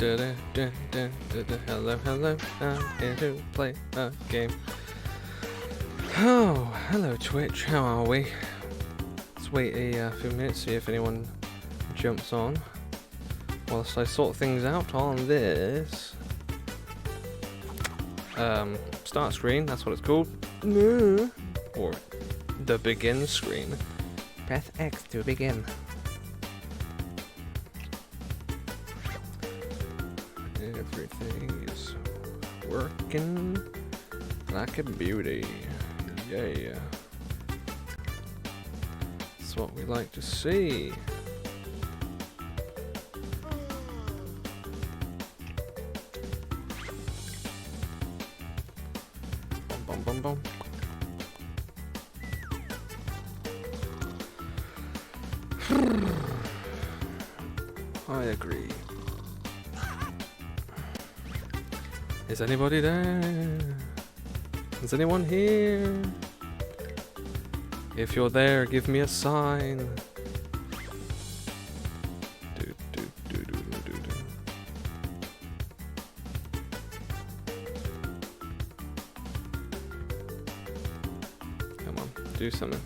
Hello, hello, I'm here to play a game. Oh, hello Twitch, how are we? Let's wait a few minutes, see if anyone jumps on. Whilst I sort things out on this start screen, that's what it's called. Or the begin screen. Press X to begin. Everything is working like a beauty. Yeah. That's what we like to see. Bum bum bum. I agree. Is anybody there? Is anyone here? If you're there, give me a sign. Come on, do something.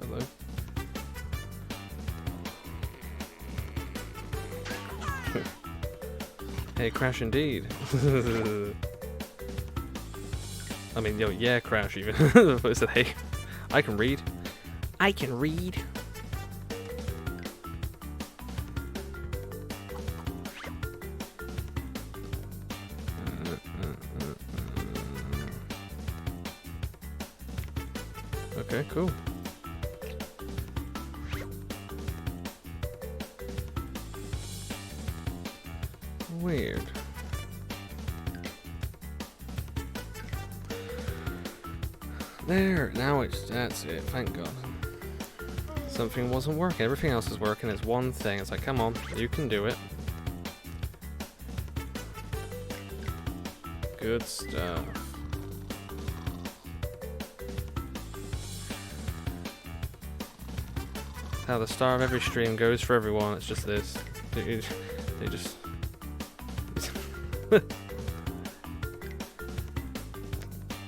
Hello. Hey, Crash indeed. I mean, yo, yeah, Crash even. I said, hey, I can read. I can read. Okay, cool. Weird. There, now that's it, thank God. Something wasn't working, everything else is working, it's one thing, it's like, come on, you can do it. Good stuff. That's how the start of every stream goes for everyone, it's just this. They just...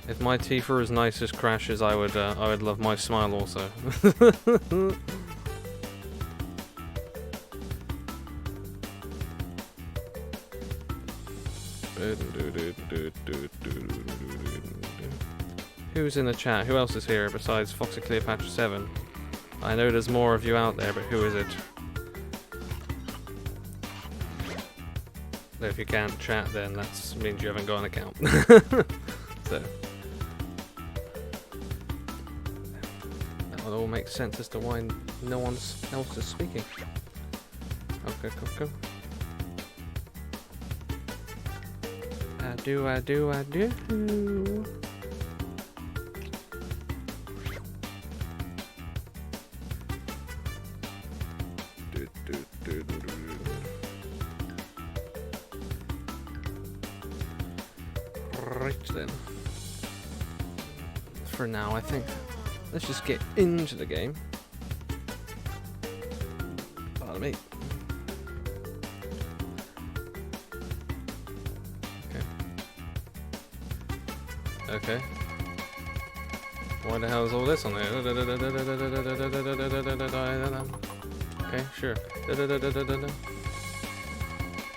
If my teeth were as nice as Crash's, I would love my smile also. Who's in the chat? Who else is here besides Foxy Cleopatra 7? I know there's more of you out there, but who is it? If you can't chat, then that means you haven't got an account. So that would all make sense as to why no one else is speaking. Okay, cool. I do. Right then. For now, I think let's just get into the game. Pardon me. Okay. Why the hell is all this on there? Okay, sure.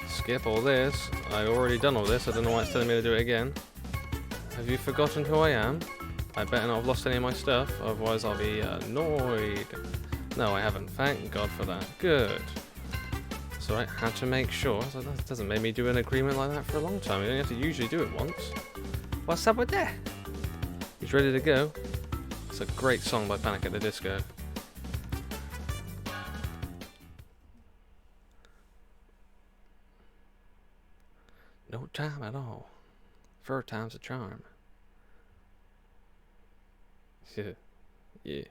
Skip all this. I already done all this. I don't know why it's telling me to do it again. Have you forgotten who I am? I better not have lost any of my stuff, otherwise I'll be annoyed. No, I haven't. Thank God for that. Good. So I had to make sure. So that doesn't make me do an agreement like that for a long time. You only have to usually do it once. What's up with that? He's ready to go. It's a great song by Panic at the Disco. No time at all. Third time's a charm. Yeah.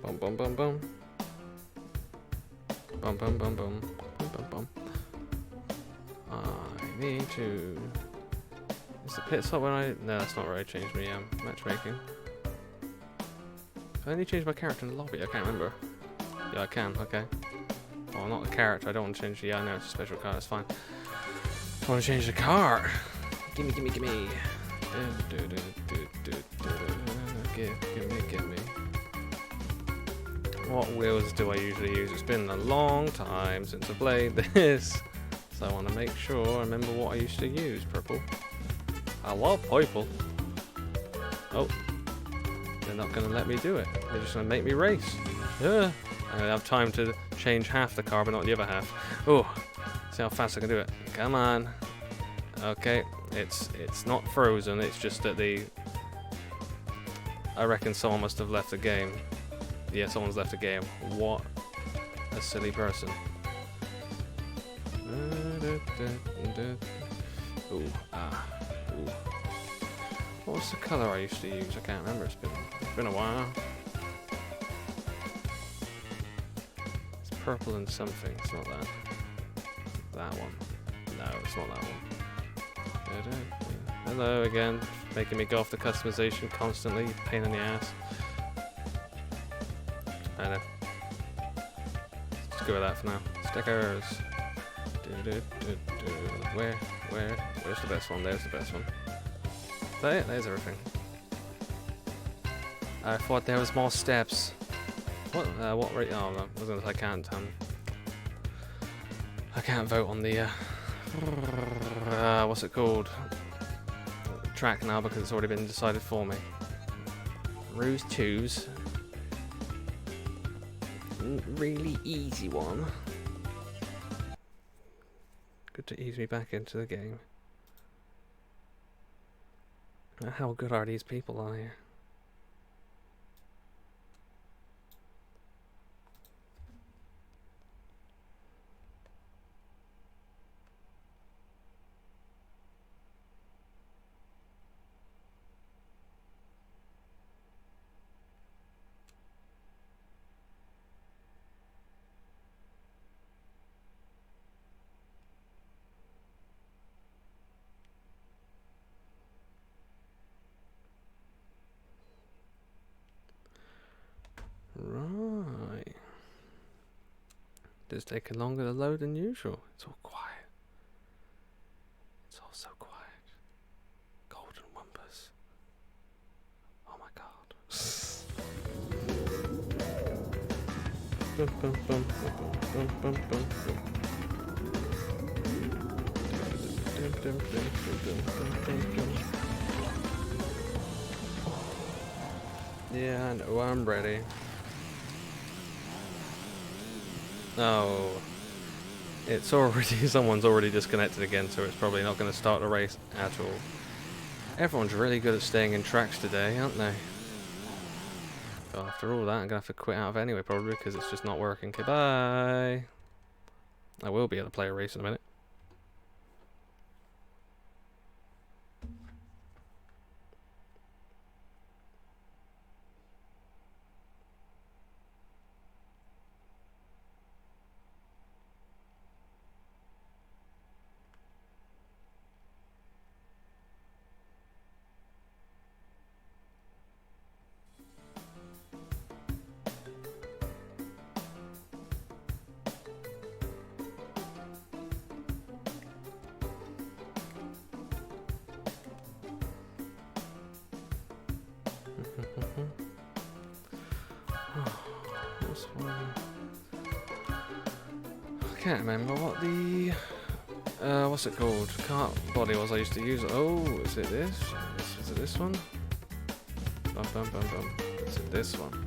Bum bum bum bum. Bum bum bum bum. Bum bum bum. I need to Is the pit stop when I... No, that's not where I changed my matchmaking. Can I only change my character in the lobby? I can't remember. Yeah, I can, okay. Oh, not the character, I don't want to change the... Yeah, I know it's a special car, that's fine. I want to change the car. Gimme, gimme, gimme. Gimme. What wheels do I usually use? It's been a long time since I played this. So I want to make sure I remember what I used to use. Purple. I love purple. Oh. They're not going to let me do it. They're just going to make me race. Yeah. I have time to change half the car, but not the other half. Oh. See how fast I can do it. Come on. Okay. It's not frozen. It's just that I reckon someone must have left the game. Yeah, someone's left the game. What a silly person. Ooh, ooh. What was the colour I used to use? I can't remember. It's been a while. It's purple and something. It's not that. That one. No, it's not that one. Hello again. Making me go off the customization constantly. Pain in the ass. I know. Let's go with that for now. Stickers. Where's the best one? There's the best one. There's everything. I thought there was more steps. What rate? Oh, no, I was gonna say I can't vote on the what's it called? Track now because it's already been decided for me. Ruse 2's. Really easy one. Good to ease me back into the game. How good are these people on here? Right. It's taking longer to load than usual. It's all quiet. It's all so quiet. Golden Wumpers. Oh my god. Yeah, I know, I'm ready. Oh, it's already, someone's already disconnected again, so it's probably not going to start the race at all. Everyone's really good at staying in tracks today, aren't they? But after all that, I'm going to have to quit out of it anyway, probably, because it's just not working. Okay, bye. I will be able to play a race in a minute. I can't remember what the what's it called? Cart body was I used to use. Oh, is it this? Is it this one? Bum bum bum bum. Is it this one?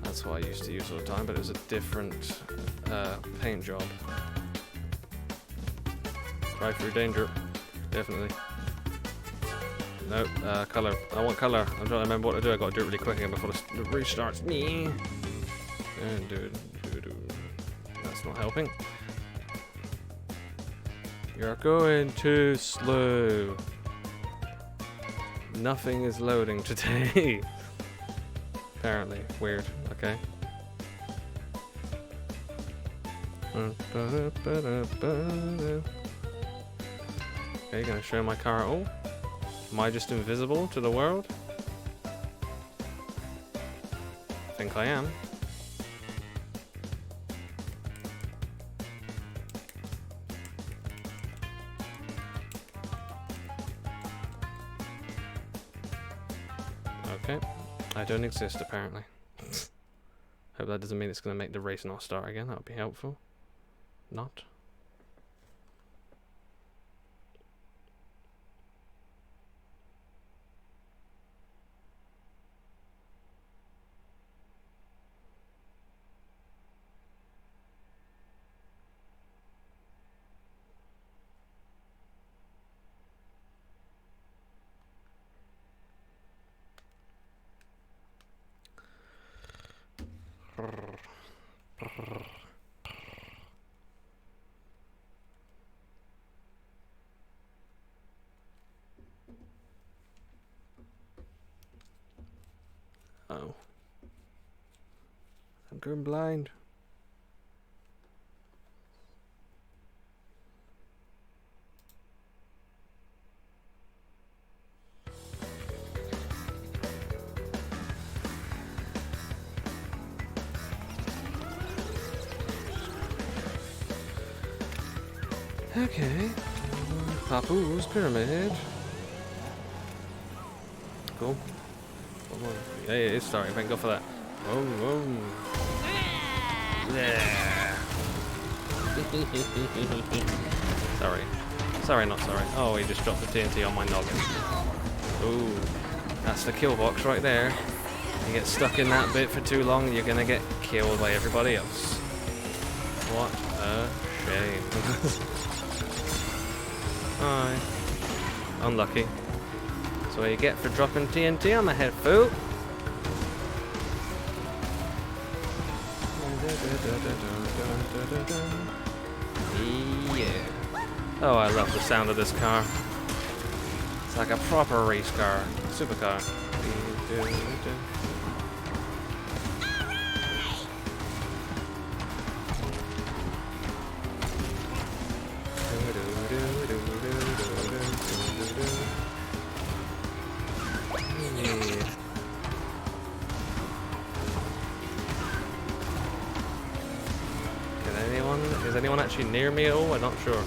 That's what I used to use all the time, but it was a different paint job. Drive through danger, definitely. Nope, colour. I want colour. I'm trying to remember what to do. I got to do it really quick again before the restarts. Me. And dude. That's not helping. You're going too slow. Nothing is loading today. Apparently. Weird. Okay. Okay, gonna show my car at all? Am I just invisible to the world? I think I am. Okay, I don't exist apparently. Hope that doesn't mean it's going to make the race not start again. That would be helpful. Not. Oh. I'm going blind. Okay. Papu's pyramid. Cool. Yeah, it is starting. Thank God for that. Whoa, whoa. Yeah. Sorry. Sorry, not sorry. Oh, he just dropped the TNT on my noggin. Ooh. That's the kill box right there. You get stuck in that bit for too long, you're gonna get killed by everybody else. What a shame. Aye. Unlucky. That's what you get for dropping TNT on my head, fool. Yeah. Oh, I love the sound of this car. It's like a proper race car. Supercar. Is anyone actually near me at all? I'm not sure.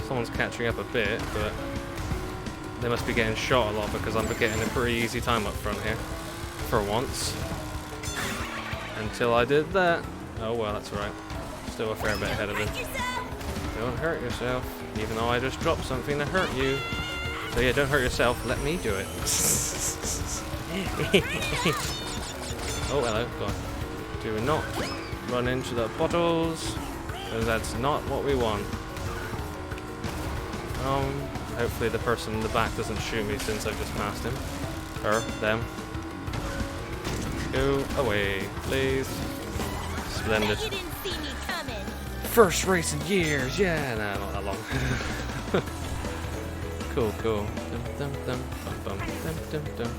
Someone's catching up a bit, but they must be getting shot a lot because I'm getting a pretty easy time up front here. For once. Until I did that. Oh well, that's right. Still a fair bit ahead of him. Don't hurt yourself, even though I just dropped something to hurt you. So yeah, don't hurt yourself, let me do it. Oh, hello, go on. Do not run into the bottles. Because that's not what we want. Hopefully the person in the back doesn't shoot me since I've just passed him. Her, them. Go away, please. Splendid. You didn't see me coming. First race in years, yeah, no, not that long. Cool, cool. Dum, dum, dum, bum, bum, dum, dum, dum.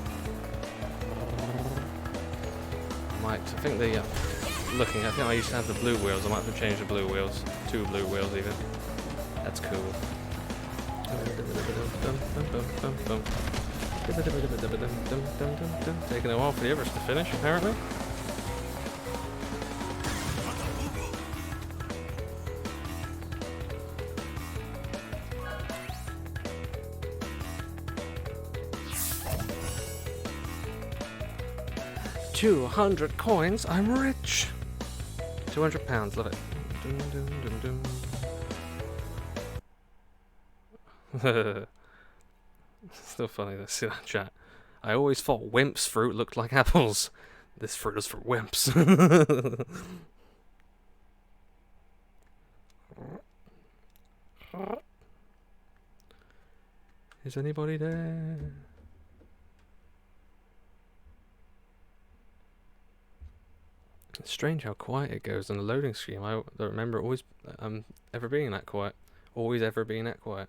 I think the looking, I think I used to have the blue wheels. I might have to change the blue wheels. 2 blue wheels even. That's cool. Taking a while for the others to finish, apparently. $200 coins, I'm rich! £200, love it. Dum, dum, dum, dum. Still funny to see that chat. I always thought wimps' fruit looked like apples. This fruit is for wimps. Is anybody there? It's strange how quiet it goes on the loading screen. I don't remember always ever being that quiet. Always ever being that quiet.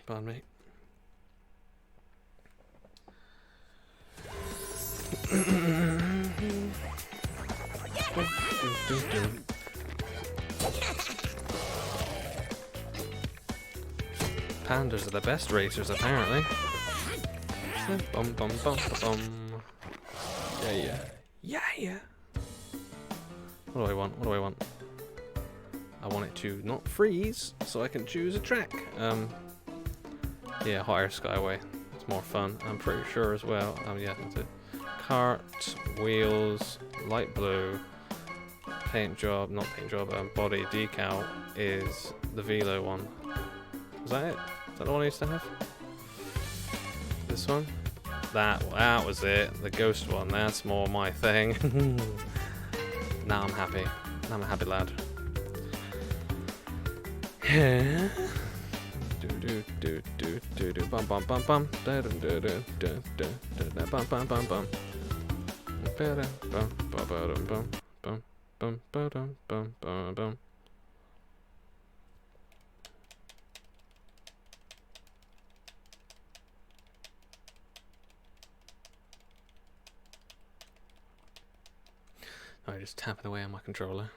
Pardon me. Pandas are the best racers, apparently. Bum bum bum bum. Yeah, yeah. Yeah, yeah. What do I want? What do I want? I want it to not freeze, so I can choose a track. Yeah, Hot Air Skyway. It's more fun. I'm pretty sure as well. Yeah, that's it. Cart, wheels, light blue, paint job, not paint job, body decal is the Velo one. Was that it? Is that the one I used to have? This one? That was it. The ghost one. That's more my thing. Now I'm happy. Now I'm a happy lad. Yeah. Do do do do do bum bum bum bum da do do do do do bum bum bum bum bum bum bum bum bum bum bum bum bum. I just tapping away on my controller.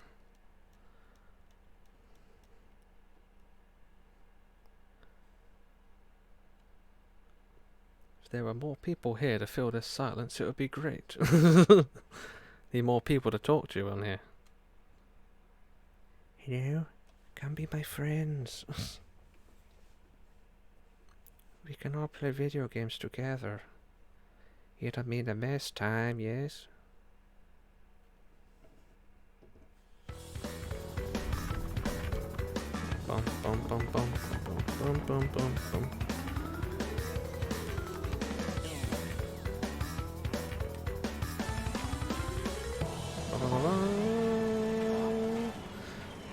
If there were more people here to fill this silence, it would be great. Need more people to talk to on here. Hello, come be my friends. We can all play video games together. It'll mean the best time, yes? Bum bum bum bum bum bum bum bum.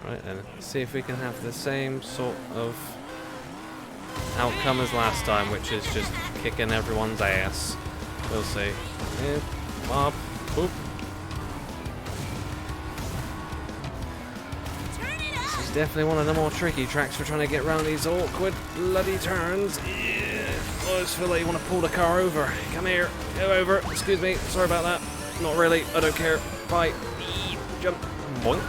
Right then, let's see if we can have the same sort of outcome as last time, which is just kicking everyone's ass. We'll see. Yeah, Bob, boop. This is definitely one of the more tricky tracks for trying to get around these awkward bloody turns. Yeah. I just feel like you want to pull the car over. Come here, go over. Excuse me, sorry about that. Not really, I don't care. Bye. Jump. Boink.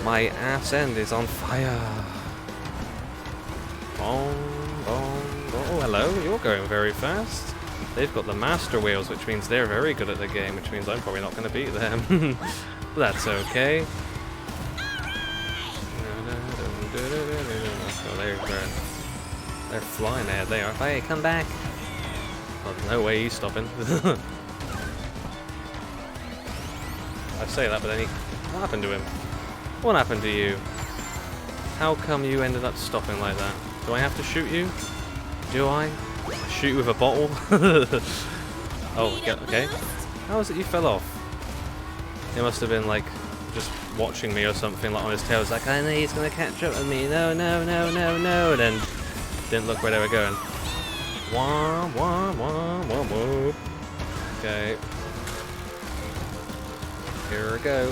My ass end is on fire. Boom, boom, boom. Oh, hello, you're going very fast. They've got the master wheels, which means they're very good at the game, which means I'm probably not going to beat them. But that's okay. Oh, they're flying ahead, they are. Hey, come back. Oh, there's no way he's stopping. I say that, but then what happened to him? What happened to you? How come you ended up stopping like that? Do I have to shoot you? Do I? Shoot you with a bottle? Oh, okay. How is it you fell off? He must have been like just watching me or something, like on his tail. It's like, I know he's gonna catch up with me. No, no, no, no, no. And then didn't look where they were going. Wah, wah, wah, wah, wah. Okay. Here we go.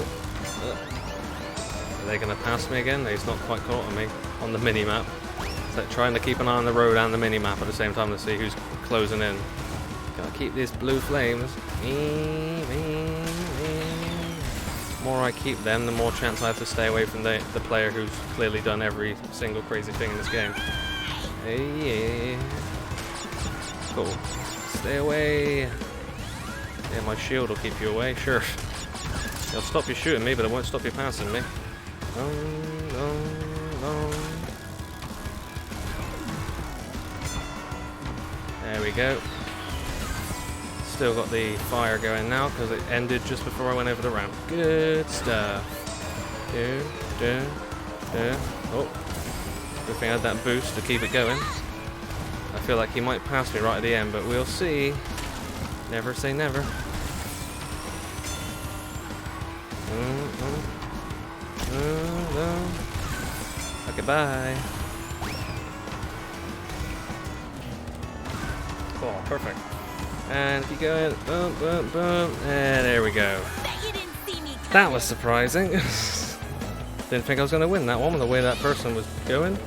Are they going to pass me again? He's not quite caught on me on the mini-map. It's like trying to keep an eye on the road and the mini-map at the same time to see who's closing in. Gotta keep these blue flames. The more I keep them, the more chance I have to stay away from the player who's clearly done every single crazy thing in this game. Hey, yeah. Cool. Stay away. Yeah, my shield will keep you away, sure. It'll stop you shooting me, but it won't stop you passing me. There we go. Still got the fire going now because it ended just before I went over the ramp. Good stuff. Oh, good thing I had that boost to keep it going. I feel like he might pass me right at the end, but we'll see. Never say never. Okay, bye. Oh, perfect. And keep going. Boom, boom, boom. And there we go. That was surprising. Didn't think I was going to win that one with the way that person was going.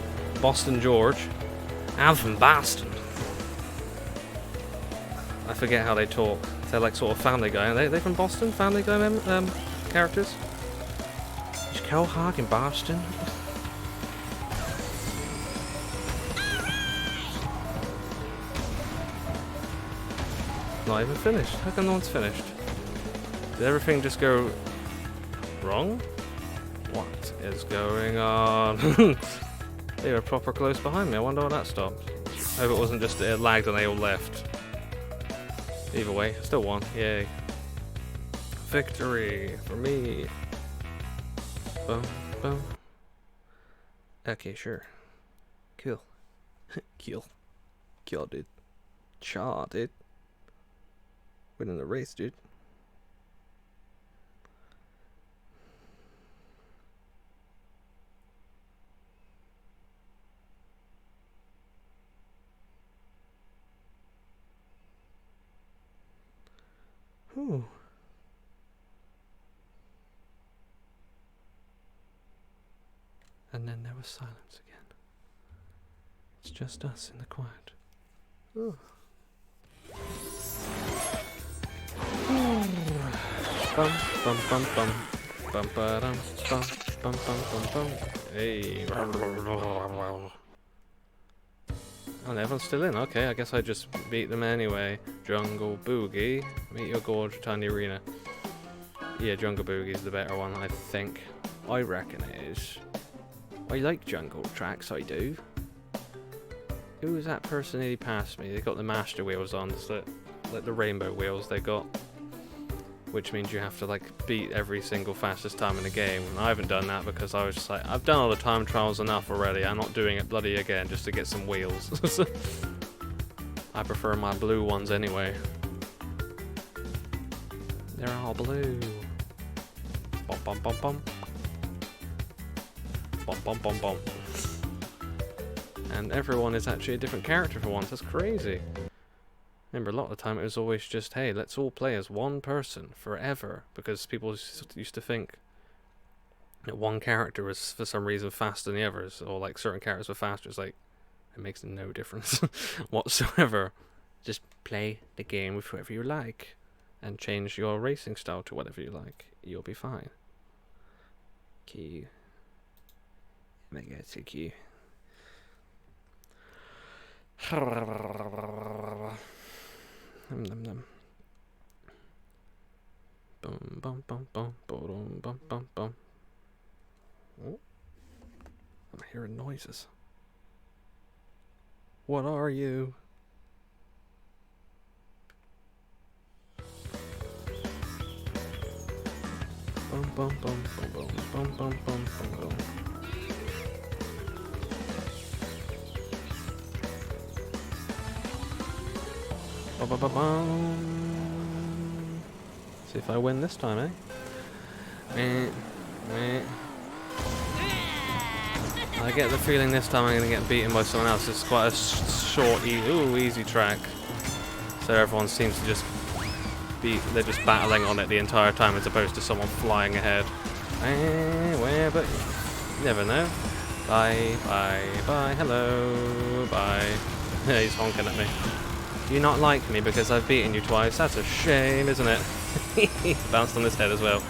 Boston George. I'm from Boston. I forget how they talk. They're like sort of Family Guy. Are they from Boston? Family Guy characters? Is Cohog in Boston? Not even finished. How come no one's finished? Did everything just go wrong? What is going on? They were proper close behind me. I wonder why that stopped. I hope it wasn't just it lagged and they all left. Either way, still won. Yay. Victory for me. Boom, boom. Okay, sure. Cool. Kill. Kill, dude. Chaw, dude. Winning the race, dude. Whew. And then there was silence again. It's just us in the quiet. Ooh. Bum bum bum bum bum ba dum bum bum bum bum bum. Hey. Oh, everyone's still in. Okay, I guess I just beat them anyway. Jungle Boogie. Meet your gorge tiny arena. Yeah, Jungle Boogie's the better one, I think. I reckon it is. I like jungle tracks, I do. Who was that person who passed me? They got the master wheels on, so like the rainbow wheels they got. Which means you have to like beat every single fastest time in the game. And I haven't done that because I was just like, I've done all the time trials enough already. I'm not doing it bloody again just to get some wheels. I prefer my blue ones anyway. They're all blue. Bum bum bum bum. Bum bum bum bum. And everyone is actually a different character for once. That's crazy. Remember, a lot of the time it was always just, hey, let's all play as one person forever, because people used to think that one character was for some reason faster than the others, or like certain characters were faster. It's like, it makes no difference whatsoever. Just play the game with whoever you like, and change your racing style to whatever you like. You'll be fine. Q. Oh my god, so cute. Num num num. Bum bum bum bum bum bum bum bum. Oh. I'm hearing noises. What are you? Bum bum bum bum bum bum bum bum bum. See if I win this time, eh? I get the feeling this time I'm going to get beaten by someone else. It's quite a short, easy track. So everyone seems to just they're just battling on it the entire time as opposed to someone flying ahead. But you never know. Bye, bye, bye, hello, bye. He's honking at me. Do you not like me because I've beaten you twice? That's a shame, isn't it? He bounced on his head as well.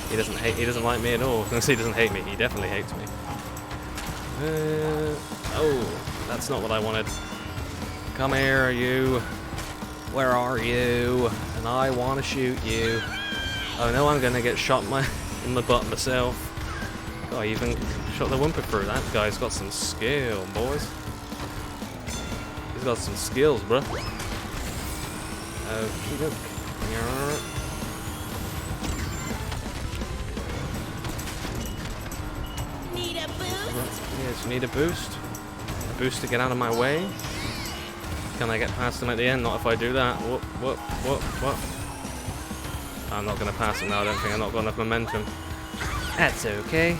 He doesn't like me at all. He doesn't hate me. He definitely hates me. Oh, that's not what I wanted. Come here, you. Where are you? And I want to shoot you. Oh no, I'm gonna get shot in the butt myself. Oh, I even shot the Wumper through. That guy's got some skill, boys. He's got some skills, bruh. Okie doke. Need a boost? Yes, need a boost. A boost to get out of my way. Can I get past him at the end? Not if I do that. Whoop. I'm not going to pass him now. I don't think I've not got enough momentum. That's okay.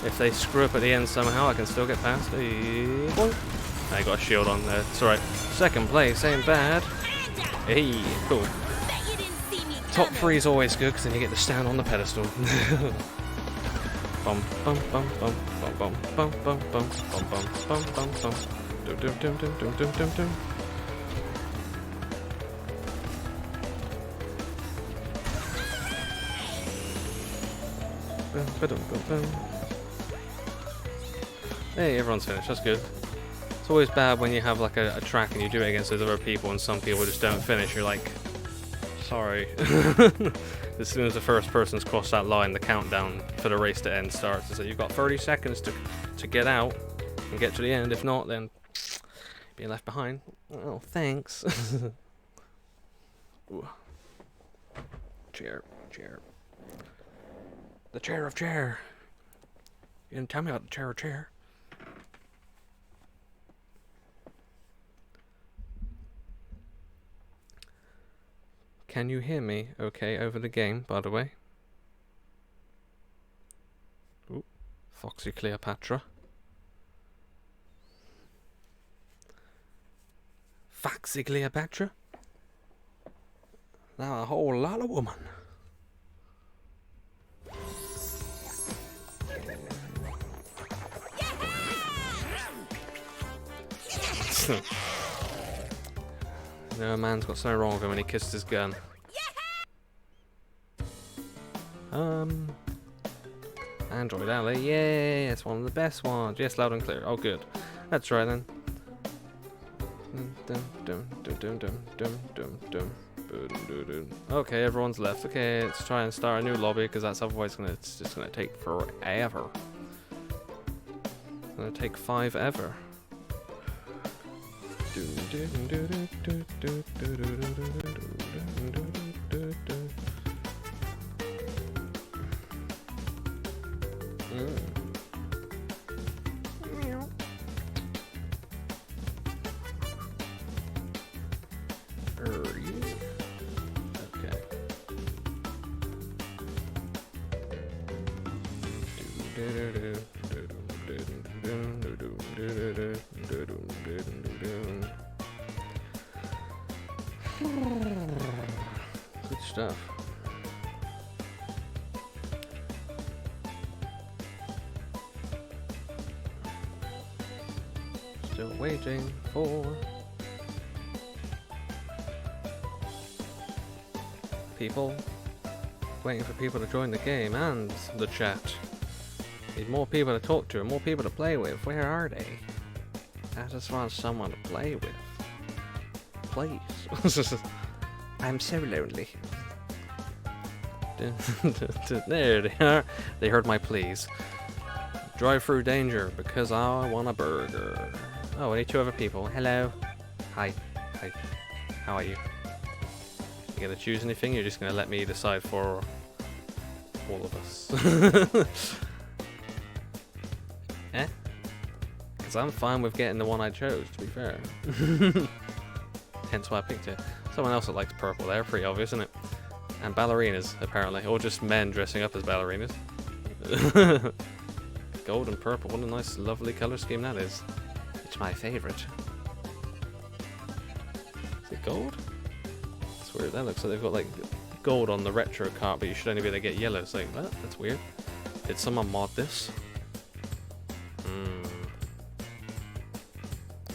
If they screw up at the end somehow, I can still get past. I got a shield on there. It's alright. Second place ain't bad. Hey, cool. Top 3 is always good because then you get to stand on the pedestal. Bum bum bum bum bum bum bum bum bum bum bum bum bum bum. Dum dum dum dum dum dum dum dum. Hey, everyone's finished. That's good. That's It's always bad when you have like a track and you do it against those other people and some people just don't finish. You're like, sorry. As soon as the first person's crossed that line, the countdown for the race to end starts. So you've got 30 seconds to get out and get to the end. If not, then being left behind. Oh, thanks. Ooh. Chair. The chair of chair. You didn't tell me about the chair of chair. Can you hear me okay over the game, by the way? Ooh, Foxy Cleopatra. Foxy Cleopatra? Now a whole lot of woman. No, man's got something wrong with him when he kissed his gun. Android Alley, yay, it's one of the best ones. Yes, loud and clear. Oh, good. That's right then. Okay, everyone's left. Okay, let's try and start a new lobby because that's otherwise it's just gonna take forever. It's gonna take 5 ever. Good stuff. Still waiting for people. Waiting for people to join the game and the chat. Need more people to talk to and more people to play with. Where are they? I just want someone to play with. Please. I'm so lonely. There they are. They heard my pleas. Drive through danger because I want a burger. Oh, I need 2 other people. Hello. Hi. Hi. How are you? You gonna choose anything? You're just gonna let me decide for all of us. Eh? Because I'm fine with getting the one I chose, to be fair. Hence why I picked it. Someone else that likes purple there, pretty obvious, isn't it? And ballerinas, apparently. Or just men dressing up as ballerinas. Gold and purple, what a nice, lovely colour scheme that is. It's my favourite. Is it gold? That's weird, that looks like they've got like gold on the retro cart, but you should only be able to get yellow. It's like, what? That's weird. Did someone mod this?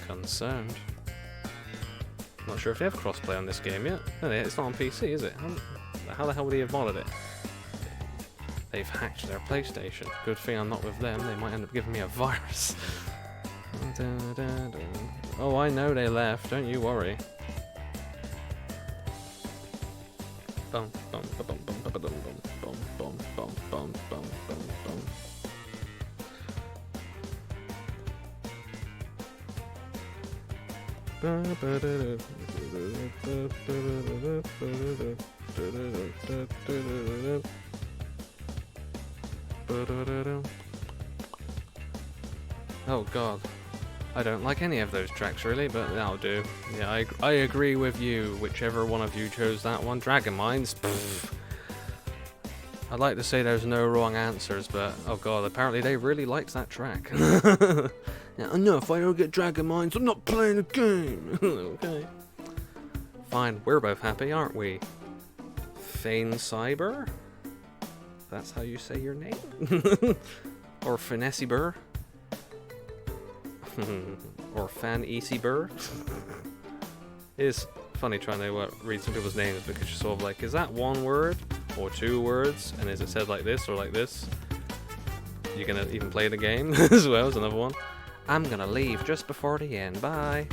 Concerned. Not sure if they have crossplay on this game yet. No, it's not on PC, is it? How the hell would he have modded it? They've hacked their PlayStation. Good thing I'm not with them. They might end up giving me a virus. Oh, I know they left. Don't you worry. Bum bum bum bum bum bum bum bum bum bum bum bum bum. Oh god, I don't like any of those tracks really, but that'll do. Yeah, I agree with you, whichever one of you chose that one. Dragon Mines, pfft. I'd like to say there's no wrong answers, but oh god, apparently they really liked that track. Yeah, I know if I don't get Dragon Mines, I'm not playing the game. Okay. Fine, we're both happy, aren't we? Fane Cyber? That's how you say your name? Or Finesse Burr? Or Fan Easy Burr? It is funny trying to read some people's names because you're sort of like, is that one word? Or 2 words? And is it said like this or like this? You're gonna even play the game as well as another one? I'm gonna leave just before the end. Bye.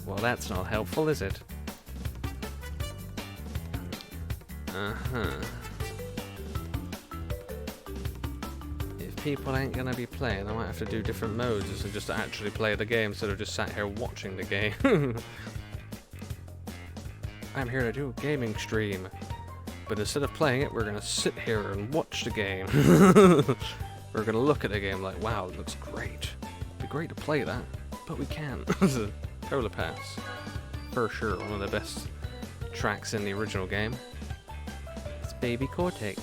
Well, that's not helpful, is it? Uh-huh. If people ain't gonna be playing, I might have to do different modes and just actually play the game instead of just sat here watching the game. I'm here to do a gaming stream. But instead of playing it, we're gonna sit here and watch the game. We're gonna look at the game like, wow, it looks great. It'd be great to play that, but we can't. Polar Pass. For sure, one of the best tracks in the original game. It's Baby Cortex.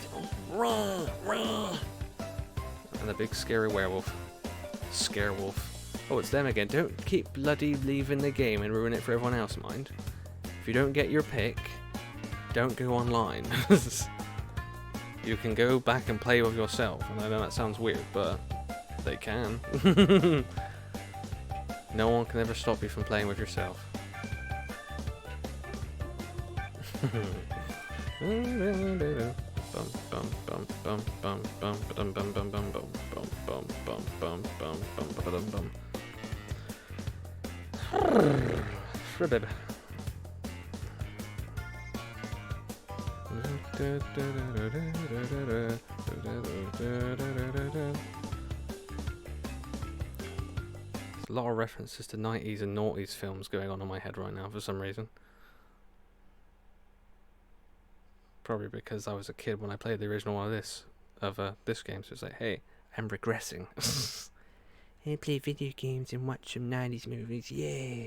And the big scary werewolf. Scarewolf. Oh, it's them again. Don't keep bloody leaving the game and ruin it for everyone else, mind. If you don't get your pick, don't go online. You can go back and play with yourself. And I know that sounds weird, but they can. No one can ever stop you from playing with yourself. There's a lot of references to 90s and noughties films going on in my head right now for some reason. Probably because I was a kid when I played the original one of this game, so it's like, hey, I'm regressing. I play video games and watch some 90s movies, yeah.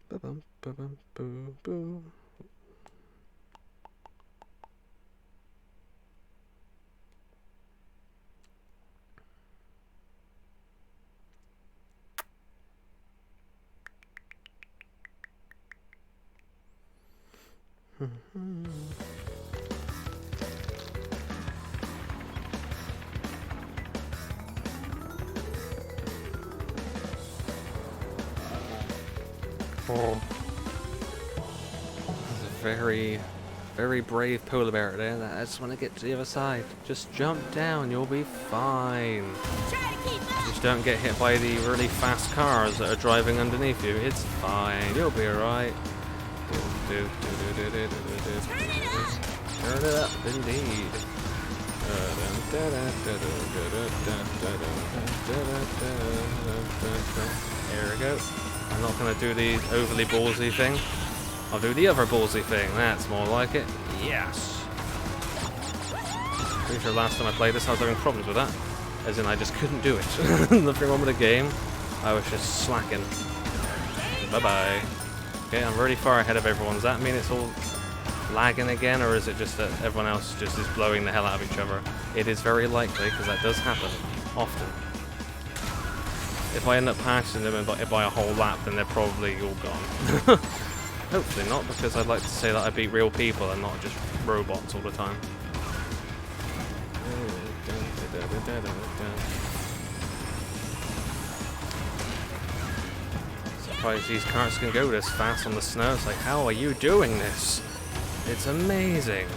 Ba-bum, ba-bum, boo, boo. Oh. This is a very, very brave polar bear there. I just want to get to the other side. Just jump down, you'll be fine. Try to keep up. Just don't get hit by the really fast cars that are driving underneath you. It's fine. You'll be alright. Turn it up. Turn it up, indeed. There we go. I'm not going to do the overly ballsy thing. I'll do the other ballsy thing. That's more like it. Yes. Pretty sure last time I played this I was having problems with that. As in I just couldn't do it. Nothing wrong with the game. I was just slacking. Bye-bye. Okay, I'm really far ahead of everyone. Does that mean it's all lagging again, or is it just that everyone else just is blowing the hell out of each other? It is very likely, because that does happen often. If I end up passing them by a whole lap, then they're probably all gone. Hopefully not, because I'd like to say that I beat real people and not just robots all the time. Surprised these cars can go this fast on the snow. It's like, how are you doing this? It's amazing.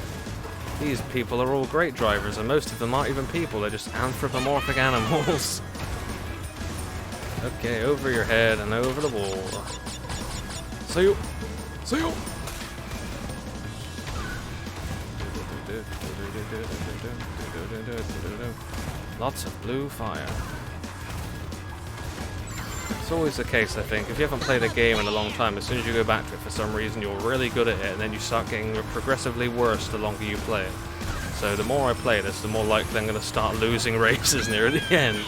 These people are all great drivers, and most of them aren't even people, they're just anthropomorphic animals. Okay, over your head and over the wall. See you! See you! Lots of blue fire. It's always the case, I think. If you haven't played a game in a long time, as soon as you go back to it for some reason, you're really good at it, and then you start getting progressively worse the longer you play it. So the more I play this, the more likely I'm going to start losing races near the end.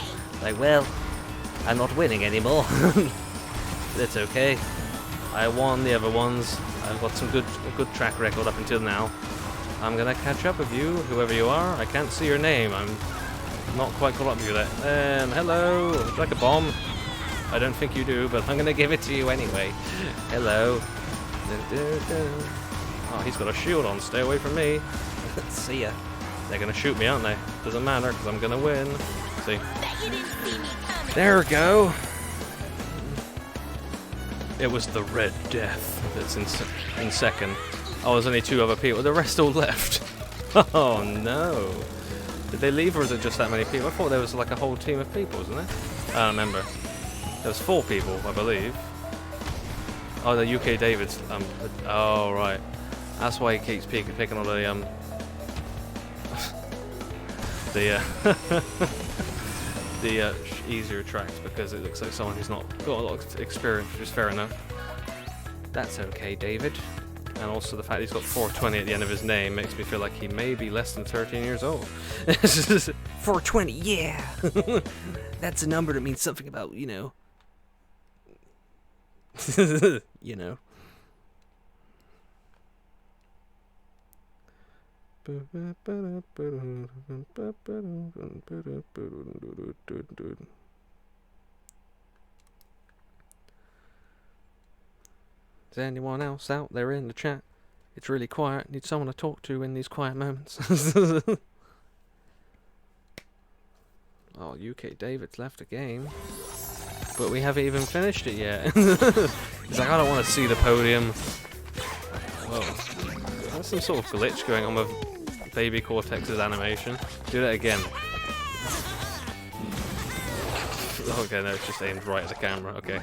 Like, well, I'm not winning anymore. It's okay. I won the other ones. I've got some good track record up until now. I'm going to catch up with you, whoever you are. I can't see your name. I'm not quite caught up with you there. Hello. Would you like a bomb? I don't think you do, but I'm going to give it to you anyway. Hello. Oh, he's got a shield on. Stay away from me. See ya. They're gonna shoot me, aren't they? Doesn't matter, because I'm gonna win. See? Bet you didn't see me coming. There we go. It was the Red Death that's in second. Oh, there's only 2 other people. The rest all left. Oh no. Did they leave, or is it just that many people? I thought there was like a whole team of people, wasn't there? I don't remember. There was 4 people, I believe. Oh, the UK David's. Oh right. That's why he keeps picking on the the easier tracks, because it looks like someone who's not got a lot of experience, which is fair enough. That's okay, David. And also the fact he's got 420 at the end of his name makes me feel like he may be less than 13 years old. 420, yeah! That's a number that means something about, you know. You know. Is there anyone else out there in the chat? It's really quiet. Need someone to talk to in these quiet moments. Oh, UK David's left the game. But we haven't even finished it yet. He's like, I don't want to see the podium. Whoa. There's some sort of glitch going on with Baby Cortex's animation. Do that again. Okay, no, it's just aimed right at the camera. Okay.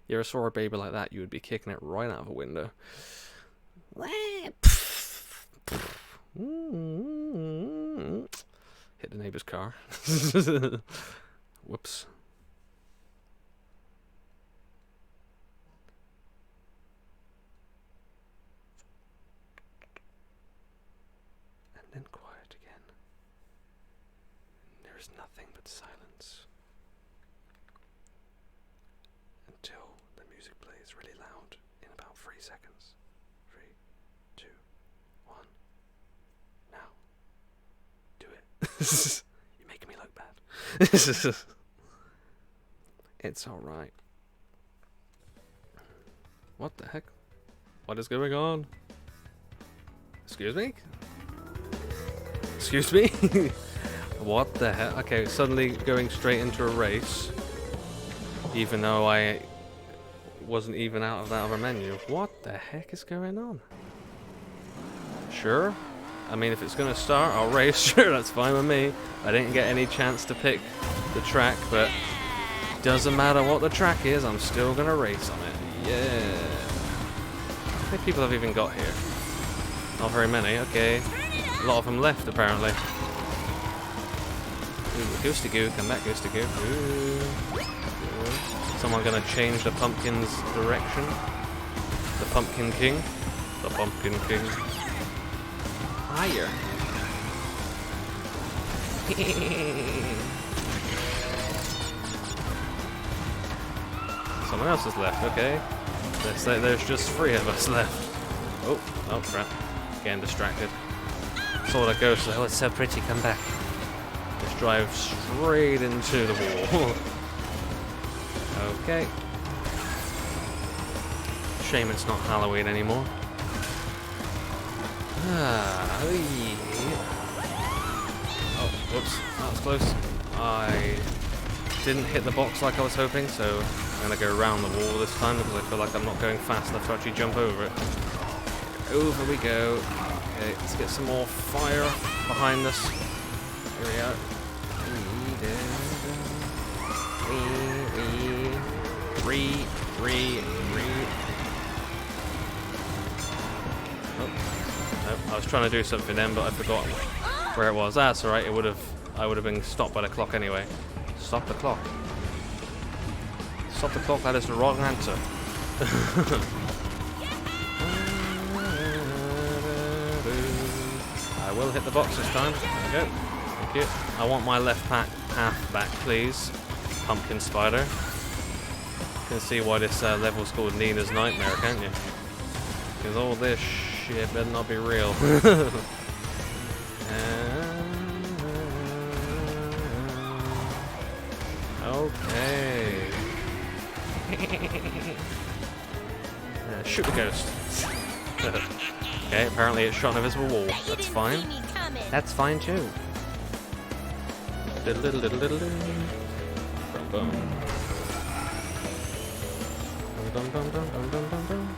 You ever saw a baby like that, you would be kicking it right out of a window. Hit the neighbor's car. Whoops. And then quiet again. There is nothing but silence. Until the music plays really loud in about 3 seconds. 3, 2, 1. Now. Do it. You're making me look bad. It's alright. What the heck? What is going on? Excuse me? Excuse me? What the heck? Okay, suddenly going straight into a race. Even though I wasn't even out of that other menu. What the heck is going on? Sure. I mean, if it's going to start, I'll race. Sure, that's fine with me. I didn't get any chance to pick the track, but doesn't matter what the track is, I'm still going to race on it. Yeah. How many people have even got here? Not very many, okay. A lot of them left, apparently. Ooh, Goose to Goo, come back, Goose to Goo. Ooh. Someone gonna change the pumpkin's direction? The Pumpkin King? The Pumpkin King. Higher. Someone else is left, okay. Let's say there's just 3 of us left. Oh crap. Getting distracted. Saw that ghost, oh, it's so pretty, come back. Just drive straight into the wall. Okay. Shame it's not Halloween anymore. Oh, whoops, that was close. I didn't hit the box like I was hoping, so I'm going to go around the wall this time because I feel like I'm not going fast enough to actually jump over it. Over we go. Okay, let's get some more fire behind us. Here we go. Oh, I was trying to do something then, but I forgot where it was. That's alright, I would have been stopped by the clock anyway. Stop the clock. Stop the clock, that is the wrong answer. I will hit the box this time. There we go. Thank you. I want my left half back, please. Pumpkin Spider. You can see why this level's called Nina's Nightmare, can't you? Because all this shit better not be real. Okay. Shoot the ghost. Okay, apparently it's shot an invisible wall. You That's didn't fine. see me coming. That's fine too. Diddle diddle diddle diddle diddle. Boom boom. Dum dum dum dum dum dum dum.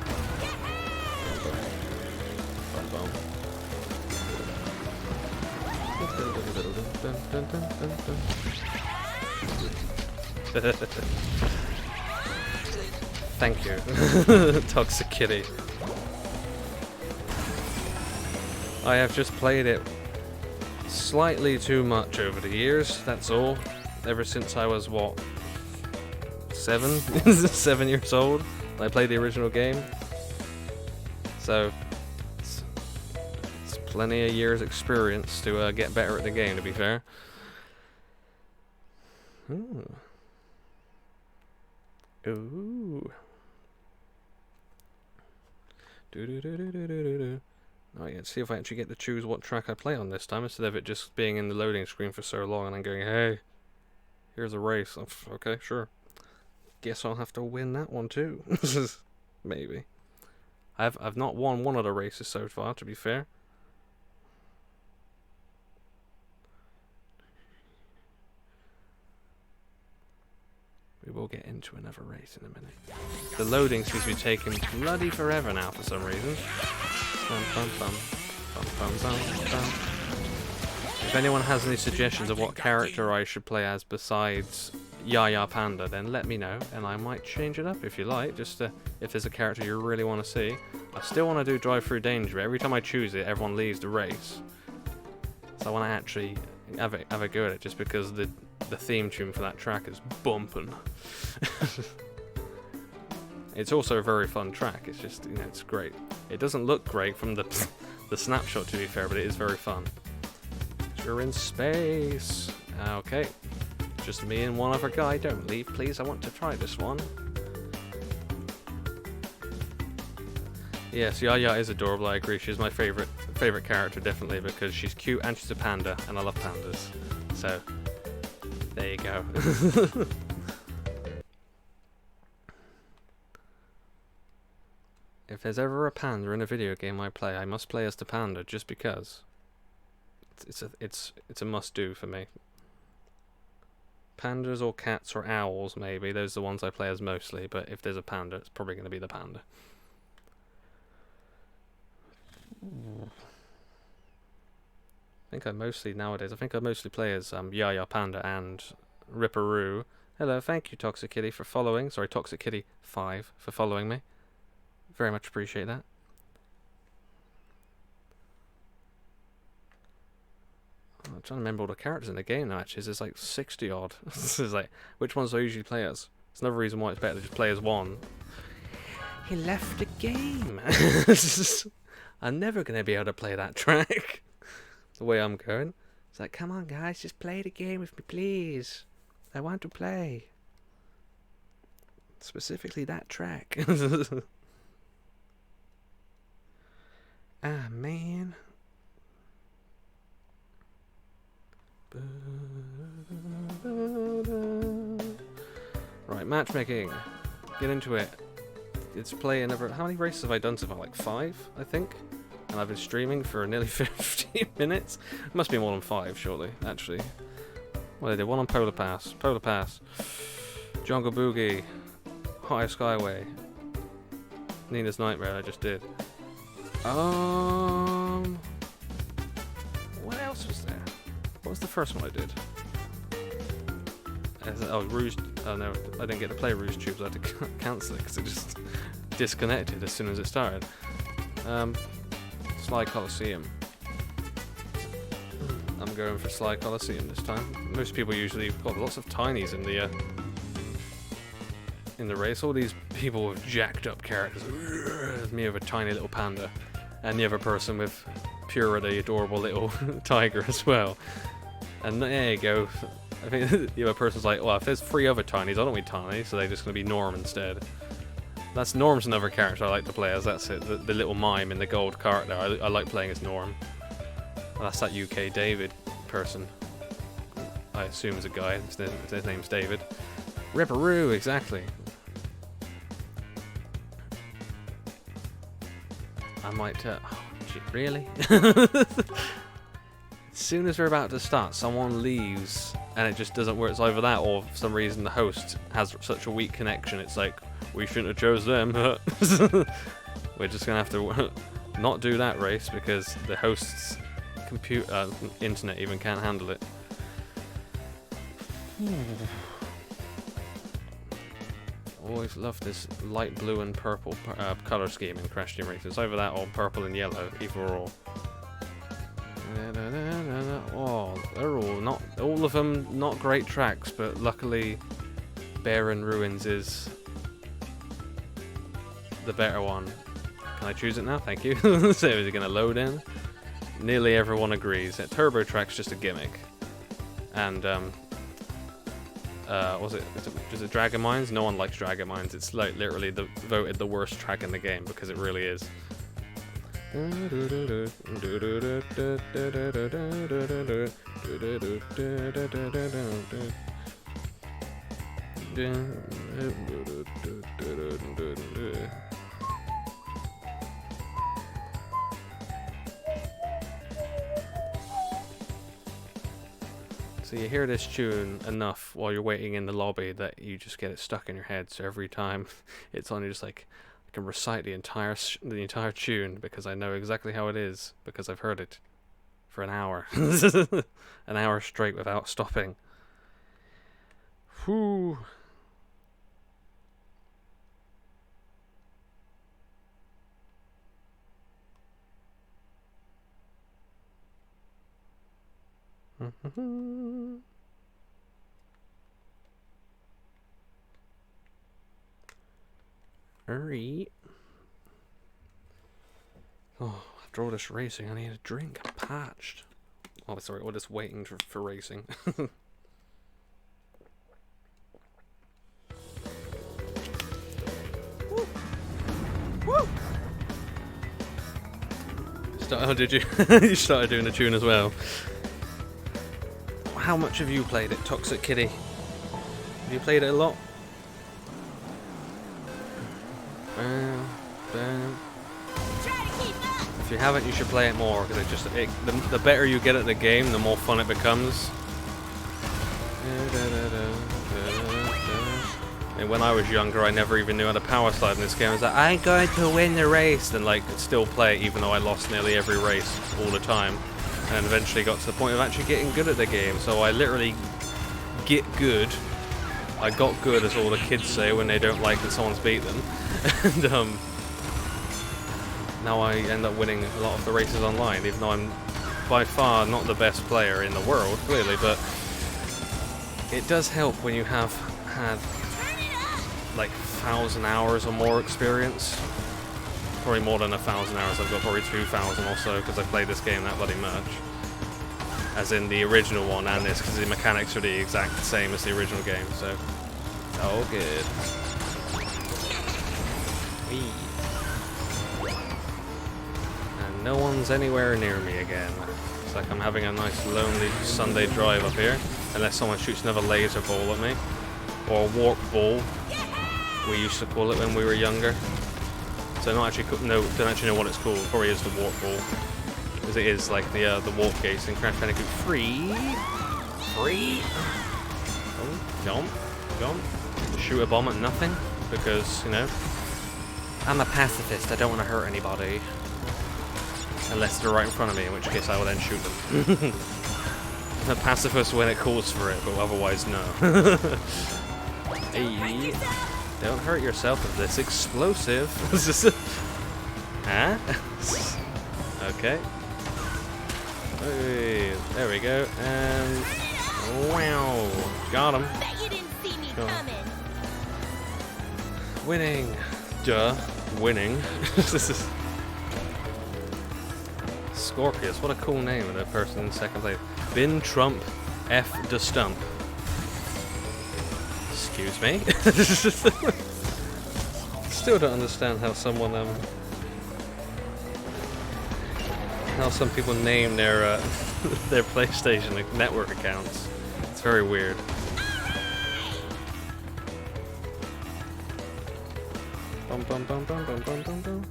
Boom boom. Diddle diddle diddle dum dum dum dum dum. Thank you, Toxic Kitty. I have just played it slightly too much over the years, that's all. Ever since I was, what, 7? 7 years old, I played the original game. So, it's plenty of years experience to get better at the game, to be fair. Ooh. Ooh. Alright, let's see if I actually get to choose what track I play on this time, instead of it just being in the loading screen for so long and then going, hey, here's a race. Okay, sure. Guess I'll have to win that one too. Maybe. I've not won one of the races so far, to be fair. We will get into another race in a minute. The loading seems to be taking bloody forever now for some reason. Bum, bum, bum. Bum, bum, bum, bum. If anyone has any suggestions of what character I should play as besides Yaya Panda, then let me know, and I might change it up if you like, just if there's a character you really want to see. I still want to do Drive Through Danger, but every time I choose it, everyone leaves the race. So I want to actually have a go at it, just because the theme tune for that track is bumping. It's also a very fun track. It's just, you know, it's great. It doesn't look great from the snapshot, to be fair, but it is very fun. You're in space. Okay. Just me and one other guy. Don't leave, please. I want to try this one. Yes, Yaya is adorable. I agree. She's my favorite character, definitely, because she's cute and she's a panda, and I love pandas. So, there you go. If there's ever a panda in a video game I play, I must play as the panda, just because. It's a must-do for me. Pandas or cats or owls, maybe. Those are the ones I play as mostly, but if there's a panda, it's probably going to be the panda. I think I mostly play as Yaya Panda and Ripperoo. Hello, thank you Toxic Kitty for following. Sorry, Toxic Kitty 5 for following me. Very much appreciate that. I'm trying to remember all the characters in the game now, actually. There's like 60 odd. This is like, which ones do I usually play as? It's another reason why it's better to just play as one. He left the game! I'm never going to be able to play that track. The way I'm going. It's like, come on guys, just play the game with me, please. I want to play. Specifically that track. Ah, man. Right, matchmaking. Get into it. It's play another. How many races have I done so far? Like 5, I think. And I've been streaming for nearly 15 minutes. It must be more than 5, surely. Actually. Well, I did one on Polar Pass. Polar Pass. Jungle Boogie. High Skyway. Nina's Nightmare. I just did. What else was there? What was the first one I did? Oh, Rouge. Oh no, I didn't get to play Rouge Tubes. I had to cancel it because it just disconnected as soon as it started. Sly Coliseum. I'm going for Sly Coliseum this time. Most people usually got lots of tinies in the race. All these people with jacked up characters. Me with a tiny little panda, and the other person with Pura, the adorable little tiger as well. And there you go. I think the other person's like, well, if there's 3 other tinies, I don't need tiny, so they're just going to be Norm instead. That's Norm's another character I like to play as. That's it. The little mime in the gold cart there. I like playing as Norm. And that's that UK David person. I assume is a guy. His name's David. Ripperoo, exactly. I might... oh, gee, really? As soon as we're about to start, someone leaves and it just doesn't work. It's either that or for some reason the host has such a weak connection. It's like, we shouldn't have chose them. We're just going to have to not do that race because the host's internet even can't handle it. Always love this light blue and purple color scheme in Crash Team Racing. It's either that or purple and yellow, either or. Oh, they're all of them not great tracks, but luckily Barren Ruins is the better one. Can I choose it now? Thank you. So is it going to load in? Nearly everyone agrees that Turbo Track's just a gimmick. And is it Dragon Mines? No one likes Dragon Mines. It's like literally voted the worst track in the game because it really is. So you hear this tune enough while you're waiting in the lobby that you just get it stuck in your head. So every time it's on, you're just like, I can recite the entire tune because I know exactly how it is because I've heard it for an hour, an hour straight without stopping. Whew. Hurry. Oh, after all this racing, I need a drink. I'm parched. Oh, sorry, we're just waiting for racing. Woo. Woo. Oh, did you? You started doing the tune as well. How much have you played it, Toxic Kitty? Have you played it a lot? If you haven't, you should play it more because the better you get at the game, the more fun it becomes. And when I was younger, I never even knew how to power slide in this game. I was like, I'm going to win the race, and like still play it even though I lost nearly every race all the time. And eventually got to the point of actually getting good at the game. So I literally get good. I got good, as all the kids say when they don't like that someone's beat them. And now I end up winning a lot of the races online, even though I'm by far not the best player in the world, clearly. But it does help when you have had like 1,000 hours or more experience. Probably more than 1,000 hours. I've got probably 2,000 or so because I played this game that bloody much. As in the original one and this, because the mechanics are the exact same as the original game, so... Oh, good. Whee. And no one's anywhere near me again. It's like I'm having a nice lonely Sunday drive up here. Unless someone shoots another laser ball at me. Or a warp ball. We used to call it when we were younger. So don't actually know what it's called. It probably is the warp ball, because it is like the warp gates in Crash Bandicoot. Free. Oh, jump. Shoot a bomb at nothing, because you know I'm a pacifist. I don't want to hurt anybody, unless they're right in front of me, in which case I will then shoot them. I'm a pacifist when it calls for it, but otherwise no. Hey. Don't hurt yourself with this explosive. Huh? Okay. Hey, there we go. And wow, got him. Bet you didn't see me coming. Winning. Duh. Winning. Scorpius. What a cool name of that person in second place. Bin Trump F. de Stump. Excuse me. Still don't understand how someone how some people name their their PlayStation Network accounts. It's very weird. Bum bum bum bum bum bum bum bum.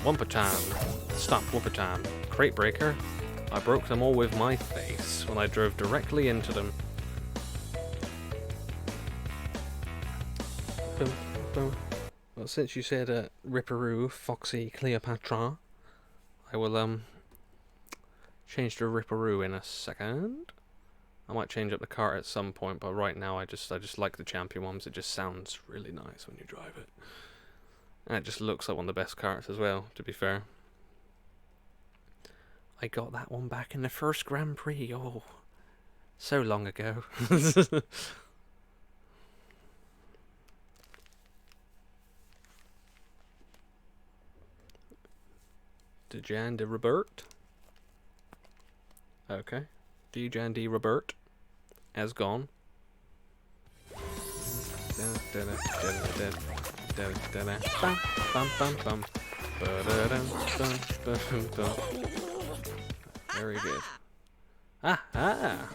Wumper time. Stop, Wumper time. Crate breaker. I broke them all with my face when I drove directly into them. Boom, boom. Well, since you said Ripperoo, Foxy, Cleopatra, I will change to Ripperoo in a second. I might change up the cart at some point, but right now I just like the champion ones. It just sounds really nice when you drive it. And it just looks like one of the best carts as well, to be fair. I got that one back in the first Grand Prix. Oh, so long ago. Dejan de Robert. Okay. Dejan de Robert has gone. Very good. Ah!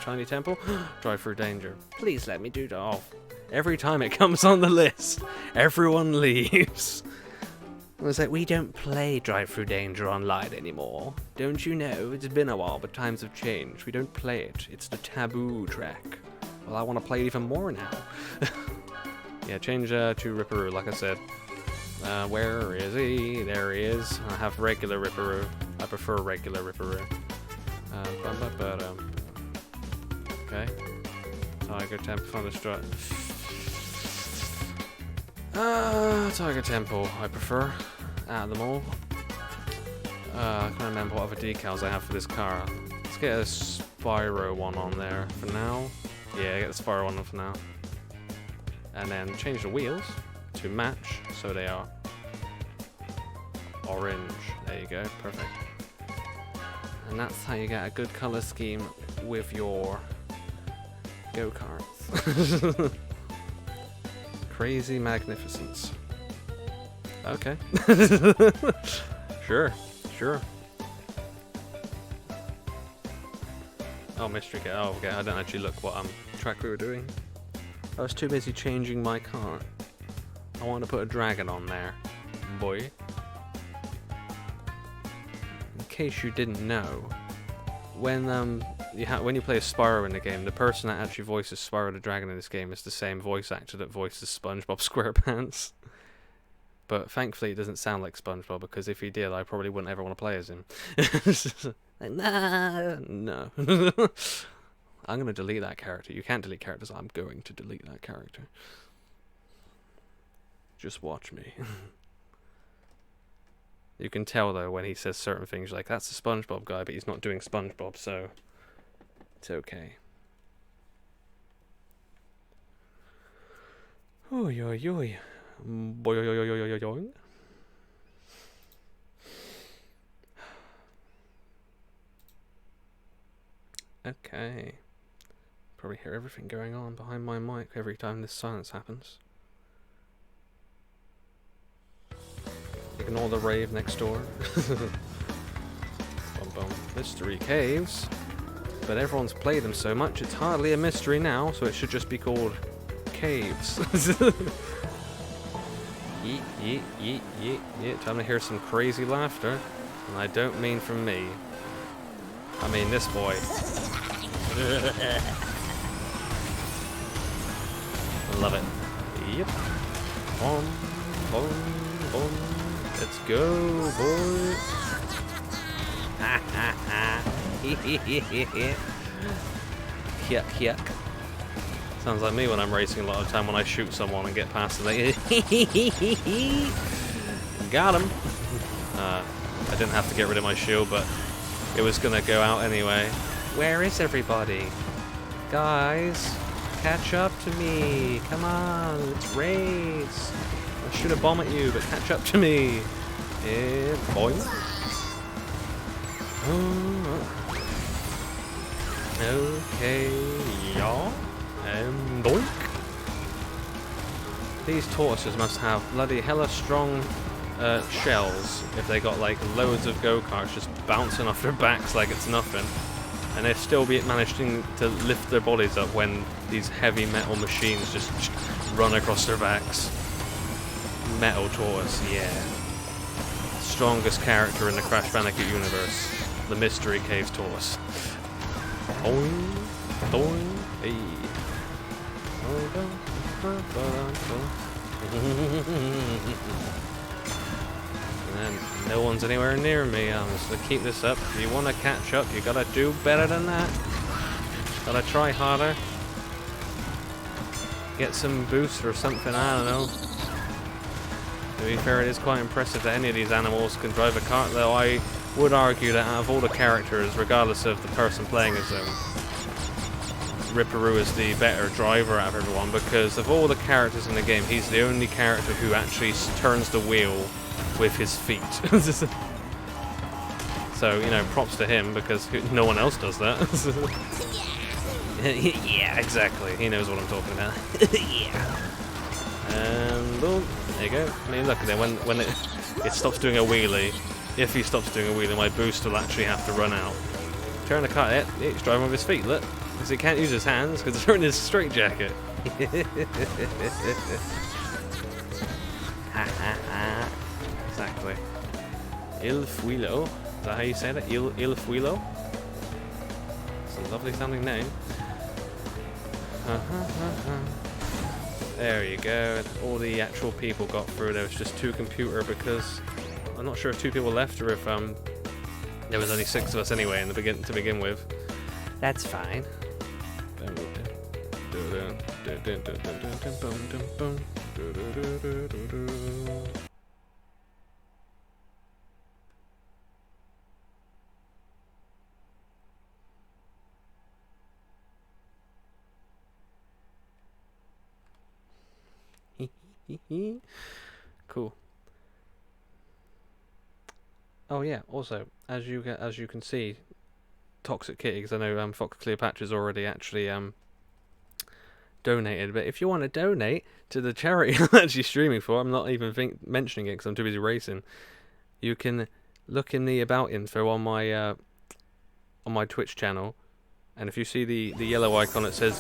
Tiny Temple. Drive through danger. Please let me do that. Oh, every time it comes on the list, everyone leaves. It was like, we don't play Drive Through Danger online anymore. Don't you know? It's been a while, but times have changed. We don't play it. It's the taboo track. Well, I want to play it even more now. Yeah, change to Ripperoo, like I said. Where is he? There he is. I have regular Ripperoo. I prefer regular Ripperoo. Okay. Tiger Temple, Thunderstruck. Tiger Temple, I prefer. Out of them all. I can't remember what other decals I have for this car. Let's get a Spyro one on there for now. Yeah, get the Spyro one for now. And then change the wheels to match, so they are orange. There you go, perfect. And that's how you get a good colour scheme with your go-karts. Crazy magnificence. Okay. Sure. Oh, mystery kit. Oh, okay. I don't actually look what track we were doing. I was too busy changing my car. I want to put a dragon on there, boy. In case you didn't know, when you play as Spyro in the game, the person that actually voices Spyro the Dragon in this game is the same voice actor that voices SpongeBob SquarePants. But thankfully it doesn't sound like SpongeBob, because if he did, I probably wouldn't ever want to play as him. Like, nah, no. I'm going to delete that character. You can't delete characters. I'm going to delete that character. Just watch me. You can tell, though, when he says certain things, like, that's the SpongeBob guy, but he's not doing SpongeBob, so it's okay. Oy, oy, oy. Boy, oy, oy, oy, oy, oy. Okay. Probably hear everything going on behind my mic every time this silence happens. Ignore the rave next door. Bum bum. Mystery caves. But everyone's played them so much, it's hardly a mystery now, so it should just be called caves. Yeet, yeet, yeet, yeet, yeet. Time to hear some crazy laughter. And I don't mean from me. I mean this boy. I love it. Yep. Boom, boom, boom. Let's go, boy. Ha ha ha. Yuck, yuck. Sounds like me when I'm racing a lot of the time when I shoot someone and get past them. Like, got him. I didn't have to get rid of my shield, but it was gonna go out anyway. Where is everybody? Guys, catch up to me. Come on, let's race. I'll shoot a bomb at you, but catch up to me. Yeah, boy. Okay, y'all. And doink. These tortoises must have bloody hella strong shells if they got like loads of go-karts just bouncing off their backs like it's nothing. And they're still managing to lift their bodies up when these heavy metal machines just run across their backs. Metal Tortoise, yeah. Strongest character in the Crash Bandicoot universe. The Mystery Cave Tortoise. Boing, boing, hey. And no one's anywhere near me. I'm just gonna keep this up. If you want to catch up, you gotta do better than that. Gotta try harder. Get some boost or something, I don't know. To be fair, it is quite impressive that any of these animals can drive a car, though I would argue that out of all the characters, regardless of the person playing as them, Ripperoo is the better driver out of everyone, because of all the characters in the game, he's the only character who actually turns the wheel with his feet. So, you know, props to him, because no one else does that. Yeah, exactly. He knows what I'm talking about. Yeah. And boom, there you go. I mean, look at it. When it stops doing a wheelie, if he stops doing a wheelie, my boost will actually have to run out. Turn the car. He's driving with his feet. Look, because he can't use his hands because they're in his straitjacket. Exactly. Il Fuilo. Is that how you say that? Il Fuilo. It's a lovely sounding name. There you go. All the actual people got through. There was just 2 computer, because I'm not sure if 2 people left or if there was only 6 of us anyway in the to begin with. That's fine. Cool. Oh yeah. Also, as you can see, Toxic Kitty, because I know Fox Cleopatra's already actually donated. But if you want to donate to the charity I'm actually streaming for, I'm not even mentioning it because I'm too busy racing. You can look in the about info on my Twitch channel. And if you see the yellow icon that says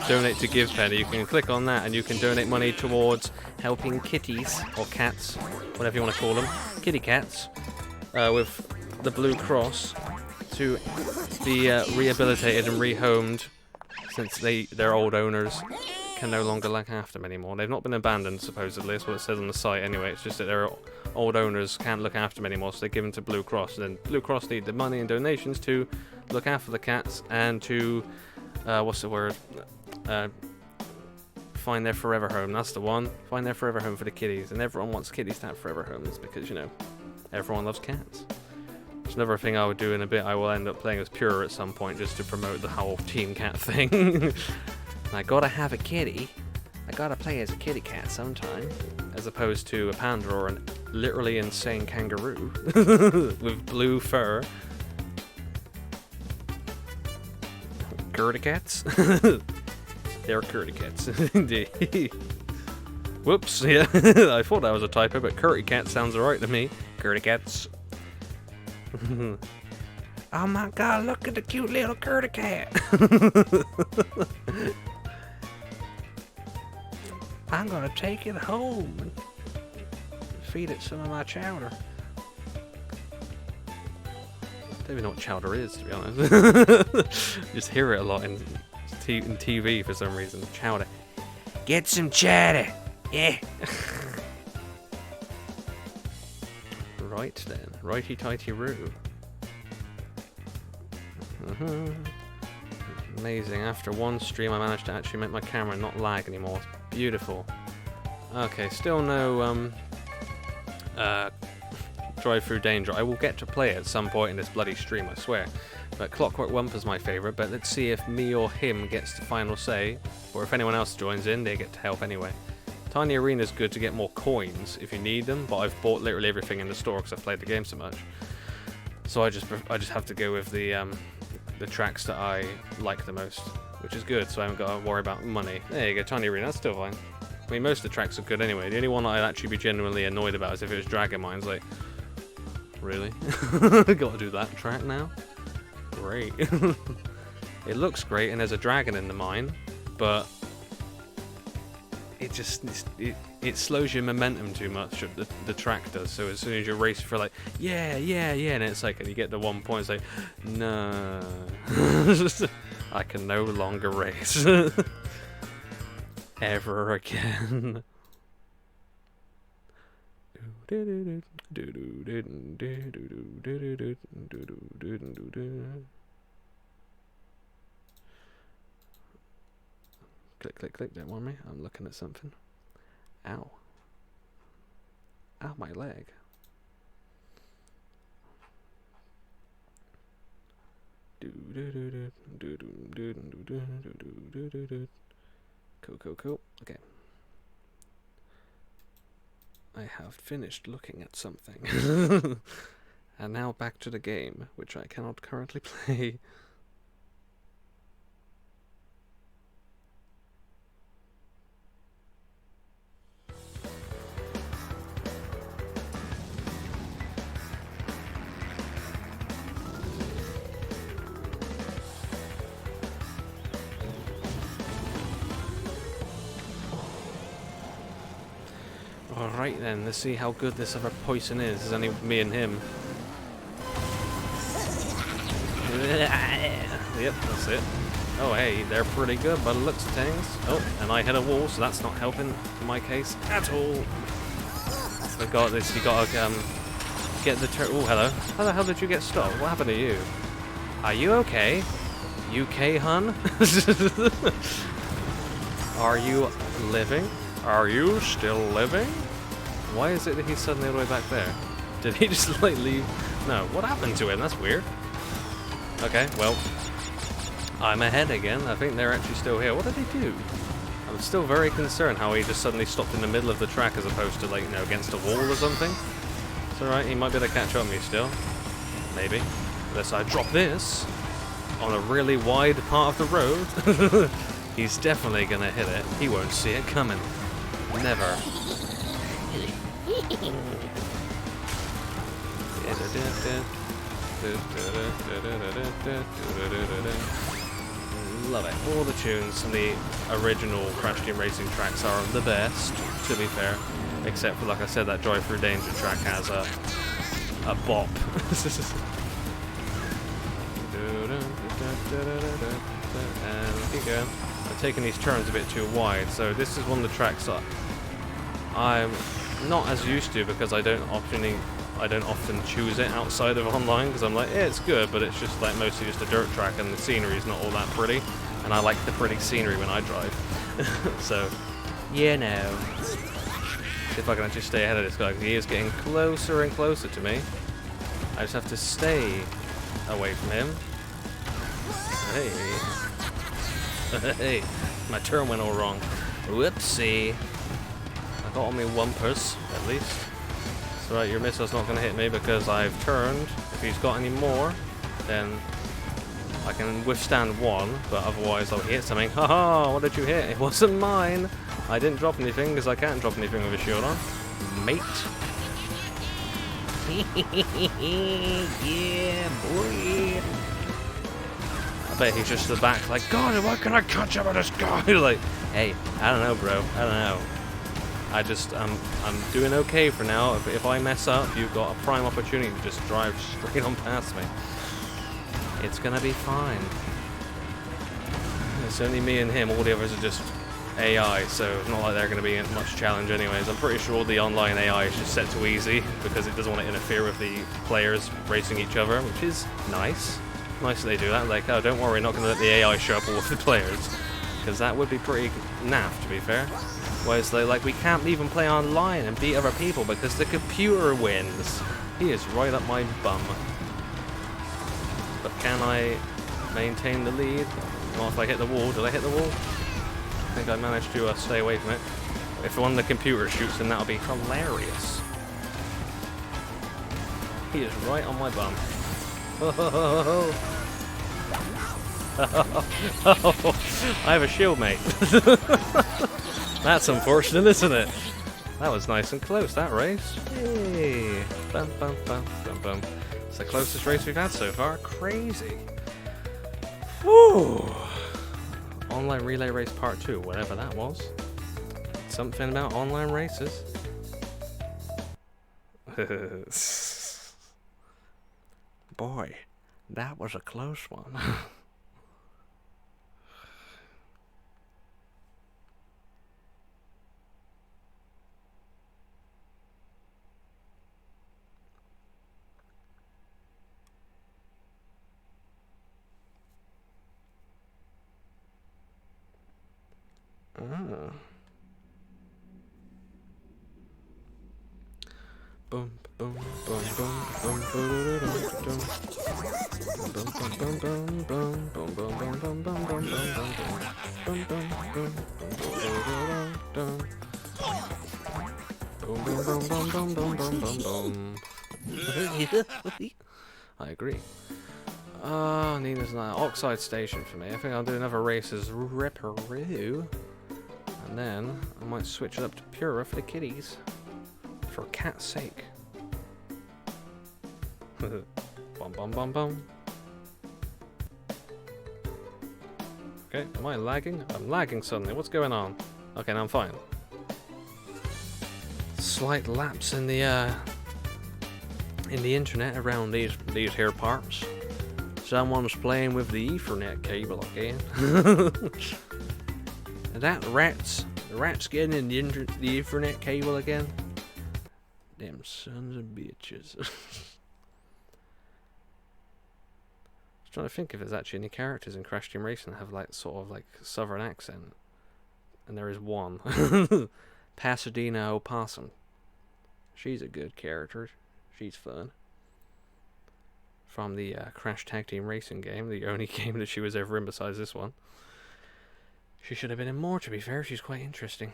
donate to Give Penny, you can click on that and you can donate money towards helping kitties, or cats, whatever you want to call them, kitty cats, with the Blue Cross to be rehabilitated and rehomed, since their old owners can no longer look after them anymore. They've not been abandoned, supposedly. That's what it says on the site anyway. It's just that their old owners can't look after them anymore, so they give them to Blue Cross. And then Blue Cross need the money and donations to look after the cats and to, find their forever home. That's the one. Find their forever home for the kitties. And everyone wants kitties to have forever homes because, you know, everyone loves cats. It's another thing I would do in a bit. I will end up playing as Pure at some point just to promote the whole Team Cat thing. I gotta have a kitty. I gotta play as a kitty cat sometime. As opposed to a panda or a literally insane kangaroo with blue fur. Curdy cats? They're curdy cats, indeed. Whoops, yeah. I thought that was a typo, but curdy cat sounds alright to me. Curdy cats. Oh my god, look at the cute little curdy cat. I'm gonna take it home and feed it some of my chowder. Don't even know what chowder is, to be honest. Just hear it a lot in TV for some reason. Chowder. Get some chowder. Yeah. Right then. Righty-tighty-roo. Amazing. After one stream, I managed to actually make my camera not lag anymore. It's beautiful. Okay, still no drive-through danger. I will get to play it at some point in this bloody stream, I swear. But Clockwork Wumper's my favourite, but let's see if me or him gets the final say, or if anyone else joins in, they get to help anyway. Tiny Arena's good to get more coins if you need them, but I've bought literally everything in the store because I've played the game so much. So I just have to go with the tracks that I like the most, which is good, so I haven't got to worry about money. There you go, Tiny Arena, that's still fine. I mean, most of the tracks are good anyway. The only one I'd actually be genuinely annoyed about is if it was Dragon Mines, like, really? Gotta do that track now? Great. It looks great and there's a dragon in the mine, but it it slows your momentum too much. The track does. So as soon as you're racing for like, yeah, and it's like, and you get to one point, it's like, no, I can no longer race ever again. Click, click, click, don't worry me, I'm looking at something. Ow. Ow, my leg. Cool. Okay. I have finished looking at something. And now back to the game, which I cannot currently play. Alright then, let's see how good this other poison is. There's only me and him. Yep, that's it. Oh hey, they're pretty good by the looks of things. Oh, and I hit a wall, so that's not helping in my case at all. I got this, you gotta get the oh, hello. How the hell did you get stopped? What happened to you? Are you okay? UK, hun? Are you living? Are you still living? Why is it that he's suddenly all the way back there? Did he just like leave? No, what happened to him? That's weird. Okay, well, I'm ahead again. I think they're actually still here. What did they do? I'm still very concerned how he just suddenly stopped in the middle of the track as opposed to, like, you know, against a wall or something. It's alright, he might be able to catch up on me still. Maybe. Unless I drop this on a really wide part of the road. He's definitely gonna hit it. He won't see it coming. Never. Love it. All the tunes from the original Crash Team Racing tracks are the best, to be fair. Except for, like I said, that Drive Through Danger track has a bop. And keep going. I'm taking these turns a bit too wide, so this is one of the tracks that I'm not as used to because I don't often choose it outside of online because I'm like, yeah, it's good, but it's just like mostly just a dirt track and the scenery is not all that pretty, and I like the pretty scenery when I drive. So, yeah, no. See if I can actually stay ahead of this guy because he is getting closer and closer to me. I just have to stay away from him. Hey. Hey, my turn went all wrong. Whoopsie. I got on me wumpers, at least. It's alright, your missile's not going to hit me because I've turned. If he's got any more, then I can withstand one, but otherwise I'll hit something. Haha, what did you hit? It wasn't mine. I didn't drop anything because I can't drop anything with a shield on. Mate. Yeah, boy. I bet he's just at the back like, God, why can I catch up with this guy? Like, hey, I don't know, bro. I don't know. I'm doing okay for now. If I mess up, you've got a prime opportunity to just drive straight on past me. It's gonna be fine. It's only me and him. All the others are just AI, so it's not like they're gonna be much challenge anyways. I'm pretty sure the online AI is just set to easy because it doesn't want to interfere with the players racing each other, which is nice. Nice that they do that. Like, oh, don't worry, not gonna let the AI show up all with the players, because that would be pretty naff, to be fair. Whereas they like, we can't even play online and beat other people because the computer wins. He is right up my bum. But can I maintain the lead? Well, if I hit the wall, did I hit the wall? I think I managed to stay away from it. If one of the computers shoots, then that'll be hilarious. He is right on my bum. I have a shield, mate. That's unfortunate, isn't it? That was nice and close, that race. Hey. Bum, bum, bum, bum, bum. It's the closest race we've had so far. Crazy. Whew. Online relay race part 2, whatever that was. Something about online races. Boy, that was a close one. Boom, boom, boom, boom, boom, boom, boom, I agree. Nina's an oxide station for me. I think I'll do another race as Ripperoo. And then I might switch it up to Pura for the kiddies. For cat's sake. Bum bum bum bum. Okay, am I lagging? I'm lagging suddenly. What's going on? Okay, now I'm fine. Slight lapse in the internet around these here parts. Someone's playing with the Ethernet cable again. And the rat's getting in the Ethernet cable again. Them sons of bitches. I was trying to think if there's actually any characters in Crash Team Racing that have like sort of like southern accent. And there is one. Pasadena Opossum. She's a good character. She's fun. From the Crash Tag Team Racing game, the only game that she was ever in besides this one. She should have been in more, to be fair. She's quite interesting.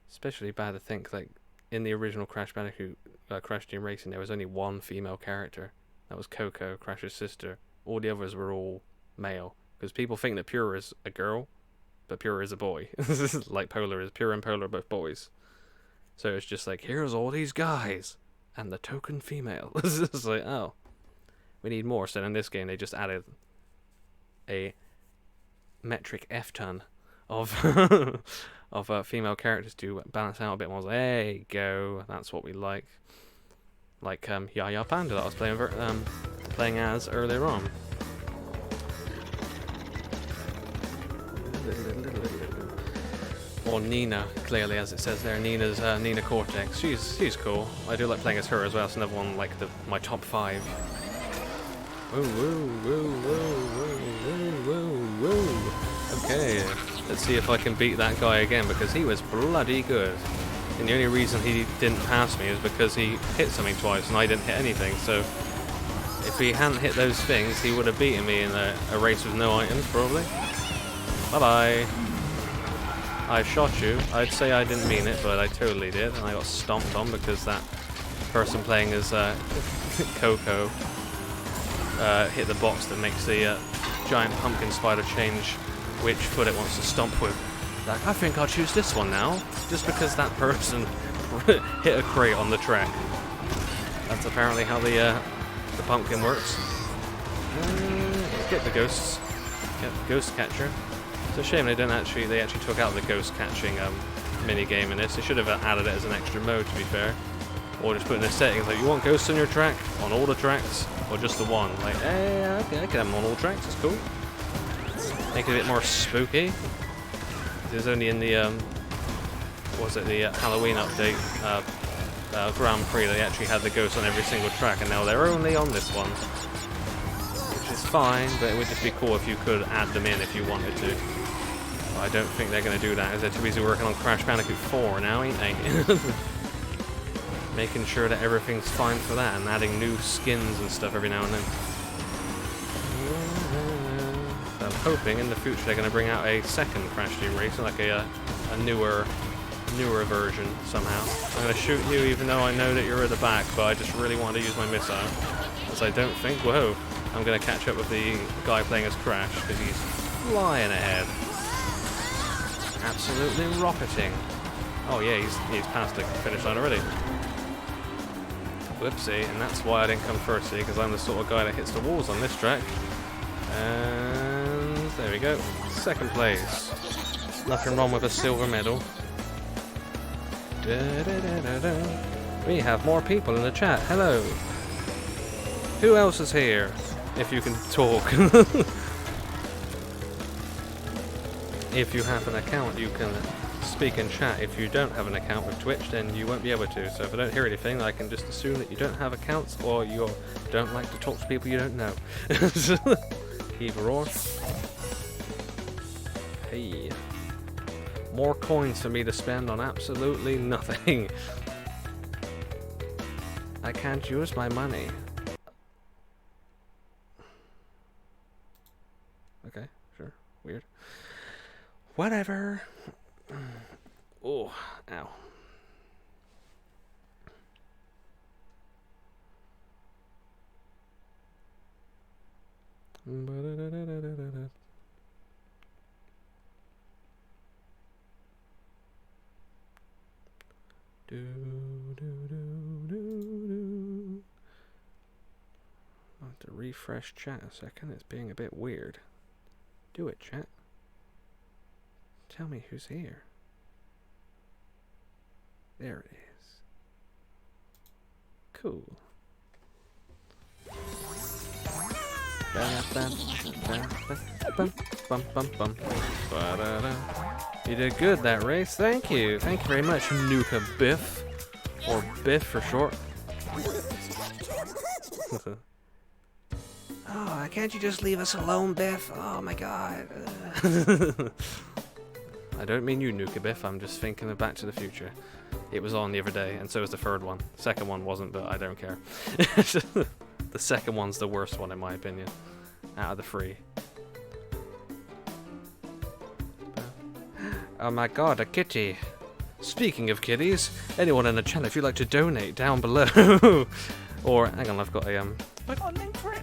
Especially bad to think, like, in the original Crash Bandicoot, Crash Team Racing, there was only one female character. That was Coco, Crash's sister. All the others were all male. Because people think that Pura is a girl, but Pura is a boy. Like Polar is. Pura and Polar are both boys. So it's just like, here's all these guys, and the token female. It's like, oh, we need more. So in this game, they just added a metric F-ton of of female characters to balance out a bit more. There you go. That's what we like. Like Yaya Panda that I was playing as earlier on. Or Nina, clearly, as it says there. Nina's Nina Cortex. She's cool. I do like playing as her as well. It's another one like my top 5. Woo woo woo woo woo woo woo woo. Okay, let's see if I can beat that guy again, because he was bloody good. And the only reason he didn't pass me is because he hit something twice and I didn't hit anything. So if he hadn't hit those things, he would have beaten me in a race with no items, probably. Bye bye. I shot you. I'd say I didn't mean it, but I totally did, and I got stomped on because that person playing as Coco hit the box that makes the giant pumpkin spider change which foot it wants to stomp with. Like, I think I'll choose this one now, just because that person hit a crate on the track. That's apparently how the pumpkin works. Get the ghosts. Get the ghost catcher. It's a shame they actually took out the ghost catching mini game in this. They should have added it as an extra mode, to be fair. Or just put in the settings like, you want ghosts on your track, on all the tracks, or just the one. Like, hey, okay, I can have them on all tracks. It's cool. Make it a bit more spooky. It was only in the the Halloween update Grand Prix they actually had the ghosts on every single track, and now they're only on this one, which is fine. But it would just be cool if you could add them in if you wanted to. But I don't think they're going to do that, because they're too busy working on Crash Bandicoot 4 now, ain't they? Making sure that everything's fine for that, and adding new skins and stuff every now and then. So I'm hoping in the future they're going to bring out a second Crash Team Racing, like a newer version somehow. I'm going to shoot you even though I know that you're at the back, but I just really want to use my missile. Because I don't think, whoa, I'm going to catch up with the guy playing as Crash, because he's flying ahead. Absolutely rocketing. Oh yeah, he's past the finish line already. Whoopsie, and that's why I didn't come first here, because I'm the sort of guy that hits the walls on this track. And there we go, second place. Nothing wrong with a silver medal. We have more people in the chat. Hello. Who else is here? If you can talk. If you have an account, you can speak in chat. If you don't have an account with Twitch, then you won't be able to. So if I don't hear anything, I can just assume that you don't have accounts or you don't like to talk to people you don't know. Either or. Hey. More coins for me to spend on absolutely nothing. I can't use my money. Okay, sure. Weird. Whatever. Oh, ow. I have to refresh chat a second. It's being a bit weird. Do it, chat. Tell me who's here. There it is. Cool. You did good that race. Thank you. Thank you very much, Nuka Biff. Or Biff for short. Oh, can't you just leave us alone, Biff? Oh my god. I don't mean you, Nuka Biff. I'm just thinking of Back to the Future. It was on the other day, and so was the third one. Second one wasn't, but I don't care. The second one's the worst one, in my opinion, out of the three. Oh my god, a kitty. Speaking of kitties, anyone in the channel, if you'd like to donate, down below. Or, hang on, I've got a link for it.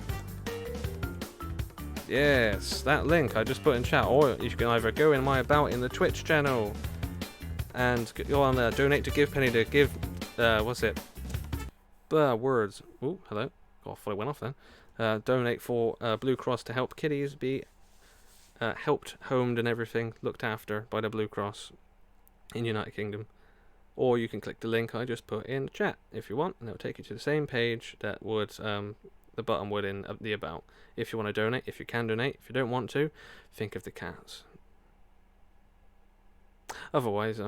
Yes, that link I just put in chat, or you can either go in my about in the Twitch channel and go on donate to give penny to give what's it? Words. Ooh, hello. Oh, I thought it went off then. Donate for Blue Cross to help kitties be helped, homed and everything, looked after by the Blue Cross in United Kingdom. Or you can click the link I just put in the chat if you want, and it'll take you to the same page that would the button would in the about. If you want to donate, if you can donate. If you don't want to, think of the cats. Otherwise, you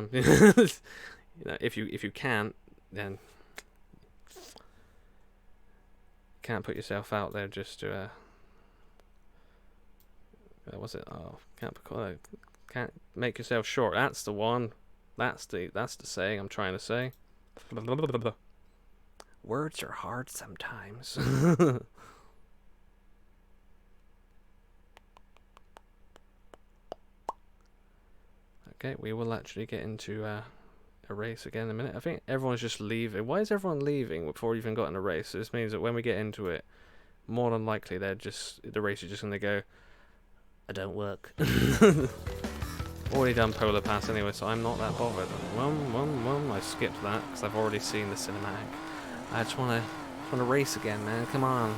know, if you can't, then can't put yourself out there just to what's it? Oh, can't make yourself short. That's the one. That's the saying I'm trying to say. Words are hard sometimes. Okay, we will actually get into a race again in a minute. I think everyone's just leaving. Why is everyone leaving before we even got in a race? This means that when we get into it, more than likely the race is just going to go, I don't work. Already done Polar Pass anyway, so I'm not that bothered. I skipped that because I've already seen the cinematic. I just want to race again, man. Come on.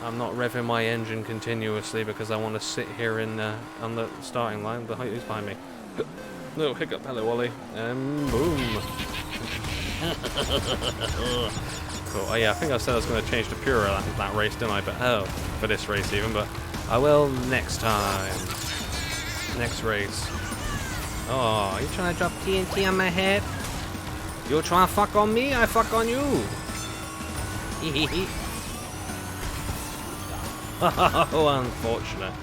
I'm not revving my engine continuously because I want to sit here in on the starting line. Who's behind me? No, hiccup. Hello, Ollie. And boom. Cool. Oh yeah, I think I said I was going to change to Pura that race, didn't I? But for this race even. But I will next time. Next race. Oh, you trying to drop TNT on my head? You trying to fuck on me? I fuck on you. Oh, unfortunate.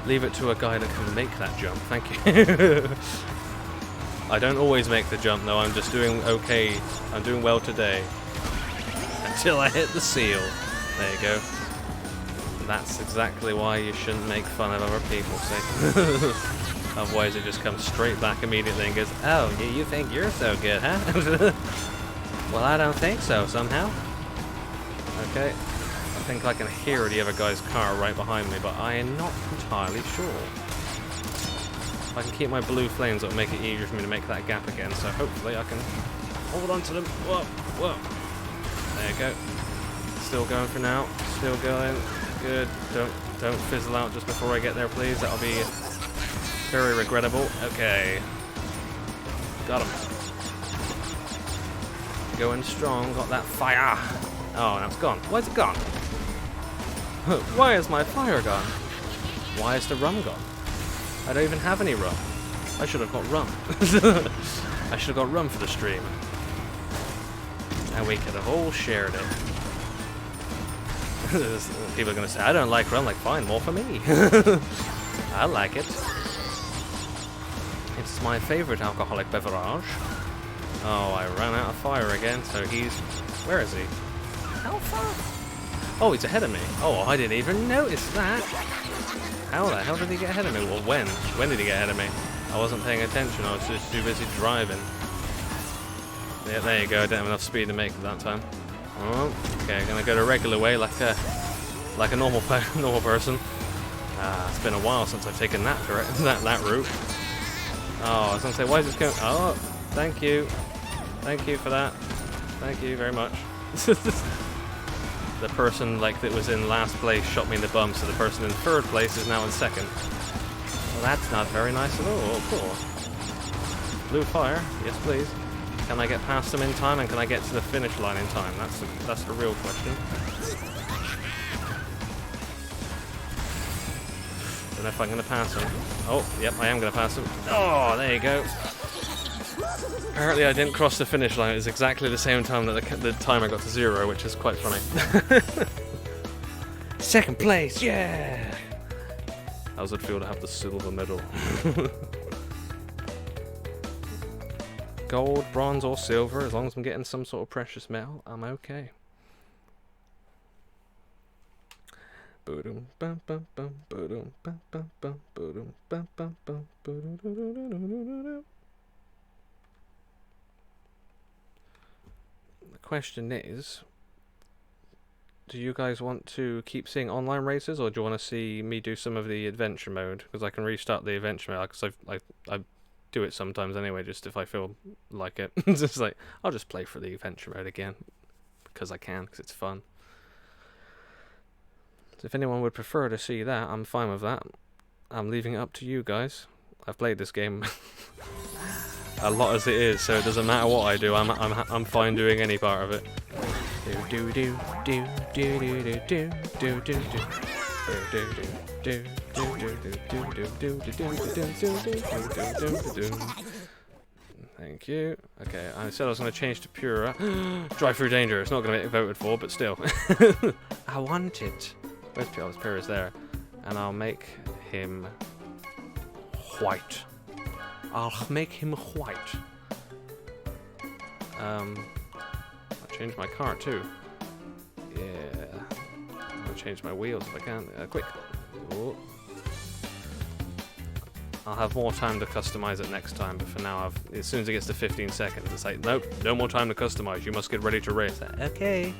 Leave it to a guy that can make that jump. Thank you. I don't always make the jump, though. I'm just doing okay. I'm doing well today. Until I hit the seal. There you go. That's exactly why you shouldn't make fun of other people, see? Otherwise it just comes straight back immediately and goes, oh, you think you're so good, huh? Well, I don't think so, somehow. Okay. I think I can hear the other guy's car right behind me, but I am not entirely sure. If I can keep my blue flames, it'll make it easier for me to make that gap again, so hopefully I can hold on to them. Whoa, whoa. There you go. Still going for now. Still going. Good. Don't fizzle out just before I get there, please. That'll be Very regrettable. Okay. Got him. Going strong. Got that fire. Oh, now it's gone. Why's it gone? Why is my fire gone? Why is the rum gone? I don't even have any rum. I should have got rum. I should have got rum for the stream. And we could have all shared it. People are going to say, I don't like rum. Like, fine, more for me. I like it. It's my favorite alcoholic beverage. Oh, I ran out of fire again, so he's... Where is he? How far? Oh, he's ahead of me. Oh, I didn't even notice that. How the hell did he get ahead of me? Well, when? When did he get ahead of me? I wasn't paying attention. I was just too busy driving. Yeah, there you go. I didn't have enough speed to make it that time. Oh, okay, I'm gonna go the regular way, like a normal person. It's been a while since I've taken that that route. Oh, I was gonna say, why is this going? Oh, thank you for that. Thank you very much. The person like that was in last place shot me in the bum, so the person in third place is now in second. Well, that's not very nice at all. Cool. Blue fire, yes please. Can I get past them in time, and can I get to the finish line in time? That's the real question. Don't know if I'm going to pass him. Oh, yep, I am going to pass him. Oh, there you go. Apparently I didn't cross the finish line. It was exactly the same time that the timer got to 0, which is quite funny. Second place, yeah! How does it feel to have the silver medal? Gold, bronze, or silver, as long as I'm getting some sort of precious metal, I'm okay. The question is, do you guys want to keep seeing online races, or do you want to see me do some of the adventure mode? Because I can restart the adventure mode, because I do it sometimes anyway, just if I feel like it. Just like, I'll just play for the adventure mode again, because I can, because it's fun. So if anyone would prefer to see that, I'm fine with that. I'm leaving it up to you guys. I've played this game a lot as it is, so it doesn't matter what I do. I'm fine doing any part of it. Do do do do do do do do do do do do do. Thank you. Okay, I said I was going to change to Pura. Drive through danger. It's not going to get voted for, but still. I want it. Where's Pura? Pura's there. And I'll make him white. I'll make him white. I'll change my car too. Yeah. I'll change my wheels if I can. Quick. Ooh. I'll have more time to customize it next time, but for now, as soon as it gets to 15 seconds, it's like, nope, no more time to customize. You must get ready to race. Okay.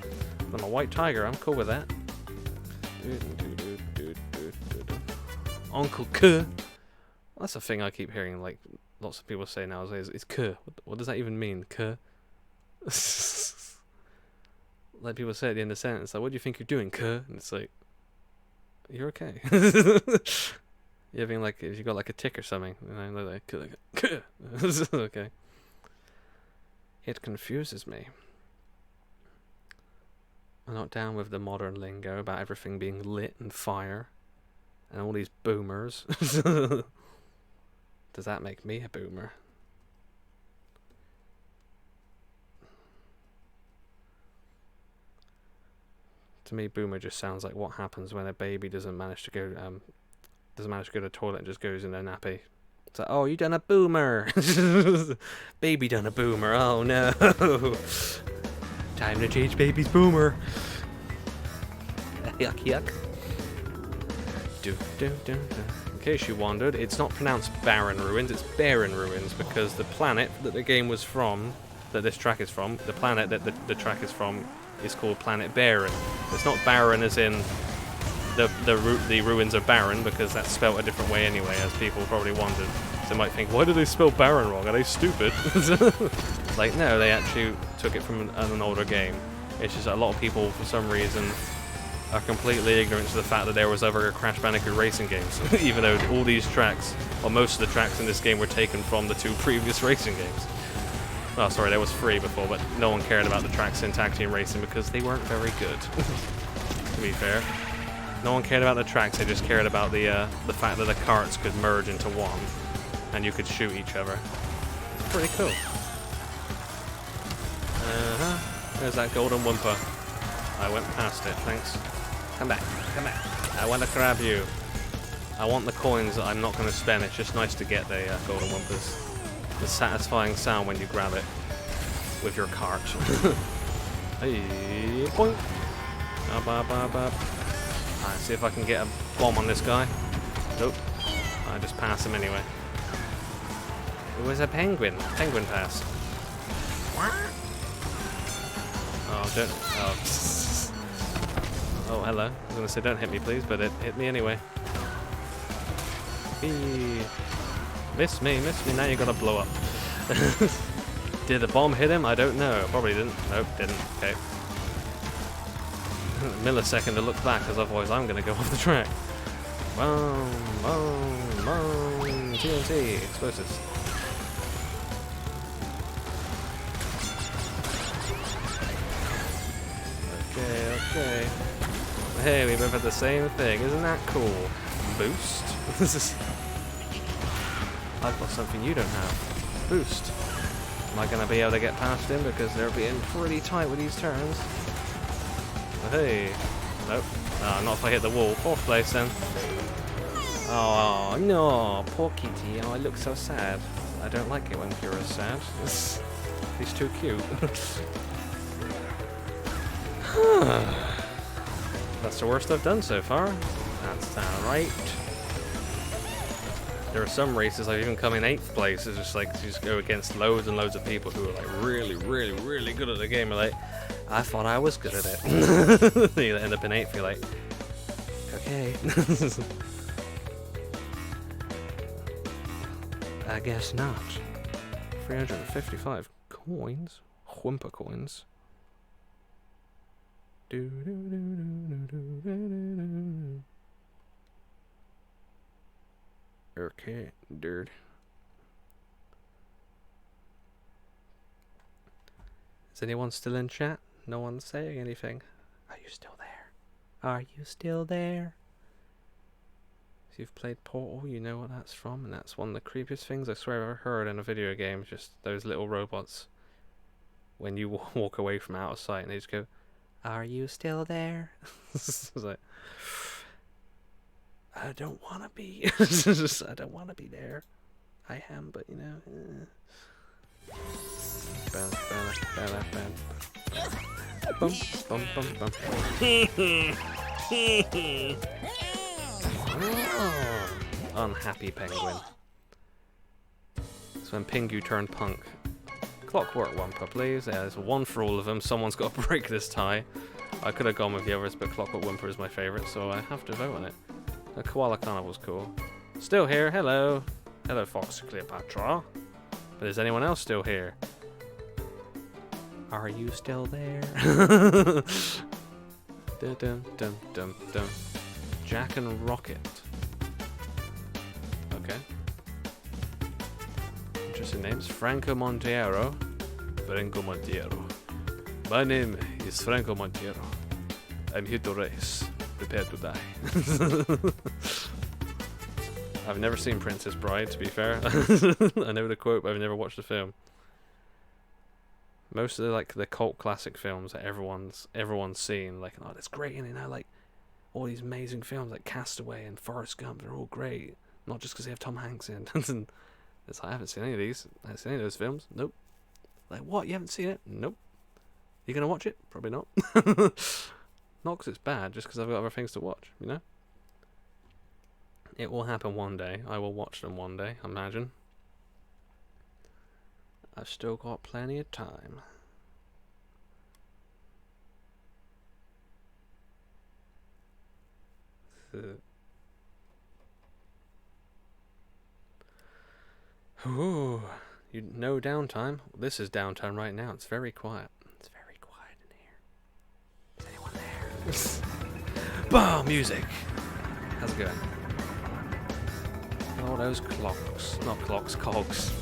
I'm a white tiger. I'm cool with that. Uncle K. That's a thing I keep hearing, like, lots of people say nowadays. It's K. What does that even mean? K? Like people say at the end of the sentence, like, what do you think you're doing, K? And it's like, you're okay. You're having, like, if you got, like, a tick or something, and they're like, K. Okay. It confuses me. I'm not down with the modern lingo about everything being lit and fire. And all these boomers. Does that make me a boomer? To me, boomer just sounds like what happens when a baby doesn't manage to go to the toilet and just goes in their nappy. It's like, oh, you done a boomer. Baby done a boomer. Oh no. Time to change baby's boomer. Yuck yuck. In case you wondered, it's not pronounced Barren Ruins, it's Barren Ruins, because the planet that the game was from, that this track is from, the planet that the track is from, is called Planet Barren. It's not barren as in the ruins are barren, because that's spelled a different way anyway, as people probably wondered. So they might think, why do they spell barren wrong? Are they stupid? Like, no, they actually took it from an older game. It's just a lot of people, for some reason, are completely ignorant to the fact that there was ever a Crash Bandicoot racing games, even though all these tracks, or most of the tracks in this game, were taken from the 2 previous racing games. Oh, sorry, there was 3 before, but no one cared about the tracks in Tag Team Racing because they weren't very good, to be fair. No one cared about the tracks, they just cared about the fact that the carts could merge into one, and you could shoot each other. It's pretty cool. There's that golden Wumpa. I went past it, thanks. Come back, come back. I want to grab you. I want the coins that I'm not going to spend. It's just nice to get the golden Wumpas. The satisfying sound when you grab it with your cart. Hey, boink. Up, up, up, up. Alright, see if I can get a bomb on this guy. Nope. I just pass him anyway. It was a penguin. Penguin pass. Oh, don't. Oh. Oh, hello. I was going to say don't hit me, please, but it hit me anyway. Eee. Miss me. Now you gotta blow up. Did the bomb hit him? I don't know. Probably didn't. Nope, didn't. Okay. Millisecond to look back, because otherwise I'm gonna go off the track. Boom, boom, boom. TNT. Explosives. Okay. Hey, we both had the same thing. Isn't that cool? Boost. This is. I've got something you don't have. Boost. Am I going to be able to get past him because they're being pretty tight with these turns? Hey. Nope. Not if I hit the wall. 4th place then. Oh, no. Poor kitty. Oh, I look so sad. I don't like it when Kira's sad. He's too cute. That's the worst I've done so far. That's right. There are some races I've even come in 8th place. It's just like you just go against loads and loads of people who are like really good at the game. And like, I thought I was good at it. You end up in 8th. You're like, okay. I guess not. 355 coins, Wumpa coins. Okay, dude. Is anyone still in chat? No one's saying anything. Are you still there? Are you still there? If you've played Portal, you know what that's from, and that's one of the creepiest things I swear I've ever heard in a video game. Just those little robots. When you walk away from out of sight, and they just go, "Are you still there?" It's like, I don't want to be. I don't want to be there. I am, but you know. Bum, bum, bum, bum. Oh, unhappy penguin. So when Pingu turned punk. Clockwork Wumpa, please. There's one for all of them. Someone's got to break this tie. I could have gone with the others, but Clockwork Wumpa is my favourite, so I have to vote on it. The Koala Carnival's cool. Still here, hello. Hello, Fox Cleopatra. But is anyone else still here? Are you still there? Dun, dun, dun, dun, dun. Jack and Rocket. Okay. Interesting names. Franco Monteiro. Franco Monteiro. My name is Franco Monteiro. I'm here to race. Prepare to die. I've never seen Princess Bride, to be fair. I know the quote, but I've never watched the film. Most of the cult classic films that everyone's seen, like, oh, that's great, and you know, like all these amazing films like Castaway and Forrest Gump, they're all great. Not just because they have Tom Hanks in. I haven't seen any of these. I haven't seen any of those films. Nope. Like, what? You haven't seen it? Nope. You gonna watch it? Probably not. Not because it's bad, just because I've got other things to watch, you know? It will happen one day. I will watch them one day, I imagine. I've still got plenty of time. Ooh, no downtime. This is downtime right now. It's very quiet. It's very quiet in here. Is anyone there? Boom! Music. How's it going? All those clocks. Not clocks, cogs.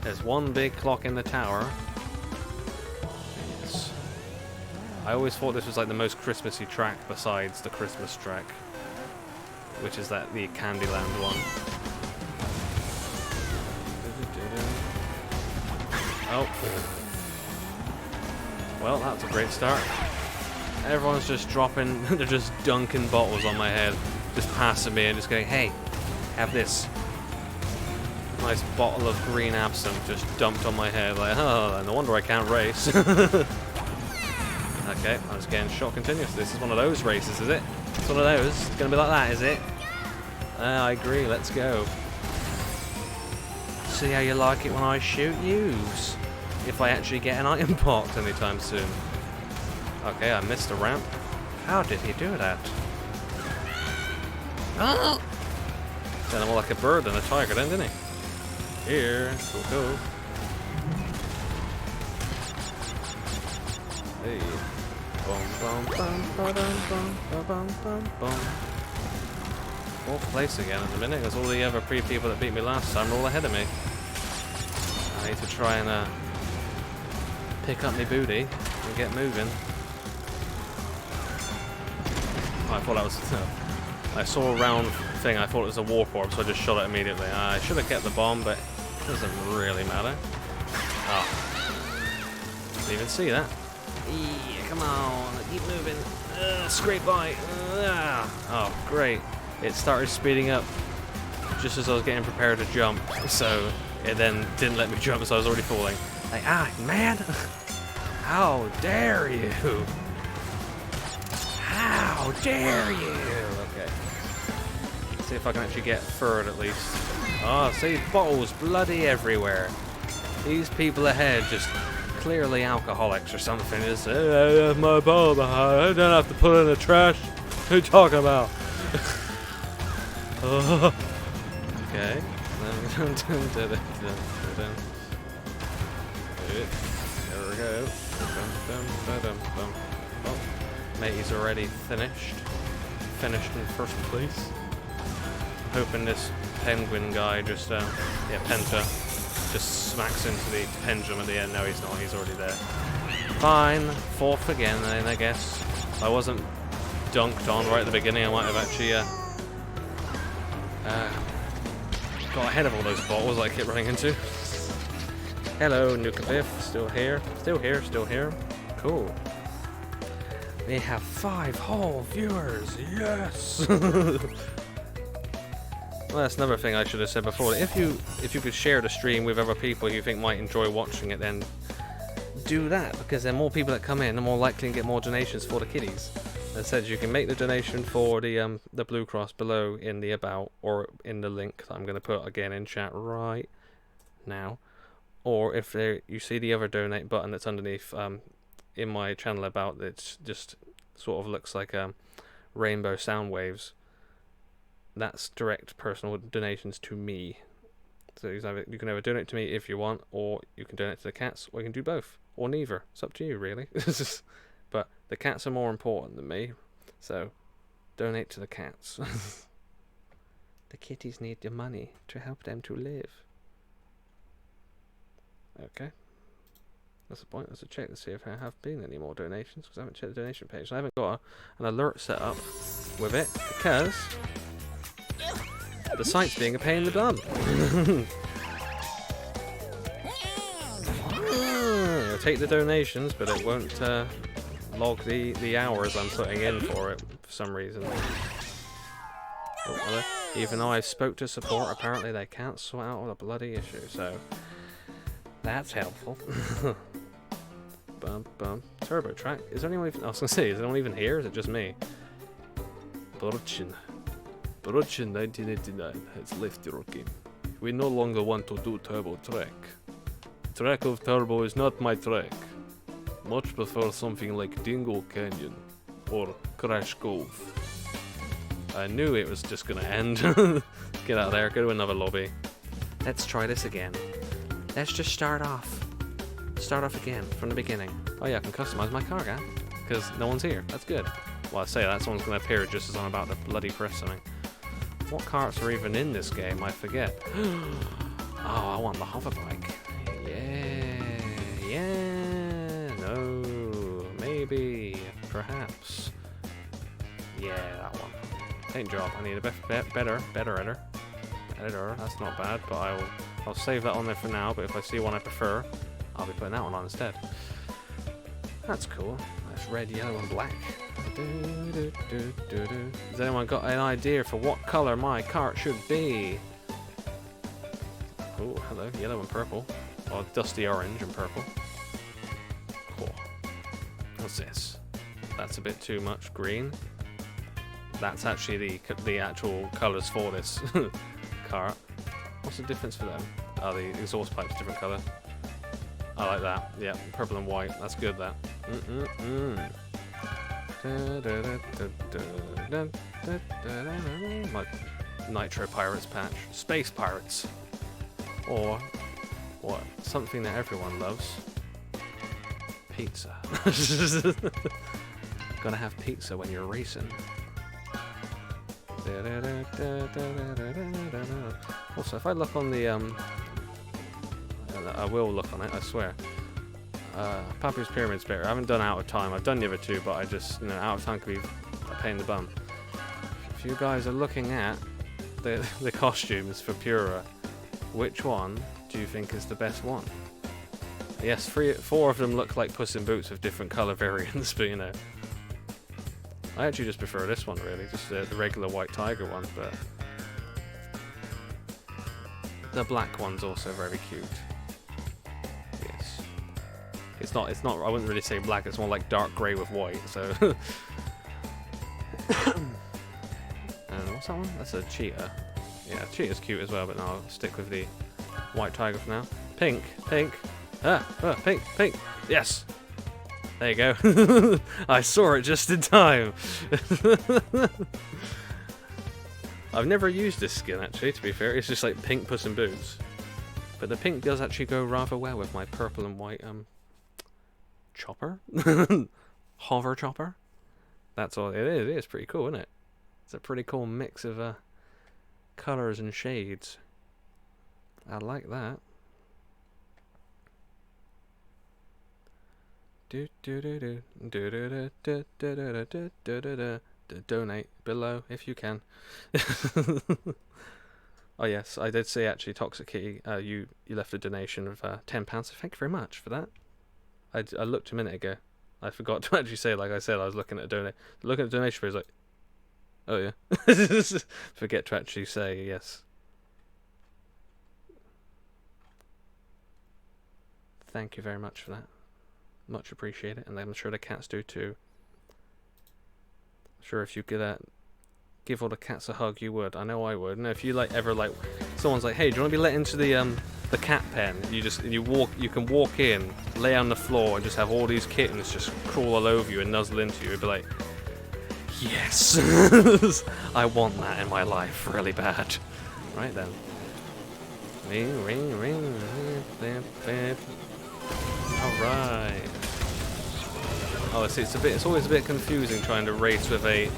There's one big clock in the tower. Yes. I always thought this was like the most Christmassy track besides the Christmas track, which is the Candyland one. Oh. Well, that's a great start. Everyone's just dropping, they're just dunking bottles on my head, just passing me and just going, hey, have this. Nice bottle of green absinthe just dumped on my head, like, oh, no wonder I can't race. Okay, I was getting shot continuous. This is one of those races, is it? It's one of those. It's gonna be like that, is it? I agree, let's go. See how you like it when I shoot yous. If I actually get an item box anytime soon. Okay, I missed a ramp. How did he do that? Oh! Then I'm more like a bird than a tiger then, didn't he? Here, go. Hey. Boom, boom, bum, ba-dum, bum, bum. Fourth place again at the minute, because all the other people that beat me last time are all ahead of me. I need to try and pick up my booty and get moving. Oh, I thought that was... I saw a round thing, I thought it was a warp orb, so I just shot it immediately. I should have kept the bomb, but it doesn't really matter. Oh. Didn't even see that. Yeah, come on, keep moving. Scrape by. Oh, great. It started speeding up just as I was getting prepared to jump, so it then didn't let me jump, so I was already falling. Like, man! How dare you! How dare you! Okay. Let's see if I can actually get third at least. Oh, see, bottles bloody everywhere. These people ahead just clearly alcoholics or something. Just, I have my bottle behind. I don't have to put it in the trash. What are you talking about? Okay. There we go. Oh, matey's already finished. Finished in first place. Hoping this penguin guy just, Penta, just smacks into the pendulum at the end. No, he's not. He's already there. Fine. Fourth again, then, I guess. If I wasn't dunked on right at the beginning, I might have actually, got ahead of all those bottles I kept running into. Hello, Nukabiff. Still here. Still here. Still here. Cool. We have 5 whole viewers. Yes. Well, that's another thing I should have said before. If you could share the stream with other people you think might enjoy watching it, then do that, because then more people that come in are more likely to get more donations for the kiddies. As I said, you can make the donation for the Blue Cross below in the about, or in the link that I'm going to put again in chat right now. Or if you see the other donate button that's underneath in my channel about, it's just sort of looks like rainbow sound waves. That's direct personal donations to me. So you can either donate to me if you want, or you can donate to the cats, or you can do both, or neither. It's up to you, really. But the cats are more important than me, so donate to the cats. The kitties need your money to help them to live. Okay. That's the point. Let's check to see if there have been any more donations, because I haven't checked the donation page. I haven't got an alert set up with it, because the site's being a pain in the bum. It'll take the donations, but it won't log the hours I'm putting in for it for some reason. Oh, even though I spoke to support, apparently they can't sort out all the bloody issue, so that's helpful. Bum bum. Turbo track. Is there anyone even? I was gonna say, is anyone even here? Or is it just me? Production 1989 has left your game. We no longer want to do turbo track. Track of turbo is not my track. Much prefer something like Dingle Canyon or Crash Cove. I knew it was just gonna end. Get out of there, go to another lobby. Let's try this again. Let's just start off. Start off again from the beginning. Oh yeah, I can customize my car, guy. Because no one's here. That's good. Well, I say that, someone's going to appear just as I'm about to bloody press something. What carts are even in this game? I forget. Oh, I want the hover bike. Yeah, no, maybe, perhaps. Yeah, that one. Paint job. I need a better editor. That's not bad, but I'll save that on there for now. But if I see one I prefer, I'll be putting that one on instead. That's cool. That's red, yellow, and black. Has anyone got an idea for what color my cart should be? Oh, hello, yellow and purple. Or dusty orange and purple. Cool. What's this? That's a bit too much green. That's actually the actual colours for this cart. What's the difference for them? Oh, the exhaust pipe's different colour. I like that. Yeah, purple and white. That's good, that. Like Nitro Pirates patch. Space Pirates. Or, what? Something that everyone loves. Pizza. Gotta have pizza when you're racing. Also, if I look on the I will look on it, I swear. Papu's Pyramid's better. I haven't done Out of Time. I've done the other two, but I just, Out of Time could be a pain in the bum. If you guys are looking at the costumes for Pura, which one do you think is the best one? Yes, 4 of them look like Puss in Boots with different colour variants, but I actually just prefer this one, really, just the regular white tiger one, but the black one's also very cute. Yes. It's not, I wouldn't really say black, it's more like dark grey with white, so. And what's that one? That's a cheetah. Yeah, cheetah's cute as well, but no, I'll stick with the white tiger for now. Pink. Pink. Pink. Yes! There you go. I saw it just in time. I've never used this skin, actually, to be fair. It's just like pink Puss in Boots. But the pink does actually go rather well with my purple and white chopper. Hover chopper. That's all it is. It is pretty cool, isn't it? It's a pretty cool mix of colours and shades. I like that. Donate below if you can. Oh yes, I did see actually, Toxic Kitty, you left a donation of £10. So thank you very much for that. I looked a minute ago. I forgot to actually say, like I said, I was looking at looking at the donation page, like, oh yeah. Forget to actually say yes. Thank you very much for that. Much appreciate it, and I'm sure the cats do too. I'm sure if you could give all the cats a hug, you would. I know I would. And if you someone's like, hey, do you want to be let into the cat pen? You can walk in, lay on the floor, and just have all these kittens just crawl all over you and nuzzle into you. You'd be like, yes, I want that in my life really bad. Right then. Alright. Oh, it's always a bit confusing trying to race with a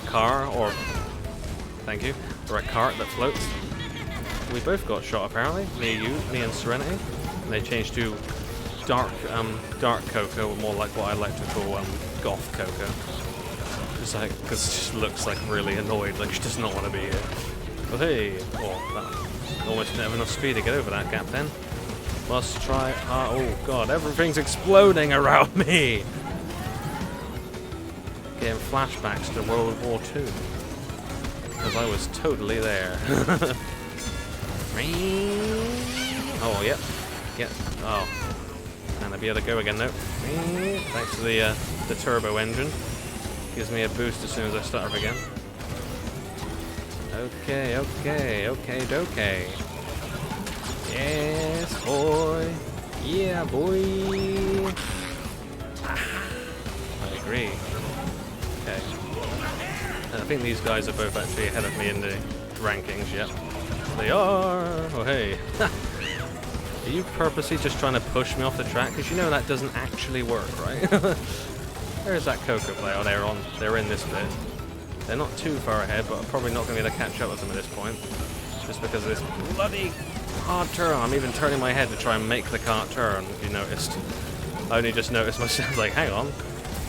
car or a cart that floats. We both got shot apparently. Me and Serenity. And they changed to dark Coco, more like what I like to call goth Coco. Because she just looks like really annoyed, like she does not want to be here. But hey, almost didn't have enough speed to get over that gap then. Must try. Oh god, everything's exploding around me! Getting flashbacks to World War II. Because I was totally there. Oh, yep. Yep. Oh. And I'll be able to go again now. Thanks to the turbo engine. Gives me a boost as soon as I start up again. Okay. Yes, boy. Yeah, boy. I agree. Okay. And I think these guys are both actually ahead of me in the rankings, yep. They are! Oh, hey. Are you purposely just trying to push me off the track? Because you know that doesn't actually work, right? There's that Coco player. Oh, they're in this bit. They're not too far ahead, but I'm probably not going to be able to catch up with them at this point. Just because of this bloody hard turn. I'm even turning my head to try and make the cart turn, if you noticed. I only just noticed myself, like, hang on.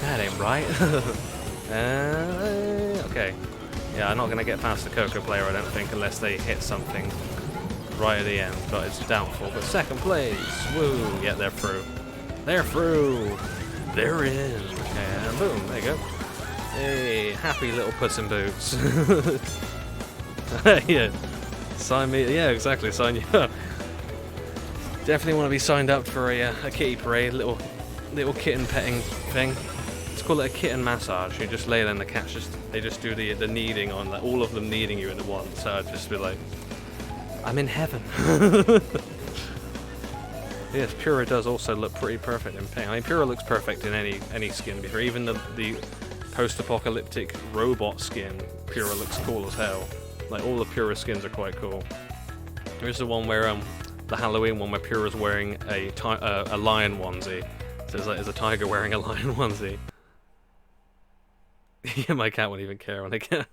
That ain't right. Okay. Yeah, I'm not going to get past the Coco player, I don't think, unless they hit something right at the end, but it's doubtful. But second place. Woo. Yeah, they're through. They're through. They're in. Okay, and boom. There you go. Hey, happy little Puss in Boots. Yeah. Sign me. Yeah, exactly. Sign you up. Definitely want to be signed up for a kitty parade, little kitten petting thing. Let's call it a kitten massage. You just lay there and the cats they just do the kneading on that. All of them kneading you in the one. So I'd just be like, I'm in heaven. Yes, Pura does also look pretty perfect in pink. I mean, Pura looks perfect in any skin. Before even the post-apocalyptic robot skin, Pura looks cool as hell. Like all the Pura skins are quite cool. There's the one where the Halloween one where Pura's wearing a lion onesie. So there's a tiger wearing a lion onesie. Yeah, my cat won't even care when I get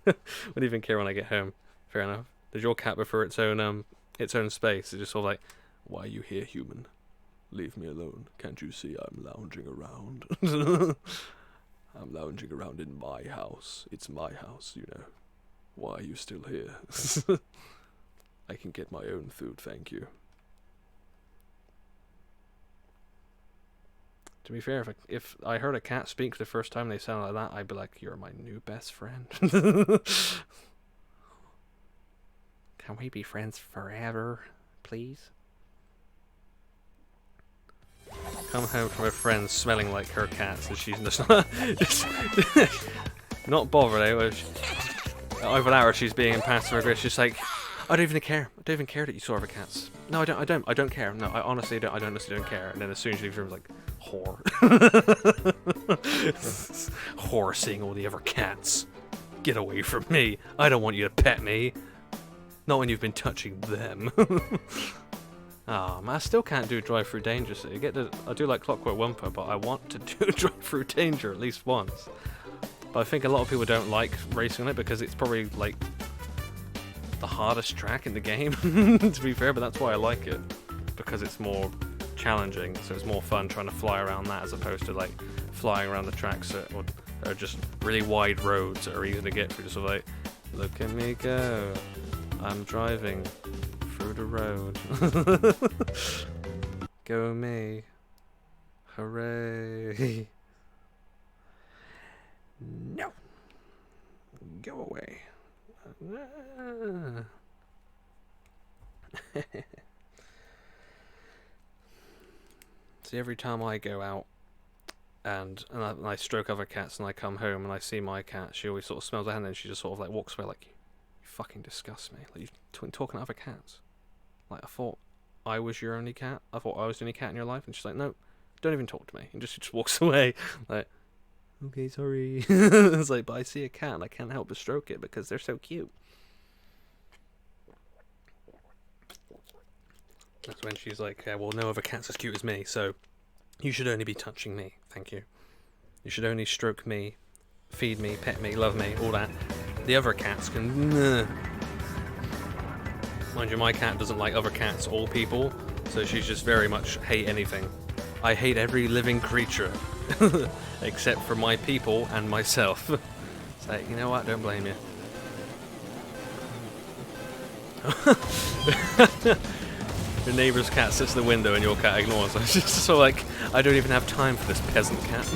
home. Fair enough. Does your cat prefer its own space? It's just sort of like, why are you here, human? Leave me alone. Can't you see I'm lounging around? I'm lounging around in my house. It's my house, you know. Why are you still here? I can get my own food, thank you. To be fair, if I heard a cat speak the first time they sounded like that, I'd be like, you're my new best friend. Can we be friends forever, please? Come home from her friend smelling like her cats, and she's just not bothered. Over an hour, she's being passive aggressive. She's like, I don't even care. I don't even care that you saw other cats. No, I don't care. No, I honestly don't. I honestly don't care. And then as soon as she leaves the room, like, whore. Whore seeing all the other cats. Get away from me. I don't want you to pet me. Not when you've been touching them. Ah, man, I still can't do drive-through danger. So I do like Clockwork Wumper, but I want to do drive-through danger at least once. But I think a lot of people don't like racing on it because it's probably like the hardest track in the game, to be fair. But that's why I like it, because it's more challenging. So it's more fun trying to fly around that as opposed to like flying around the tracks that are just really wide roads that are easy to get through. Just sort of like, look at me go. I'm driving through the road. Go me. Hooray. No. Go away. See, every time I go out and I stroke other cats and I come home and I see my cat, she always sort of smells her hand and she just sort of like walks away like, you fucking disgust me. Like, you're talking to other cats. Like, I thought I was your only cat. I thought I was the only cat in your life. And she's like, no, don't even talk to me. And she just walks away. Like, okay, sorry. It's like, but I see a cat and I can't help but stroke it because they're so cute. That's when she's like, yeah, well, no other cat's as cute as me, so you should only be touching me. Thank you. You should only stroke me, feed me, pet me, love me, all that. The other cats can... Mind you, my cat doesn't like other cats or people, so she's just very much hate anything. I hate every living creature, except for my people and myself. It's like, you know what, don't blame you. Your neighbour's cat sits at the window and your cat ignores. It's just so like, I don't even have time for this peasant cat.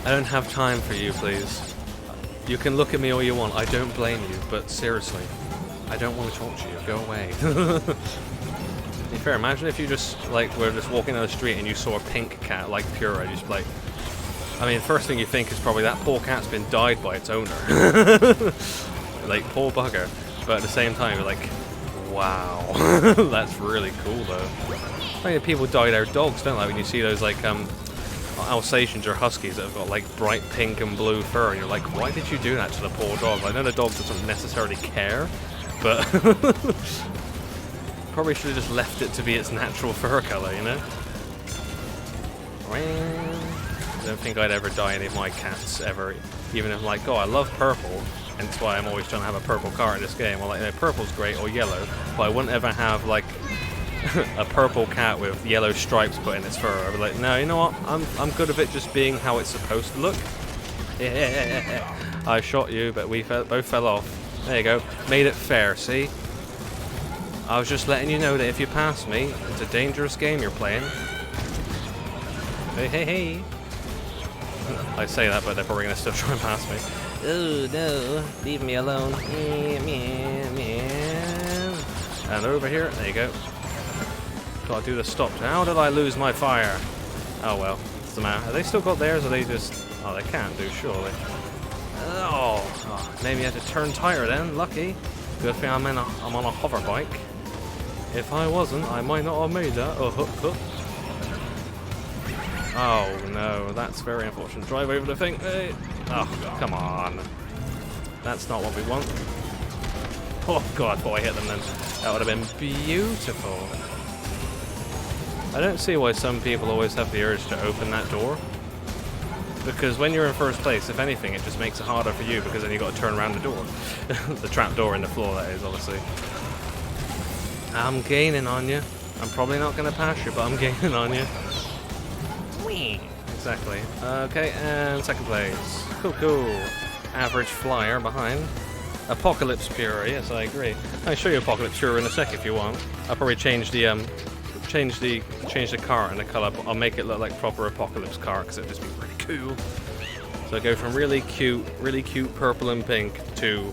I don't have time for you, please. You can look at me all you want, I don't blame you, but seriously, I don't want to talk to you, go away. To be fair, imagine if you just, like, were just walking down the street and you saw a pink cat like Pura, just like, I mean, first thing you think is probably that poor cat's been died by its owner. Like, poor bugger. But at the same time, you're like, wow, that's really cool though. I mean, people dye their dogs, don't they? When you see those, like, Alsatians or Huskies that have got like bright pink and blue fur, and you're like, why did you do that to the poor dog? I know the dog doesn't necessarily care, but probably should have just left it to be its natural fur color, you know? I don't think I'd ever dye any of my cats ever, even if I'm like, oh, I love purple, and that's why I'm always trying to have a purple car in this game. Well, like, purple's great, or yellow, but I wouldn't ever have like a purple cat with yellow stripes put in its fur. I'd be like, no, you know what? I'm good with it just being how it's supposed to look. Yeah, I shot you, but we both fell off. There you go. Made it fair. See? I was just letting you know that if you pass me, it's a dangerous game you're playing. Hey, hey, hey. I say that, but they're probably going to still try and pass me. Oh, no. Leave me alone. And over here. There you go. Gotta do the stop. How did I lose my fire? Oh, well. What's the matter? Have they still got theirs, or they just... Oh, they can't do, surely. Oh, maybe I had to turn tighter then. Lucky. Good thing I'm on a hover bike. If I wasn't, I might not have made that. Oh, oh no, that's very unfortunate. Drive over the thing. Hey. Oh, come on. That's not what we want. Oh god, I thought I hit them then. That would have been beautiful. I don't see why some people always have the urge to open that door. Because when you're in first place, if anything, it just makes it harder for you because then you've got to turn around the door. The trap door in the floor, that is, obviously. I'm gaining on you. I'm probably not going to pass you, but I'm gaining on you. Whee! Exactly. Okay, and second place. Cool, cool. Average flyer behind. Apocalypse Pure, yes, I agree. I'll show you Apocalypse Pure in a sec if you want. I'll probably change the car and the colour, but I'll make it look like proper Apocalypse car because it'd just be really cool. So I go from really cute purple and pink to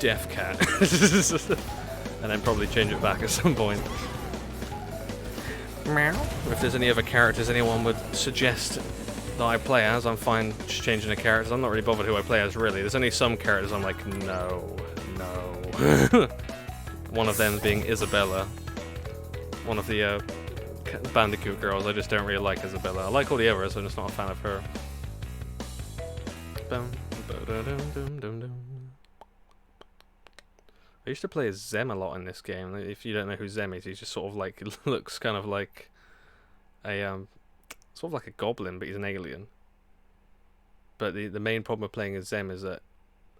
Death Cat. And then probably change it back at some point. If there's any other characters anyone would suggest that I play as, I'm fine just changing the characters. I'm not really bothered who I play as, really. There's only some characters I'm like, no. One of them being Isabella. One of the Bandicoot girls. I just don't really like Isabella. I like all the others, I'm just not a fan of her. I used to play as Zem a lot in this game. If you don't know who Zem is, he's just sort of like, looks kind of like a sort of like a goblin, but he's an alien. But the main problem with playing as Zem is that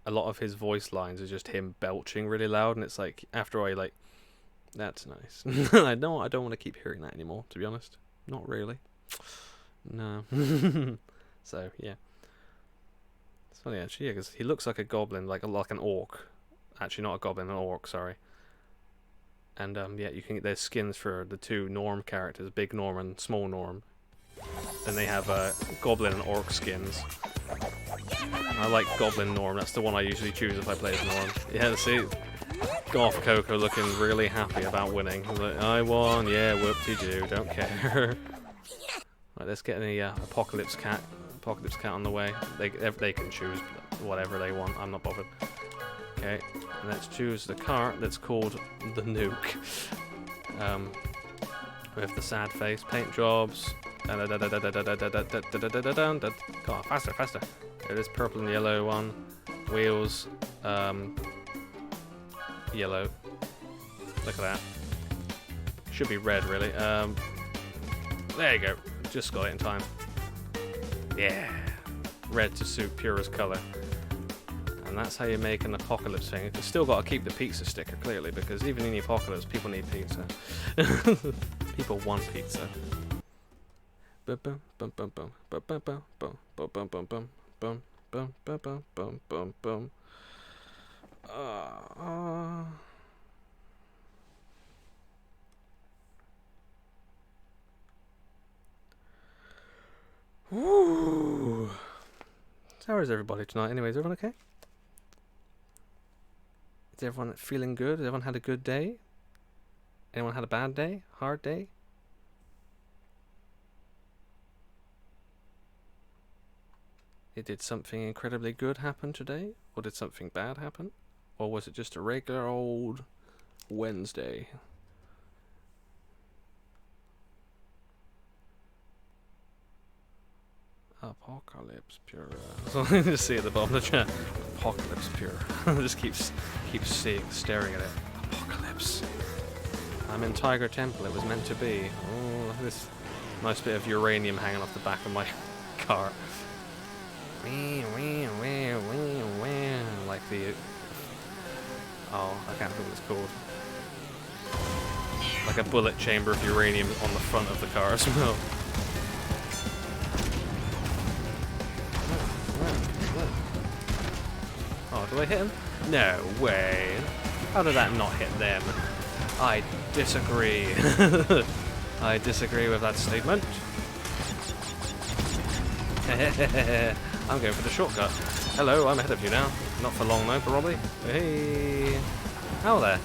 a lot of his voice lines are just him belching really loud, and it's like, after I like, that's nice. I don't want to keep hearing that anymore, to be honest. Not really. No. So yeah, it's funny actually, yeah, because he looks like a goblin, like an orc. Actually, not a goblin, an orc, sorry. And yeah, you can get their skins for the two Norm characters, Big Norm and Small Norm. Then they have goblin and orc skins. I like Goblin Norm, that's the one I usually choose if I play as Norm. Yeah, see, Goth Coco looking really happy about winning. Like, I won, yeah, whoop-de-doo, don't care. Right, let's get the Apocalypse Cat on the way. They can choose whatever they want, I'm not bothered. Okay, let's choose the car that's called the Nuke. With the sad face, paint jobs. Come on, faster, faster. There it is, purple and yellow one. Wheels, yellow. Look at that. Should be red, really. There you go. Just got it in time. Yeah. Red to suit Pura's color. And that's how you make an apocalypse thing. You've still got to keep the pizza sticker, clearly, because even in the apocalypse, people need pizza. People want pizza. Woo. How is everybody tonight? Anyways, everyone okay? Is everyone feeling good? Has everyone had a good day? Anyone had a bad day? Hard day? Did something incredibly good happen today? Or did something bad happen? Or was it just a regular old Wednesday? Apocalypse Pure. So I just see at the bottom of the chat. Apocalypse Pure. Just keeps staring at it. Apocalypse. I'm in Tiger Temple. It was meant to be. Oh, Nice bit of uranium hanging off the back of my car. Like the... Oh, I can't think what it's called. Like a bullet chamber of uranium on the front of the car as well. Oh, do I hit him? No way. How did that not hit them? I disagree. I disagree with that statement. I'm going for the shortcut. Hello, I'm ahead of you now. Not for long though, probably. Hey. How there?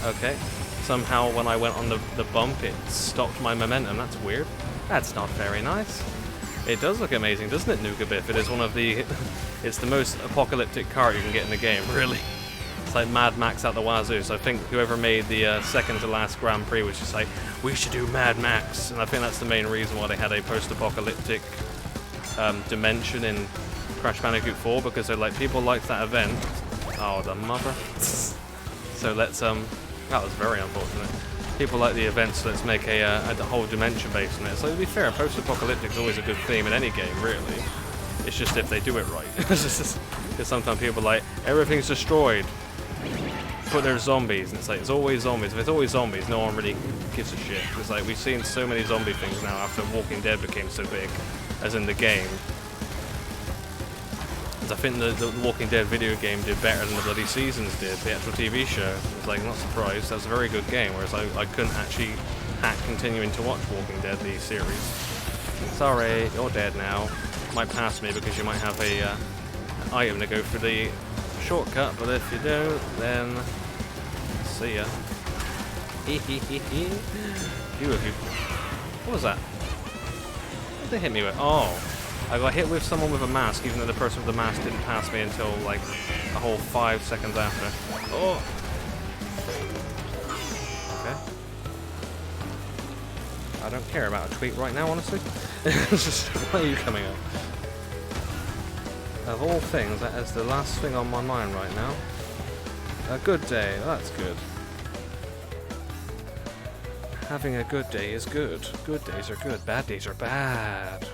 Okay. Somehow when I went on the bump, it stopped my momentum. That's weird. That's not very nice. It does look amazing, doesn't it, Nugabiff? It is one of the... It's the most apocalyptic car you can get in the game, really. It's like Mad Max out the wazoo. So I think whoever made the second to last Grand Prix was just like, we should do Mad Max. And I think that's the main reason why they had a post-apocalyptic dimension in Crash Bandicoot 4, because they're like, people liked that event. Oh, the mother. So let's, that was very unfortunate. People like the event, so let's make a whole dimension based on it. So to be fair, post-apocalyptic is always a good theme in any game, really. It's just if they do it right. Because sometimes people are like, everything's destroyed, but there's zombies, and it's like, it's always zombies. If it's always zombies, no one really gives a shit. It's like, we've seen so many zombie things now after Walking Dead became so big, as in the game. I think the Walking Dead video game did better than the bloody Seasons did, the actual TV show. It's like, not surprised, that's a very good game, whereas I couldn't actually hack continuing to watch Walking Dead, the series. Sorry, you're dead now. Might pass me because you might have a item to go for the shortcut, but if you don't, then see ya. Few of you. What was that? What did they hit me with? Oh. I got hit with someone with a mask, even though the person with the mask didn't pass me until like a whole 5 seconds after. Oh! Okay. I don't care about a tweet right now, honestly. It's just, why are you coming up? Of all things, that is the last thing on my mind right now. A good day, that's good. Having a good day is good. Good days are good, bad days are bad.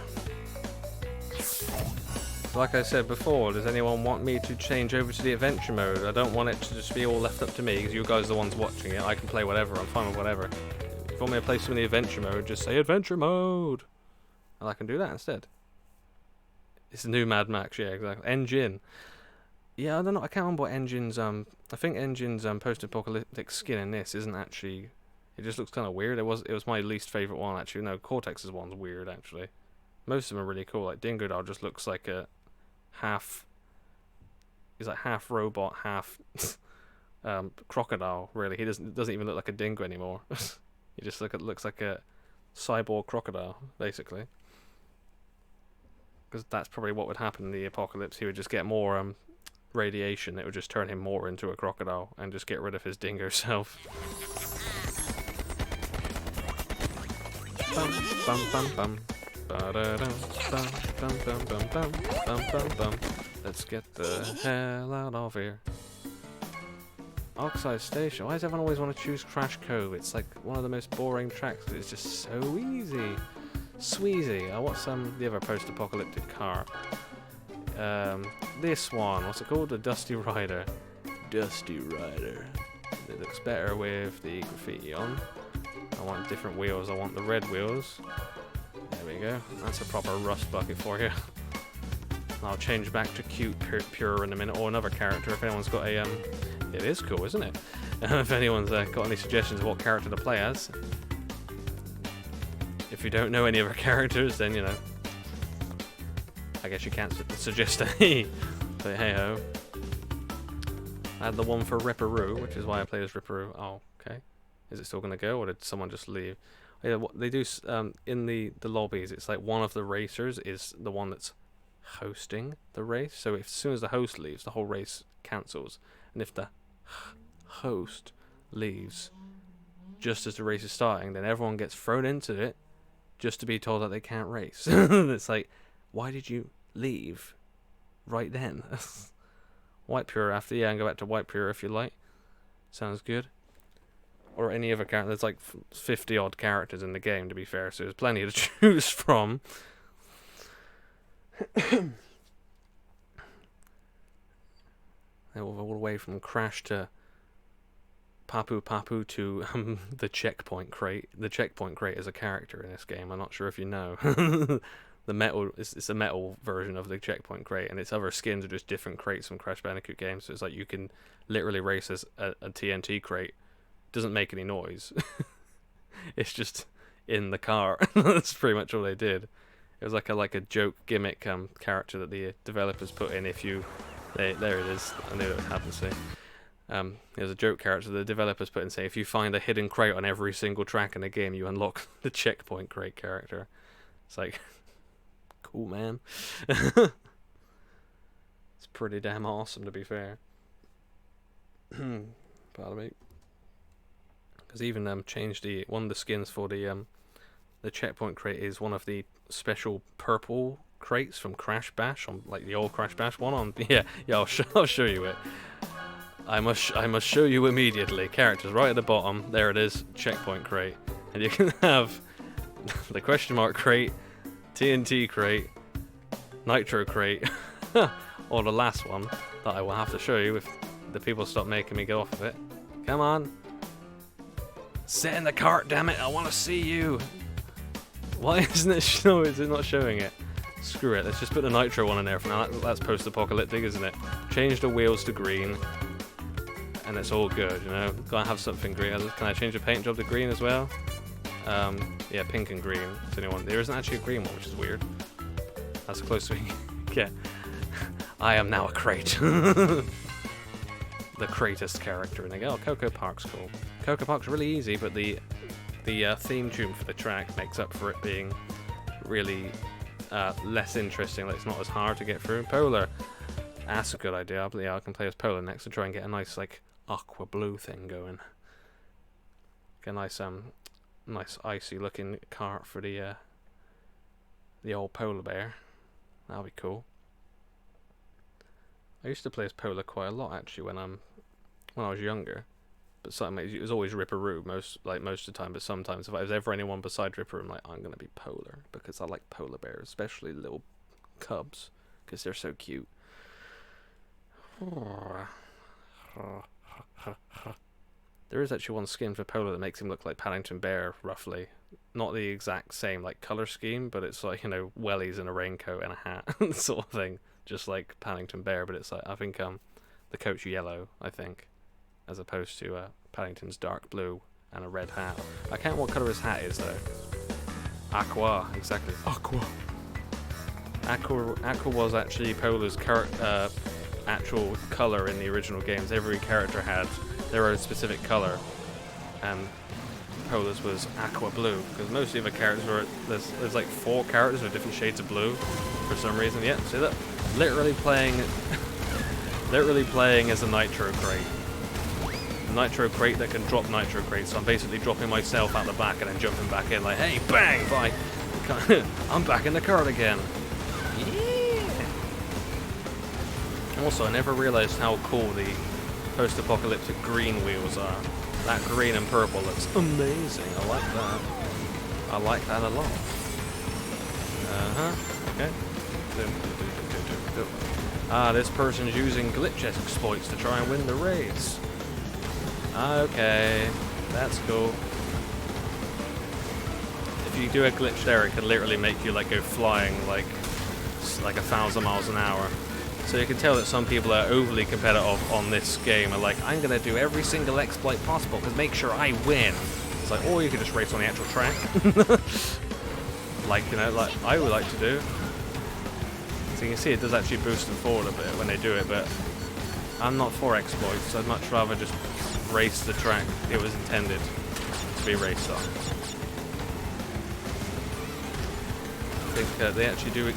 Like I said before, does anyone want me to change over to the adventure mode? I don't want it to just be all left up to me, because you guys are the ones watching it. I can play whatever, I'm fine with whatever. If you want me to play some in the adventure mode, just say adventure mode! And I can do that instead. It's the new Mad Max, yeah, exactly. Engine. Yeah, I don't know, I can't remember what Engine's, I think Engine's post-apocalyptic skin in this isn't actually... It just looks kind of weird. It was my least favourite one, actually. No, Cortex's one's weird, actually. Most of them are really cool. Like, Dingodile just looks like a... he's like half robot, half crocodile. Really, he doesn't even look like a dingo anymore. He just looks like a cyborg crocodile, basically. Because that's probably what would happen in the apocalypse. He would just get more radiation. It would just turn him more into a crocodile and just get rid of his dingo self. Bum bum bum bum. Let's get the hell out of here. Oxide Station. Why does everyone always want to choose Crash Cove? It's like one of the most boring tracks. It's just so easy. Sweezy. What's the other post-apocalyptic car? This one. What's it called? The Dusty Rider. Dusty Rider. It looks better with the graffiti on. I want different wheels. I want the red wheels. There we go. That's a proper rust bucket for you. I'll change back to cute Pure in a minute, or another character if anyone's got a... It is cool, isn't it? If anyone's got any suggestions of what character to play as. If you don't know any other characters, then, you know... I guess you can't suggest any. But hey-ho. I had the one for Ripperoo, which is why I played as Ripperoo. Oh, okay. Is it still going to go, or did someone just leave? Yeah, what they do in the lobbies, it's like one of the racers is the one that's hosting the race. So as soon as the host leaves, the whole race cancels. And if the host leaves just as the race is starting, then everyone gets thrown into it just to be told that they can't race. It's like, why did you leave right then? White Pure after, yeah, and go back to White Pure if you like. Sounds good. or any other character. There's like 50 odd characters in the game, to be fair, so there's plenty to choose from. All the way from Crash to Papu Papu to the checkpoint crate. The checkpoint crate is a character in this game. I'm not sure if you know. The metal, it's a metal version of the checkpoint crate, and its other skins are just different crates from Crash Bandicoot games. So it's like you can literally race as a TNT crate. Doesn't make any noise. It's just in the car. That's pretty much all they did. It was like a joke gimmick character that the developers put in. If you there it is. I knew it would happen to see. There's a joke character the developers put in, saying if you find a hidden crate on every single track in the game, you unlock the checkpoint crate character. It's like, cool, man. It's pretty damn awesome, to be fair. Pardon me. Because even changed one of the skins for the checkpoint crate is one of the special purple crates from Crash Bash, on like the old Crash Bash one. On yeah, I'll show you it. I must show you immediately. Characters right at the bottom. There it is, checkpoint crate, and you can have the question mark crate, TNT crate, Nitro crate, or the last one that I will have to show you if the people stop making me get off of it. Come on, sit in the cart, damn it! I want to see you. Why isn't it is it not showing it? Screw it, let's just put the Nitro one in there for now. That's post-apocalyptic, isn't it? Change the wheels to green, and it's all good, you know? Gotta have something green. Can I change the paint job to green as well? Yeah, pink and green. Does anyone? There isn't actually a green one, which is weird. That's close to me. Yeah. I am now a crate. The greatest character in the game. Oh, Coco Park's cool. Coco Park's really easy, but the theme tune for the track makes up for it being really less interesting. Like, it's not as hard to get through. Polar, that's a good idea. I can play as Polar next to try and get a nice like aqua blue thing going. Get a nice icy looking cart for the old polar bear. That'll be cool. I used to play as Polar quite a lot actually when I was younger. But sometimes it was always Ripperoo most of the time. But sometimes if I was ever anyone besides Ripperoo, I'm like, I'm gonna be Polar because I like polar bears, especially little cubs, because they're so cute. There is actually one skin for Polar that makes him look like Paddington Bear, roughly. Not the exact same like color scheme, but it's like, you know, wellies and a raincoat and a hat sort of thing, just like Paddington Bear. But it's like, I think the coat's yellow, I think, as opposed to Paddington's dark blue and a red hat. I can't remember what colour his hat is though. Aqua, exactly. Aqua was actually Polar's actual colour in the original games. Every character had their own specific colour, and Polar's was aqua blue, because most of the other characters were, there's like 4 characters with different shades of blue for some reason. Yeah, see that? Literally playing as a Nitro crate. Nitro crate that can drop Nitro crate, so I'm basically dropping myself out the back and then jumping back in like, hey, bang, bye. I'm back in the cart again. Yeah. Also, I never realized how cool the post-apocalyptic green wheels are. That green and purple looks amazing. I like that. I like that a lot. Okay. This person's using glitch exploits to try and win the race. Okay, that's cool. If you do a glitch there, it can literally make you like go flying like 1,000 miles an hour. So you can tell that some people are overly competitive on this game and like, I'm gonna do every single exploit possible because make sure I win. It's like, or you can just race on the actual track. Like, you know, like I would like to do. So you can see it does actually boost them forward a bit when they do it, but I'm not for exploits. I'd much rather just race the track it was intended to be raced on. I think they actually do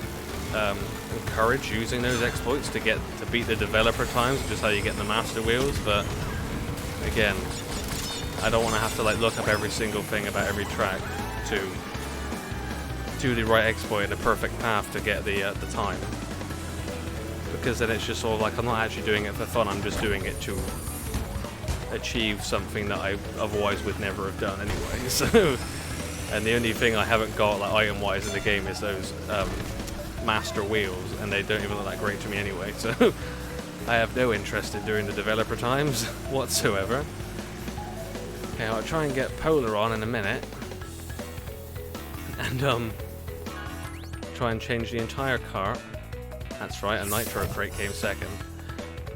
encourage using those exploits to beat the developer times, which is how you get the master wheels. But again, I don't want to have to like look up every single thing about every track to do the right exploit in the perfect path to get the time, because then it's just sort of like I'm not actually doing it for fun. I'm just doing it to achieve something that I otherwise would never have done anyway. So, and the only thing I haven't got like item-wise in the game is those master wheels, and they don't even look that great to me anyway. So I have no interest in doing the developer times whatsoever. Okay, I'll try and get Polar on in a minute, and try and change the entire cart. That's right, a Nitro crate came second.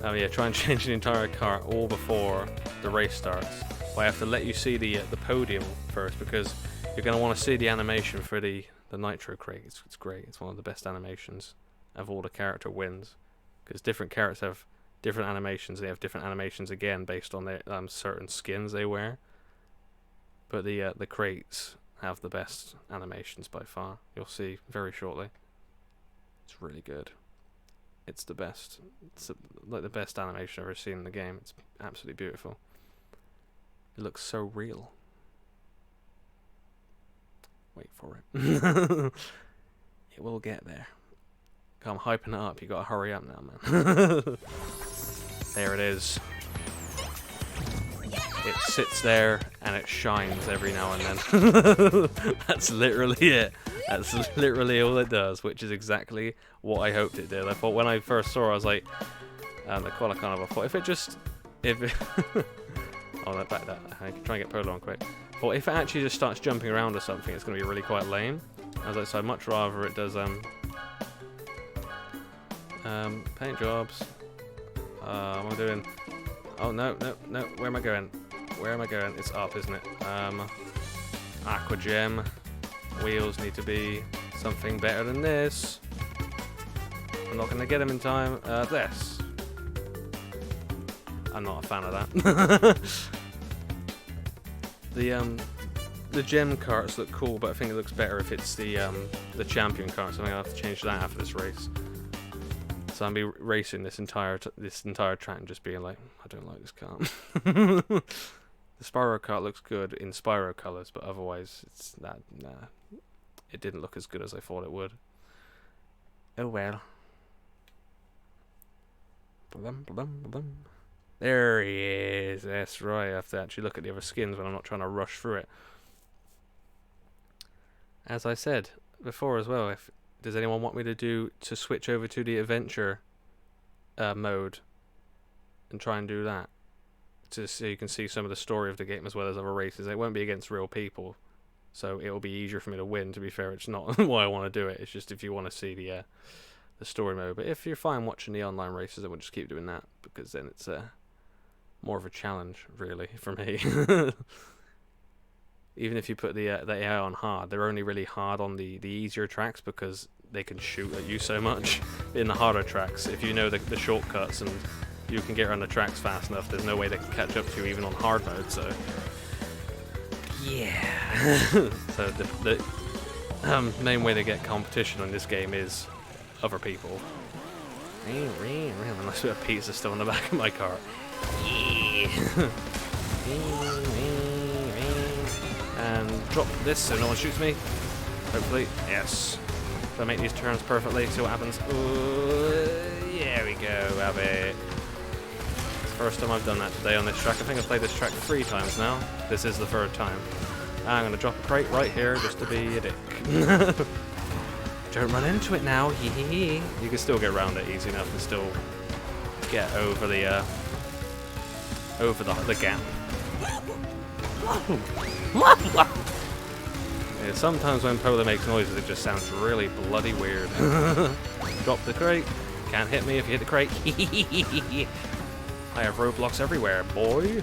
Yeah, try and change the entire cart all before the race starts. But I have to let you see the podium first, because you're going to want to see the animation for the Nitro crate. It's great. It's one of the best animations of all the character wins, because different characters have different animations. They have different animations again based on their certain skins they wear. But the crates have the best animations by far. You'll see very shortly. It's really good. It's the best. It's like the best animation I've ever seen in the game. It's absolutely beautiful. It looks so real. Wait for it. It will get there. I'm hyping it up. You gotta hurry up now, man. There it is. It sits there and it shines every now and then. That's literally it. That's literally all it does, which is exactly what I hoped it did. I thought when I first saw it, I was like, the color kind of, I thought if it oh, that back that. I can try and get Polar on quick. But if it actually just starts jumping around or something, it's going to be really quite lame. I was like, so I'd much rather it does paint jobs. What am I doing? Oh no. Where am I going? Where am I going? It's up, isn't it? Aqua Gem. Wheels need to be something better than this. I'm not going to get them in time. This. I'm not a fan of that. The gem carts look cool, but I think it looks better if it's the champion cart. So I'm gonna have to change that after this race. So I'll be racing this entire track and just being like, I don't like this cart. The Spyro cart looks good in Spyro colors, but otherwise it's nah. It didn't look as good as I thought it would. Oh well. There he is. That's right. I have to actually look at the other skins when I'm not trying to rush through it. As I said before as well, does anyone want me to switch over to the adventure mode and try and do that, so you can see some of the story of the game as well as other races. It won't be against real people, so it'll be easier for me to win. To be fair, it's not why I want to do it. It's just if you want to see the story mode. But if you're fine watching the online races, I would just keep doing that, because then it's more of a challenge, really, for me. Even if you put the AI on hard, they're only really hard on the easier tracks because they can shoot at you so much. In the harder tracks, if you know the shortcuts and you can get around the tracks fast enough, there's no way they can catch up to you even on hard mode. So yeah. So the main way to get competition on this game is other people. A nice bit of pizza still in the back of my car. Yeah. And drop this so no one shoots me. Hopefully. Yes. So I make these turns perfectly, see what happens. There we go, have it. It's the first time I've done that today on this track. I think I've played this track 3 times now. This is the 3rd time. I'm going to drop a crate right here just to be a dick. Don't run into it now. You can still get around it easy enough and still get over the gap. Yeah, sometimes when Polar makes noises, it just sounds really bloody weird. Drop the crate. Can't hit me if you hit the crate. I have roadblocks everywhere, boy.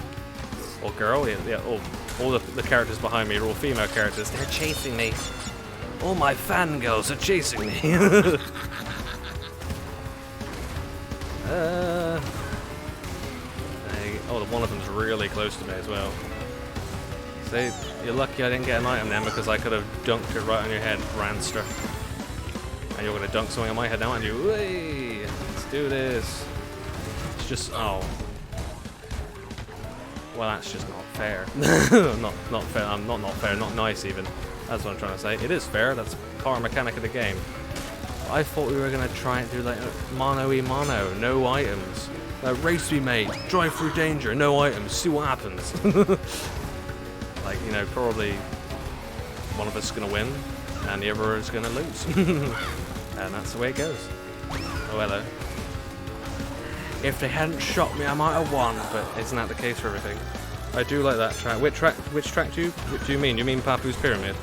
Or girl. Yeah, all the characters behind me are all female characters. They're chasing me. All my fangirls are chasing me. One of them's really close to me as well. See, you're lucky I didn't get an item then, because I could have dunked it right on your head, Ranster. And you're going to dunk something on my head now, aren't you? Hey, let's do this. It's just, oh. Well, that's just not fair. not fair. Not fair. Not nice even. That's what I'm trying to say. It is fair. That's part of the mechanic of the game. I thought we were going to try and do like mono-y-mono, no items. Race we made. Drive through danger. No items. See what happens. Like, you know, probably one of us is going to win and the other is going to lose. And that's the way it goes. Oh, hello. If they hadn't shot me, I might have won, but isn't that the case for everything? I do like that track. Which track do you mean? You mean Papu's Pyramid?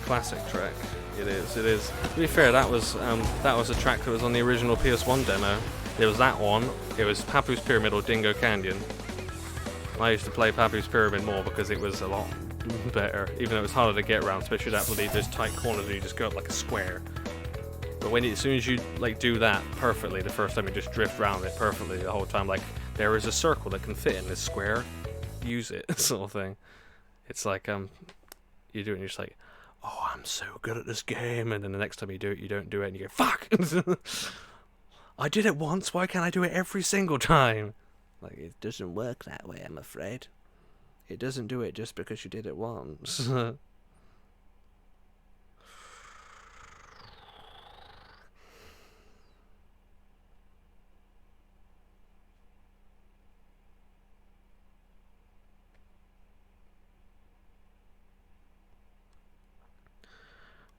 Classic track. It is. It is. To be fair, that was a track that was on the original PS1 demo. There was that one. It was Papu's Pyramid or Dingo Canyon. I used to play Papu's Pyramid more because it was a lot better, even though it was harder to get around, especially that with those tight corners where you just go up like a square. But as soon as you like do that perfectly, the first time you just drift around it perfectly the whole time, like there is a circle that can fit in this square, use it sort of thing. It's like you do it and you're just like, oh, I'm so good at this game, and then the next time you do it, you don't do it, and you go, fuck! I did it once, why can't I do it every single time? Like, it doesn't work that way, I'm afraid. It doesn't do it just because you did it once.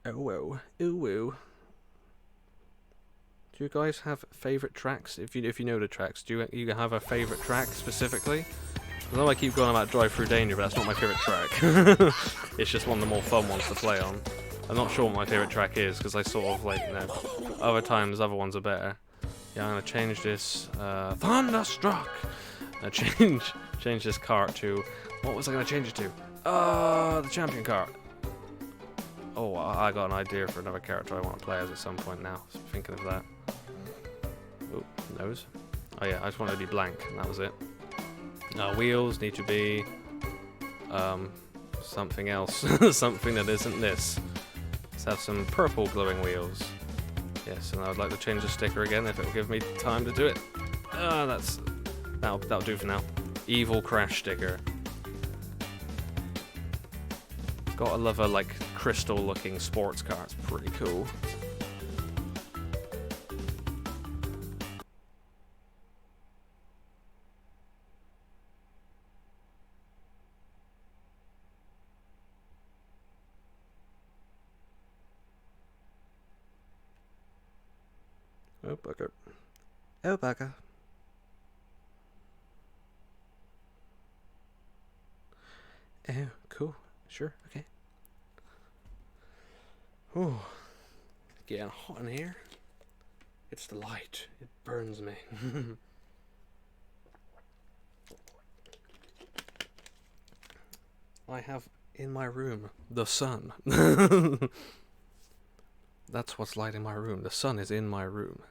Oh, whoa. Ooh, woo. Do you guys have favourite tracks? If you know the tracks, do you have a favourite track specifically? I know I keep going about Drive Through Danger, but that's not my favourite track. It's just one of the more fun ones to play on. I'm not sure what my favourite track is, because I sort of like, you know, other times other ones are better. Yeah, I'm going to change this, Thunderstruck! Change this cart to, what was I going to change it to? The champion cart. Oh, I got an idea for another character I want to play as at some point now. Thinking of that. Oh, nose. Oh yeah, I just wanted to be blank, and that was it. Wheels need to be something else. Something that isn't this. Let's have some purple glowing wheels. Yes, and I would like to change the sticker again if it will give me time to do it. That'll do for now. Evil crash sticker. Gotta love a like crystal looking sports car, it's pretty cool. Oh bugger. Oh bugger. Oh, cool. Sure, okay. Ooh, getting hot in here. It's the light. It burns me. I have in my room the sun. That's what's lighting my room. The sun is in my room.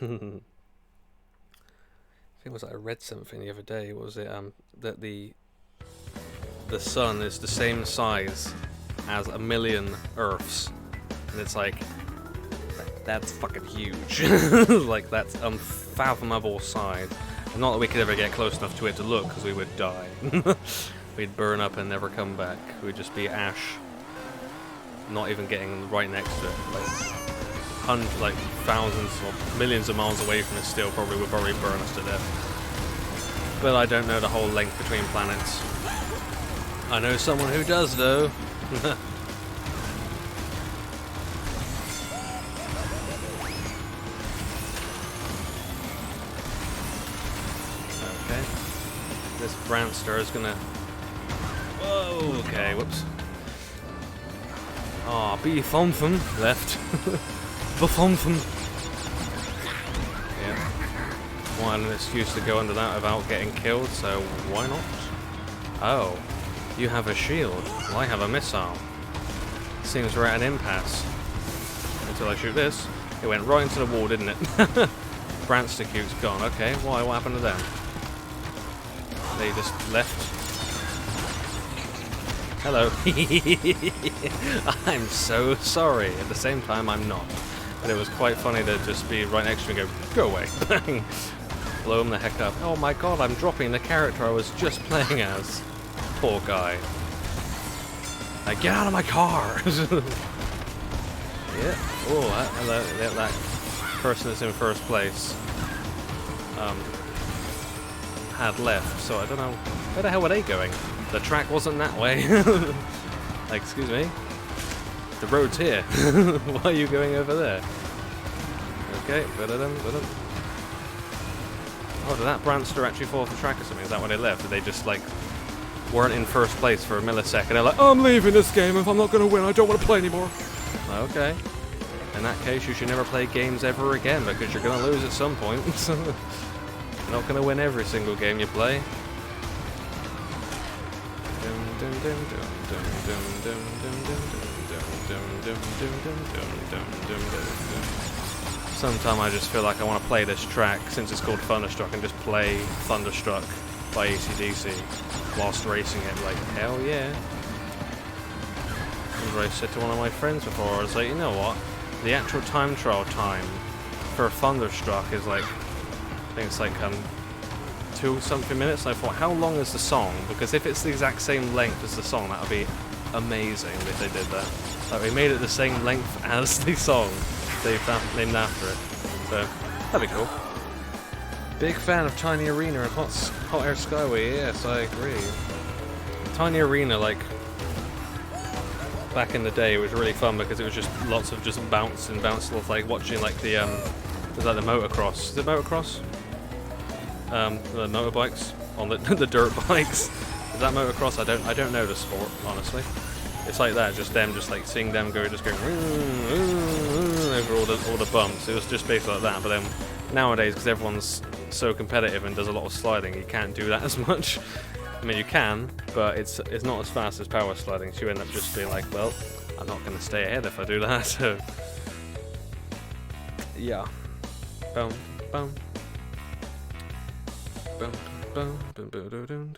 I think it was I read something the other day. Was it that the sun is the same size as 1 million Earths, and it's like that's fucking huge. Like that's unfathomable size. And not that we could ever get close enough to it to look, because we would die. We'd burn up and never come back. We'd just be ash. Not even getting right next to it. Like thousands or millions of miles away from it still would probably burn us to death. But I don't know the whole length between planets. I know someone who does though. Okay. This Brandster is gonna... Whoa, okay, whoops. Ah, be something left. Be something. Yeah. Wanted an excuse to go under that without getting killed, so why not? Oh, you have a shield. Well, I have a missile. Seems we're at an impasse. Until I shoot this. It went right into the wall, didn't it? Brandster Cute's gone. Okay, why? What happened to them? They just left. Hello. I'm so sorry. At the same time, I'm not. But it was quite funny to just be right next to me and go away. blow him the heck up. Oh my god, I'm dropping the character I was just playing as. Poor guy. Like, get out of my car! Yeah. Oh, that person that's in first place had left, so I don't know. Where the hell were they going? The track wasn't that way. Like, excuse me? The road's here. Why are you going over there? Okay, oh, did that Brandster actually fall off the track or something? Is that why they left? Did they just, like, weren't in first place for a millisecond? They're like, I'm leaving this game. If I'm not going to win, I don't want to play anymore. Okay. In that case, you should never play games ever again, because you're going to lose at some point. You're not going to win every single game you play. Sometimes I just feel like I want to play this track, since it's called Thunderstruck, and just play Thunderstruck by AC/DC whilst racing it. Like, hell yeah. As I said to one of my friends before, I was like, you know what? The actual time trial time for Thunderstruck is like, I think it's like 2-something minutes. And I thought, how long is the song? Because if it's the exact same length as the song, that would be amazing if they did that. Like, they made it the same length as the song they've named after it. So, that'd be cool. Big fan of Tiny Arena and Hot Air Skyway. Yes, I agree. Tiny Arena, like, back in the day, it was really fun because it was just lots of just bounce stuff, like watching like the was that the motocross? Is it motocross? The motorbikes on the the dirt bikes. Is that motocross? I don't know the sport, honestly. It's like that, just like seeing them go, just going over all the bumps. It was just basically like that. But then nowadays, because everyone's so competitive and does a lot of sliding, you can't do that as much. I mean, you can, but it's not as fast as power sliding, so you end up just being like, well, I'm not going to stay ahead if I do that, so... Yeah. Boom, boom. Boom, boom, boom, boom, boom,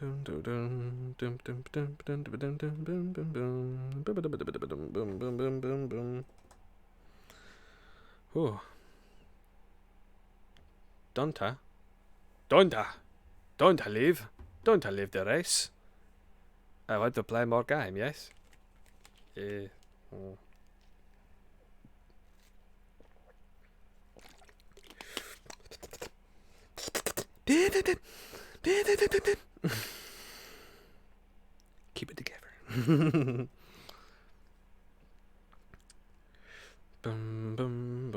boom, boom, boom, boom, boom. Ooh. Don't I leave? Don't I leave the race? I want to play more game, yes? Yeah. Oh. Keep it together. Bum, bum,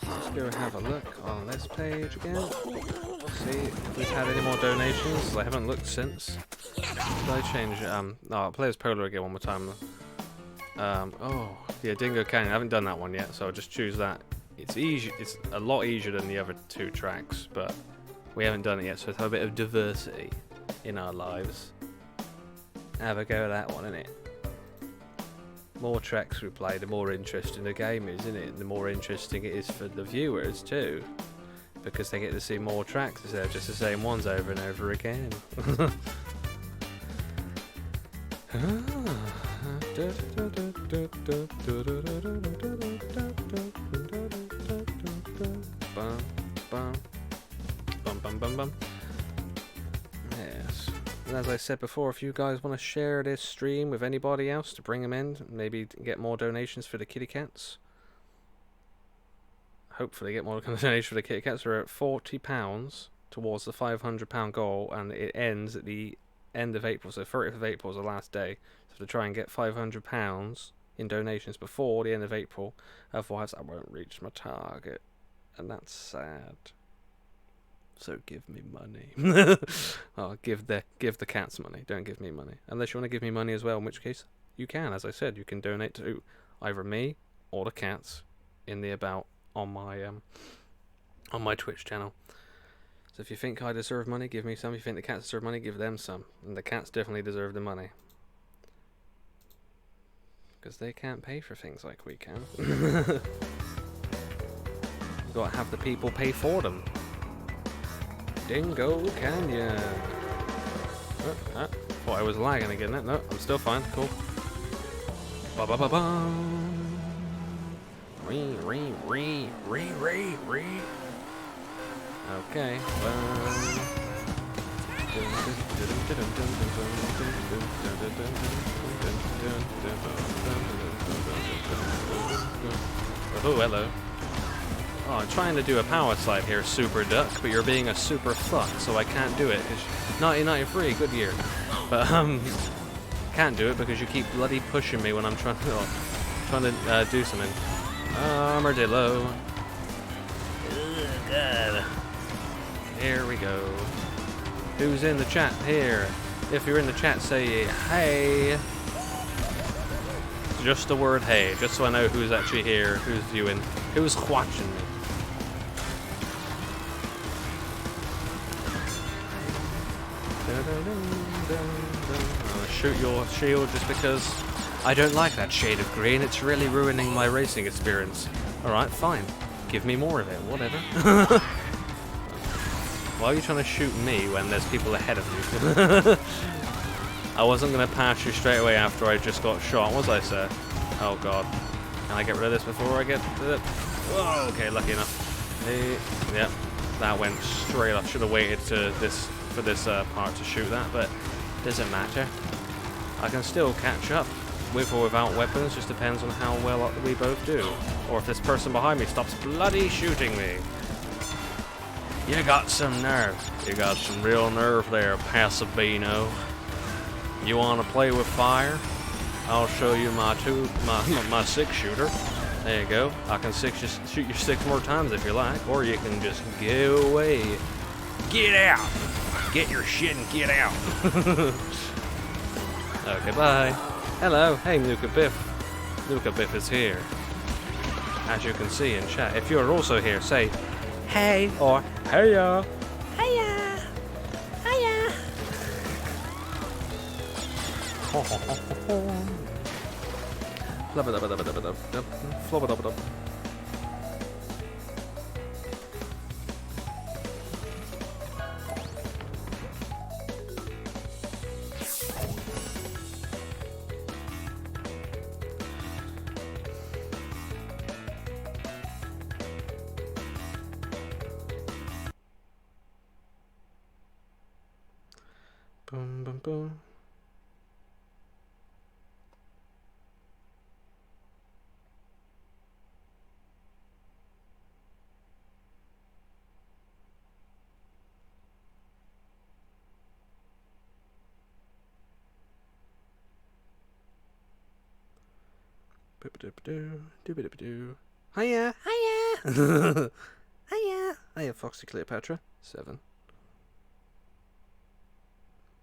let's go have a look on this page again. See if we've had any more donations. I haven't looked since. Did I change it? I'll play as Polar again one more time. Oh, yeah, Dingo Canyon. I haven't done that one yet, so I'll just choose that. It's easy. It's a lot easier than the other two tracks, but we haven't done it yet, so let's have a bit of diversity in our lives. Have a go at that one, innit? More tracks we play, the more interesting the game is, isn't it? And the more interesting it is for the viewers too, because they get to see more tracks instead of just the same ones over and over again. Yes. And as I said before, if you guys want to share this stream with anybody else to bring them in, maybe get more donations for the kitty cats. Hopefully get more donations for the kitty cats. We're at £40 towards the £500 goal, and it ends at the end of April. So 30th of April is the last day. So to try and get £500 in donations before the end of April, otherwise I won't reach my target, and that's sad. So give me money. Oh, give the cats money. Don't give me money. Unless you want to give me money as well, in which case you can. As I said, you can donate to either me or the cats in the about on my Twitch channel. So if you think I deserve money, give me some. If you think the cats deserve money, give them some. And the cats definitely deserve the money, because they can't pay for things like we can. You've got to have the people pay for them. Dingo Canyon. Thought I was lagging again. No, I'm still fine. Cool. Ba ba ba bum. Ree ree ree ree ree ree. Okay. Oh, hello. Oh, I'm trying to do a power slide here, Super Duck, but you're being a super fuck, so I can't do it. It's 1993, good year. But, can't do it because you keep bloody pushing me when I'm trying to do something. Armadillo. Ugh, God. Here we go. Who's in the chat here? If you're in the chat, say hey. Just the word hey, just so I know who's actually here, who's viewing, who's watching me. I'm gonna shoot your shield just because I don't like that shade of green. It's really ruining my racing experience. Alright, fine. Give me more of it, whatever. Why are you trying to shoot me when there's people ahead of you? I wasn't going to pass you straight away after I just got shot, was I, sir? Oh, God. Can I get rid of this before I get to it? Whoa, okay, lucky enough. Hey, yep, that went straight off. Should have waited to for this part to shoot that, but doesn't matter. I can still catch up, with or without weapons, just depends on how well we both do. Or if this person behind me stops bloody shooting me. You got some nerve. You got some real nerve there, Pasabino. You want to play with fire? I'll show you my 6-shooter. There you go. I can shoot you 6 more times if you like, or you can just go away. Get out! Get your shit and get out. Okay, bye. Hello. Hey, Nuka Biff. Nuka Biff is here. As you can see in chat. If you're also here, say hey or heya. Hiya! Hiya! Flubba-dubba-dubba-dubba-dub. Boom, boom, boom. Boop-a-doop-a-doo, doop-a-doop-a-doo. Hiya! Hiya! Hiya! Hiya, Foxy Cleopatra. 7.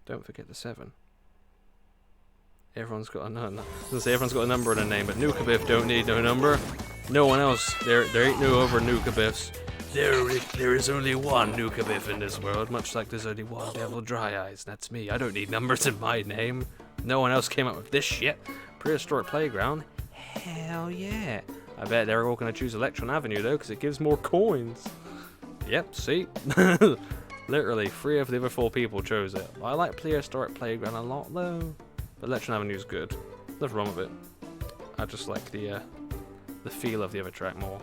Don't forget the 7. Everyone's got a number. Everyone's got a number in their name, but Nuka Biff don't need no number. No one else. There ain't no over Nuka Biffs. There is only one Nuka Biff in this world, much like there's only one Devil Dry Eyes. That's me. I don't need numbers in my name. No one else came up with this shit. Prehistoric Playground. Hell yeah. I bet they're all going to choose Electron Avenue though, because it gives more coins. Yep, see? Literally, 3 of the other 4 people chose it. I like Prehistoric Playground a lot though. But Electron Avenue is good. Nothing wrong with it. I just like the feel of the other track more.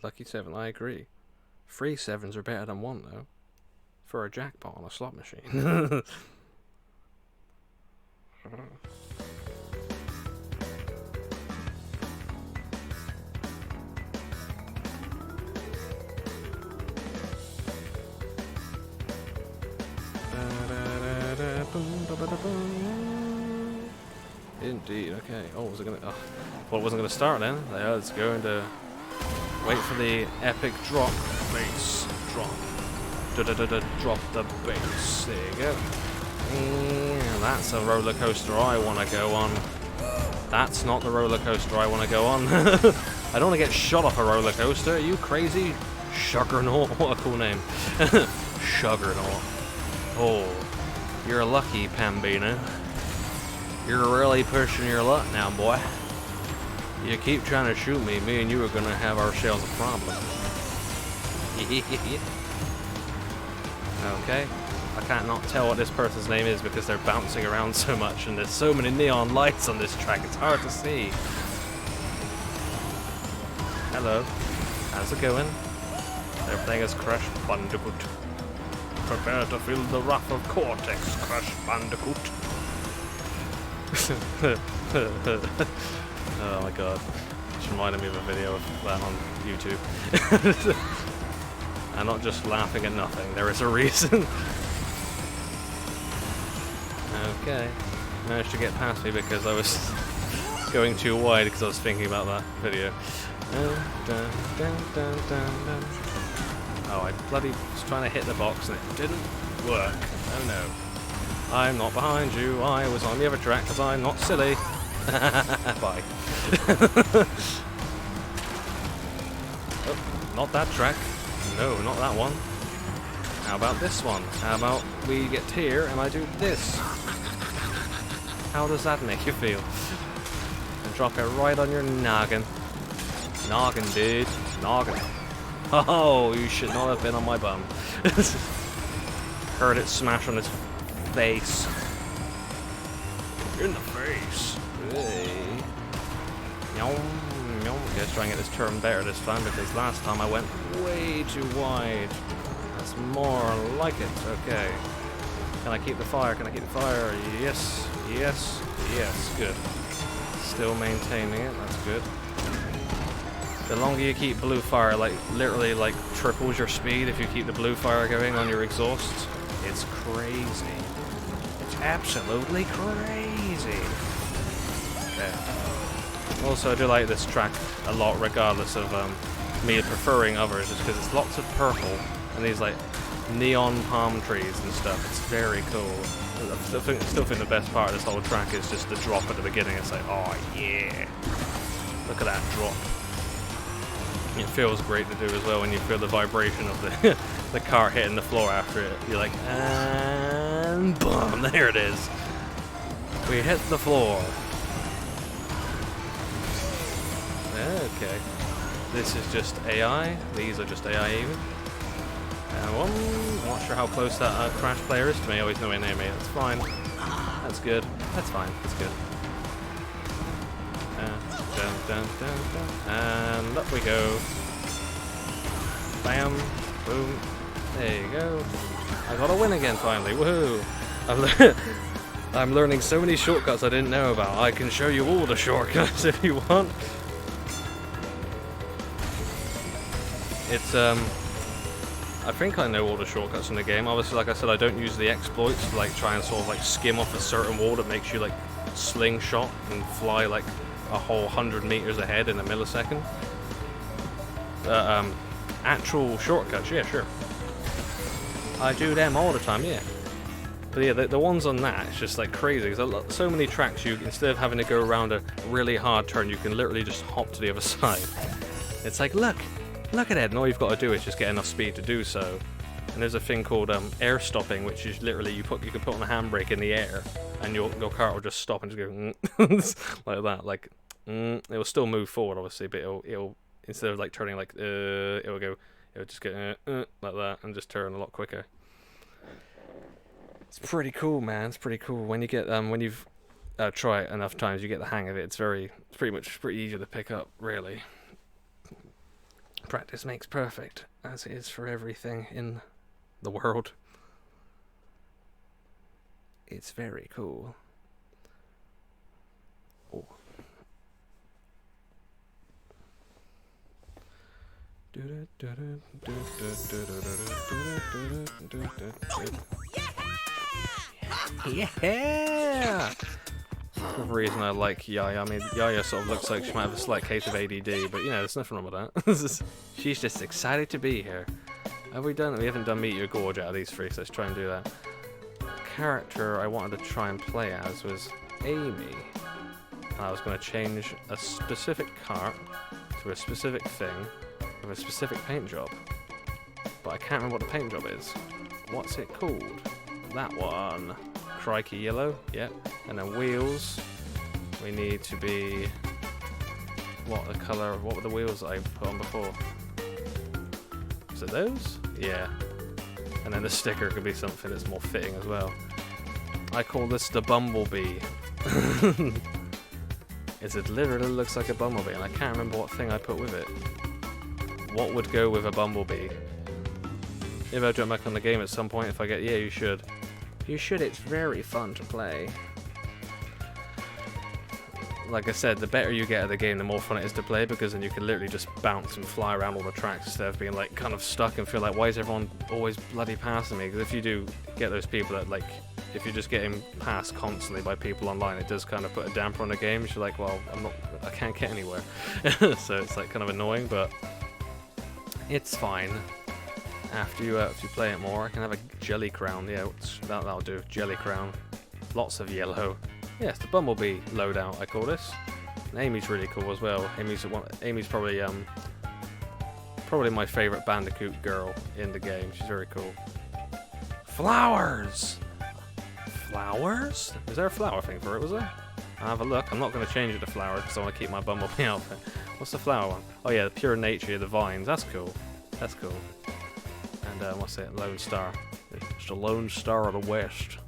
Lucky 7, I agree. 3 7s are better than 1 though. For a jackpot on a slot machine. Indeed. Okay. Oh, was it gonna? Oh, well, it wasn't gonna start then. Yeah, it's going to wait for the epic drop. Bass drop. Drop the bass. There you go. Yeah, that's a roller coaster I want to go on. That's not the roller coaster I want to go on. I don't want to get shot off a roller coaster. Are you crazy? Suggernaut. What a cool name. Suggernaut. Oh, you're lucky, Pambino. You're really pushing your luck now, boy. You keep trying to shoot me, me and you are gonna have ourselves a problem. Okay. I can't not tell what this person's name is because they're bouncing around so much and there's so many neon lights on this track, it's hard to see. Hello. How's it going? Everything is Crash Bandicoot. Prepare to feel the wrath of Cortex, Crash Bandicoot. Oh my god. Just reminded me of a video of that on YouTube. I'm not just laughing at nothing, there is a reason. Okay. Managed to get past me because I was going too wide because I was thinking about that video. Oh, I bloody was trying to hit the box and it didn't work. Oh no. I'm not behind you, I was on the other track because I'm not silly. Bye. Oh, not that track. No, not that one. How about this one? How about we get here and I do this? How does that make you feel? And drop it right on your noggin. Noggin, dude. Noggin. Oh, you should not have been on my bum. Heard it smash on his face. In the face. Hey. Yum, yum. Let's try and get this turn better this time because last time I went way too wide. That's more like it. Okay. Can I keep the fire? Can I keep the fire? Yes. Yes. Yes. Good. Still maintaining it. That's good. The longer you keep blue fire, like literally like triples your speed if you keep the blue fire going on your exhaust. It's crazy. It's absolutely crazy. Okay. Also, I do like this track a lot, regardless of me preferring others, just because it's lots of purple and these like neon palm trees and stuff. It's very cool. I still think the best part of this whole track is just the drop at the beginning. It's like, oh yeah, look at that drop. It feels great to do as well when you feel the vibration of the the car hitting the floor after it. You're like, and boom, there it is. We hit the floor. Okay. This is just AI. These are just AI even. I'm not sure how close that Crash player is to me. Oh, he's nowhere near me. That's fine. That's good. That's fine. That's good. Dun, dun, dun, dun. And up we go. Bam. Boom. There you go. I got a win again finally. Woohoo! I'm learning so many shortcuts I didn't know about. I can show you all the shortcuts if you want. It's I think I know all the shortcuts in the game. Obviously, like I said, I don't use the exploits to like try and sort of like skim off a certain wall that makes you like slingshot and fly like a whole 100 meters ahead in a millisecond. Actual shortcuts, yeah, sure. I do them all the time, yeah. But yeah, the ones on that, it's just like crazy. Because so many tracks, you instead of having to go around a really hard turn, you can literally just hop to the other side. It's like, look at it, and all you've got to do is just get enough speed to do so. And there's a thing called air stopping, which is literally you can put on a handbrake in the air, and your car will just stop and just go like that. Like it will still move forward, obviously, but it'll instead of like turning like it'll just go like that and just turn a lot quicker. It's pretty cool, man. It's pretty cool when you get when you've tried it enough times, you get the hang of it. It's pretty easy to pick up, really. Practice makes perfect, as it is for everything in the world. It's very cool. Oh. Yeah! Another reason I like Yaya. I mean, Yaya sort of looks like she might have a slight case of ADD, but you know, there's nothing wrong with that. She's just excited to be here. Have we done? We haven't done Meet Your Gorge out of these three, so let's try and do that. The character I wanted to try and play as was Amy. And I was going to change a specific cart to a specific thing with a specific paint job. But I can't remember what the paint job is. What's it called? That one. Crikey yellow, yep. And then wheels, we need to be, what were the wheels that I put on before? Is it those? Yeah. And then the sticker could be something that's more fitting as well. I call this the Bumblebee. It literally looks like a bumblebee, and I can't remember what thing I put with it. What would go with a bumblebee? Maybe I'll jump back on the game at some point if I get, yeah, you should. You should, it's very fun to play. Like I said, the better you get at the game, the more fun it is to play, because then you can literally just bounce and fly around all the tracks instead of being like kind of stuck and feel like, why is everyone always bloody passing me? Because if you do get those people that like, if you're just getting passed constantly by people online, it does kind of put a damper on the game. You're like, well, I can't get anywhere. So it's like kind of annoying, but it's fine. After you play it more, I can have a jelly crown. Yeah, that'll do. Jelly crown. Lots of yellow. Yeah, it's the Bumblebee loadout, I call this. And Amy's really cool as well. Amy's probably my favourite Bandicoot girl in the game. She's very cool. Flowers! Flowers? Is there a flower thing for it, was there? I'll have a look. I'm not going to change it to flowers because I want to keep my Bumblebee outfit. What's the flower one? Oh yeah, the pure nature, the vines. That's cool. That's cool. And what's it? Lone Star. It's the Lone Star of the West.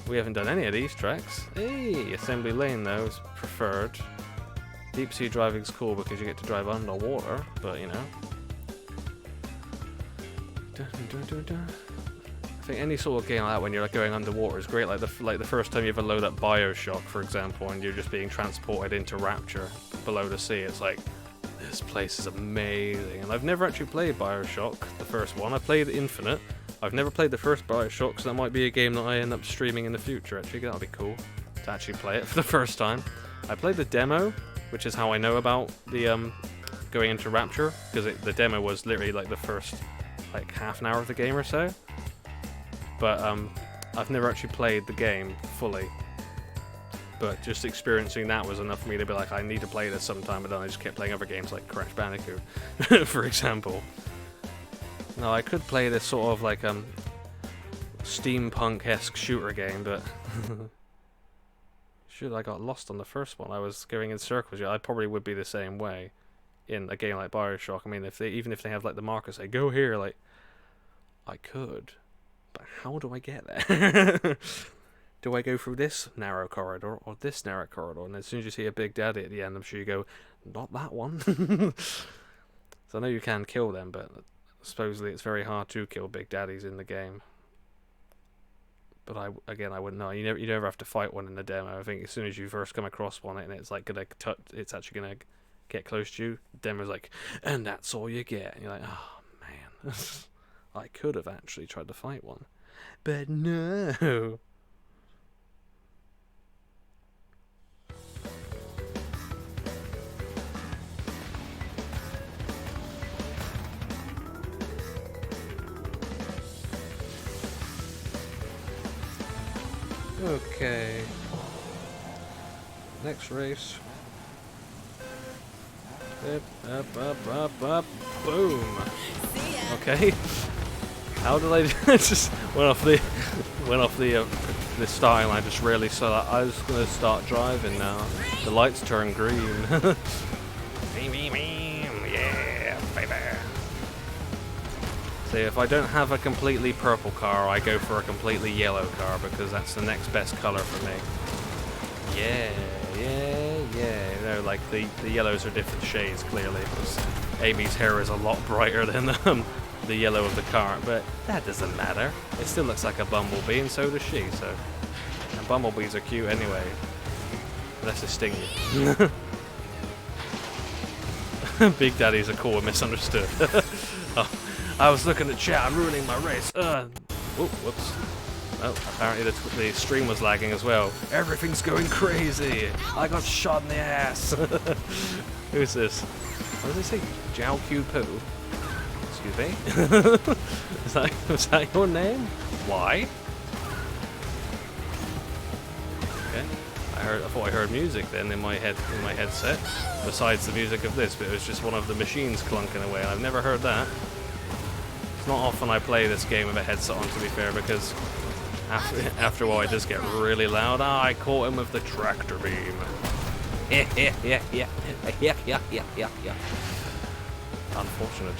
We haven't done any of these tracks. Hey, Assembly Lane though is preferred. Deep sea driving's cool because you get to drive underwater, but you know. I think any sort of game like that when you're like going underwater is great. Like the first time you ever load up BioShock, for example, and you're just being transported into Rapture below the sea. It's like, this place is amazing. And I've never actually played BioShock, the first one. I played Infinite. I've never played the first BioShock, so that might be a game that I end up streaming in the future, actually. That'll be cool to actually play it for the first time. I played the demo, which is how I know about the going into Rapture, because the demo was literally like the first like half an hour of the game or so. But I've never actually played the game fully. But just experiencing that was enough for me to be like, I need to play this sometime, but then I just kept playing other games like Crash Bandicoot, for example. Now, I could play this sort of like steampunk-esque shooter game, but shoot, I got lost on the first one. I was going in circles. Yeah, I probably would be the same way in a game like BioShock. I mean, even if they have like the marker say, go here, like, I could, but how do I get there? Do I go through this narrow corridor or this narrow corridor? And as soon as you see a Big Daddy at the end, I'm sure you go, not that one. So I know you can kill them, but supposedly it's very hard to kill Big Daddies in the game. But I wouldn't know. You never have to fight one in the demo. I think as soon as you first come across one, and it's like it's actually gonna get close to you. The demo's like, and that's all you get. And you're like, oh man, I could have actually tried to fight one, but no. Okay. Next race. Up, boom. Okay. How did I just went off the starting line just really so that I was gonna start driving now. The lights turn green. Yeah, baby. So if I don't have a completely purple car, I go for a completely yellow car because that's the next best color for me. Yeah. You know, like the yellows are different shades clearly because Amy's hair is a lot brighter than the yellow of the car, but that doesn't matter. It still looks like a bumblebee, and so does she. So, and bumblebees are cute anyway, unless they sting you. Big Daddies are cool and misunderstood. Oh, I was looking at chat, I'm ruining my race. Oh, whoops. Oh, apparently the stream was lagging as well. Everything's going crazy. I got shot in the ass. Who's this? What does it say? Jiao Q Poo. Excuse me. Was that your name? Why? Okay. I thought I heard music then in my headset, besides the music of this, but it was just one of the machines clunking away, and I've never heard that. It's not often I play this game with a headset on, to be fair, because after a while it does get really loud. Ah, I caught him with the tractor beam. Yeah. Unfortunate.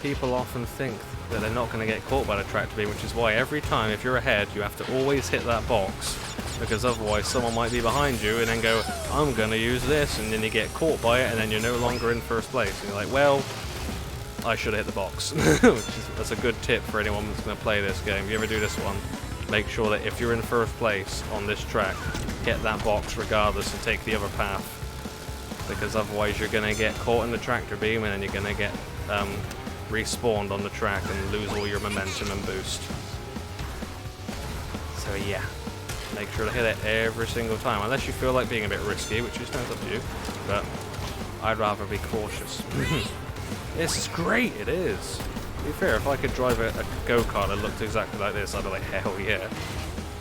People often think that they're not going to get caught by the tractor beam, which is why every time, if you're ahead, you have to always hit that box, because otherwise someone might be behind you and then go, I'm going to use this, and then you get caught by it, and then you're no longer in first place. And you're like, well, I should have hit the box. That's a good tip for anyone that's going to play this game. If you ever do this one, make sure that if you're in first place on this track, hit that box regardless and take the other path, because otherwise you're going to get caught in the tractor beam, and then you're going to get respawned on the track and lose all your momentum and boost. So yeah, make sure to hit it every single time, unless you feel like being a bit risky, which is up to you, but I'd rather be cautious. This is great, it is. To be fair, if I could drive a go-kart that looked exactly like this, I'd be like, hell yeah.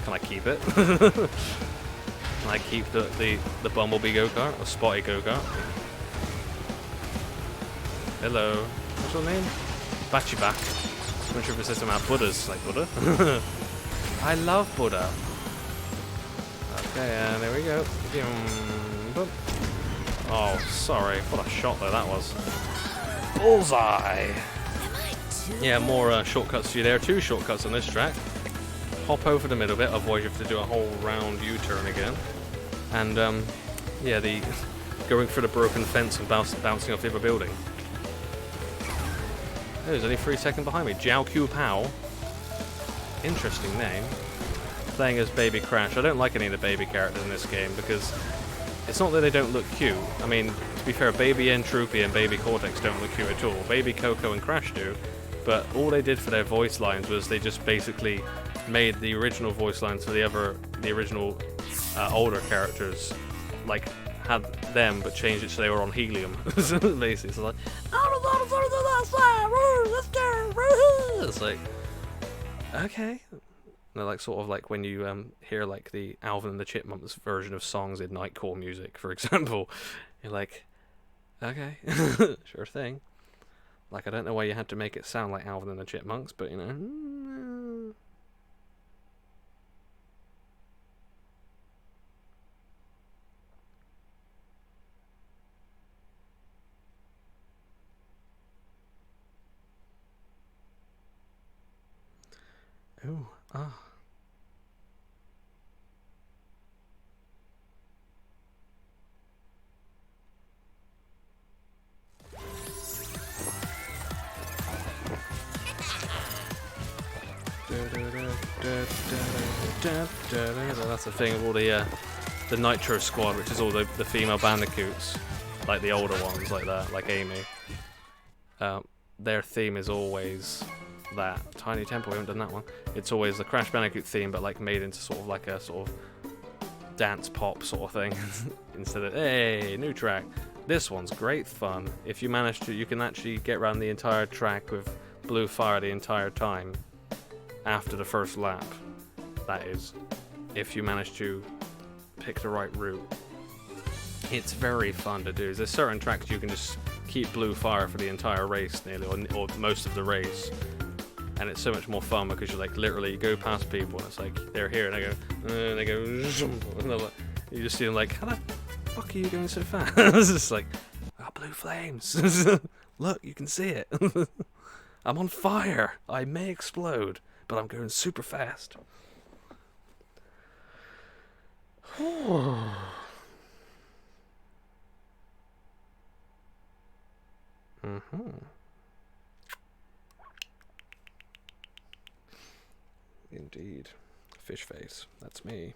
Can I keep it? Can I keep the Bumblebee go-kart, or Spotty go-kart? Hello. What's your name? Bachibak. I'm not sure if it's system out. Buddha's like Buddha. I love Buddha. Okay, and there we go. Oh, sorry. What a shot though that was. Bullseye! Yeah, more shortcuts for you there. 2 shortcuts on this track. Hop over the middle bit, otherwise you have to do a whole round U-turn again. And, yeah, the going through the broken fence and bouncing off the other building. Oh, there's only 3 seconds behind me. Jiao Q Pow. Interesting name. Playing as Baby Crash. I don't like any of the baby characters in this game because it's not that they don't look cute. I mean, to be fair, Baby Entropy and Baby Cortex don't look cute at all. Baby Coco and Crash do, but all they did for their voice lines was they just basically made the original voice lines for the original older characters, like had them but changed it so they were on helium. Basically, it's like, it's like, okay. They're like sort of like when you hear like the Alvin and the Chipmunks version of songs in Nightcore music, for example. You're like, okay, sure thing. Like, I don't know why you had to make it sound like Alvin and the Chipmunks, but you know. Ooh, ah. That's the thing of all the Nitro squad, which is all the female bandicoots, like the older ones, like that, like Amy. Their theme is always that Tiny Temple. We haven't done that one. It's always the Crash Bandicoot theme, but like made into sort of like a sort of dance pop sort of thing instead of hey, new track. This one's great fun. If you manage to, you can actually get around the entire track with blue fire the entire time after the first lap. That is, if you manage to pick the right route. It's very fun to do. There's certain tracks you can just keep blue fire for the entire race nearly, or most of the race. And it's so much more fun because you like literally you go past people and it's like they're here and they go and they're like, you just see them like, how the fuck are you going so fast? It's just like, I got blue flames. Look, you can see it. I'm on fire. I may explode, but I'm going super fast. Indeed. Fish face. That's me.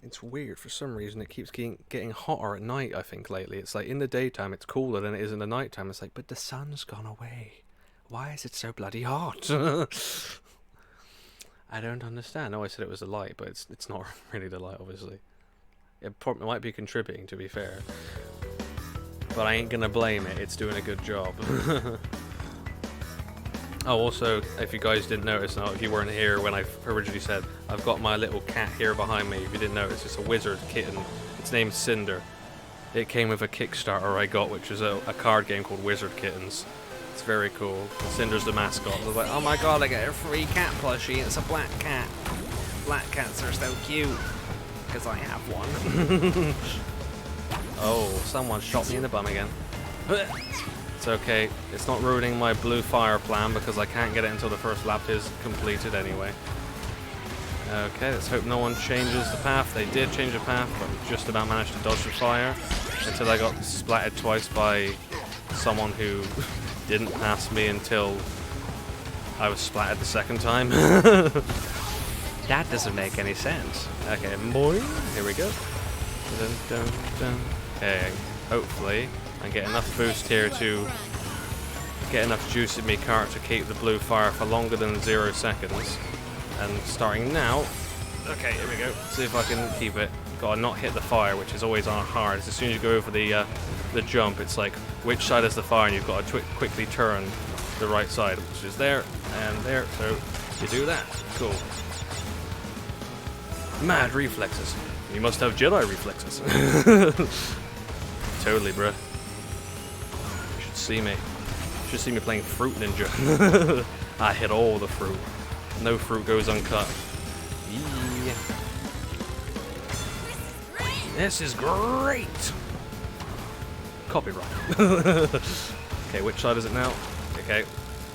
It's weird, for some reason it keeps getting hotter at night, I think, lately. It's like in the daytime it's cooler than it is in the nighttime. It's like, but the sun's gone away. Why is it so bloody hot? I don't understand. No, I said it was the light, but it's not really the light, obviously. It might be contributing, to be fair. But I ain't gonna blame it, it's doing a good job. Oh, also, if you guys didn't notice, now, if you weren't here when I originally said, I've got my little cat here behind me. If you didn't notice, it's a wizard kitten. Its name's Cinder. It came with a Kickstarter I got, which is a card game called Wizard Kittens. It's very cool. Cinder's the mascot. I was like, oh my god, I get a free cat plushie. It's a black cat. Black cats are so cute. Because I have one. Oh, someone shot me in the bum again. It's okay. It's not ruining my blue fire plan because I can't get it until the first lap is completed anyway. Okay, let's hope no one changes the path. They did change the path, but just about managed to dodge the fire until I got splattered twice by someone who didn't pass me until I was splattered the second time. That doesn't make any sense. Okay, boy, here we go. Dun, dun, dun. Okay, hopefully I get enough boost here to get enough juice in me cart to keep the blue fire for longer than 0 seconds. And starting now, okay, here we go. See if I can keep it. Gotta not hit the fire, which is always hard. As soon as you go over the jump, it's like which side is the fire, and you've got to quickly turn the right side, which is there and there. So you do that. Cool. Mad reflexes. You must have Jedi reflexes. Totally, bruh. You should see me. You should see me playing Fruit Ninja. I hit all the fruit. No fruit goes uncut. Yeah. This is great! Copyright. Okay, which side is it now? Okay.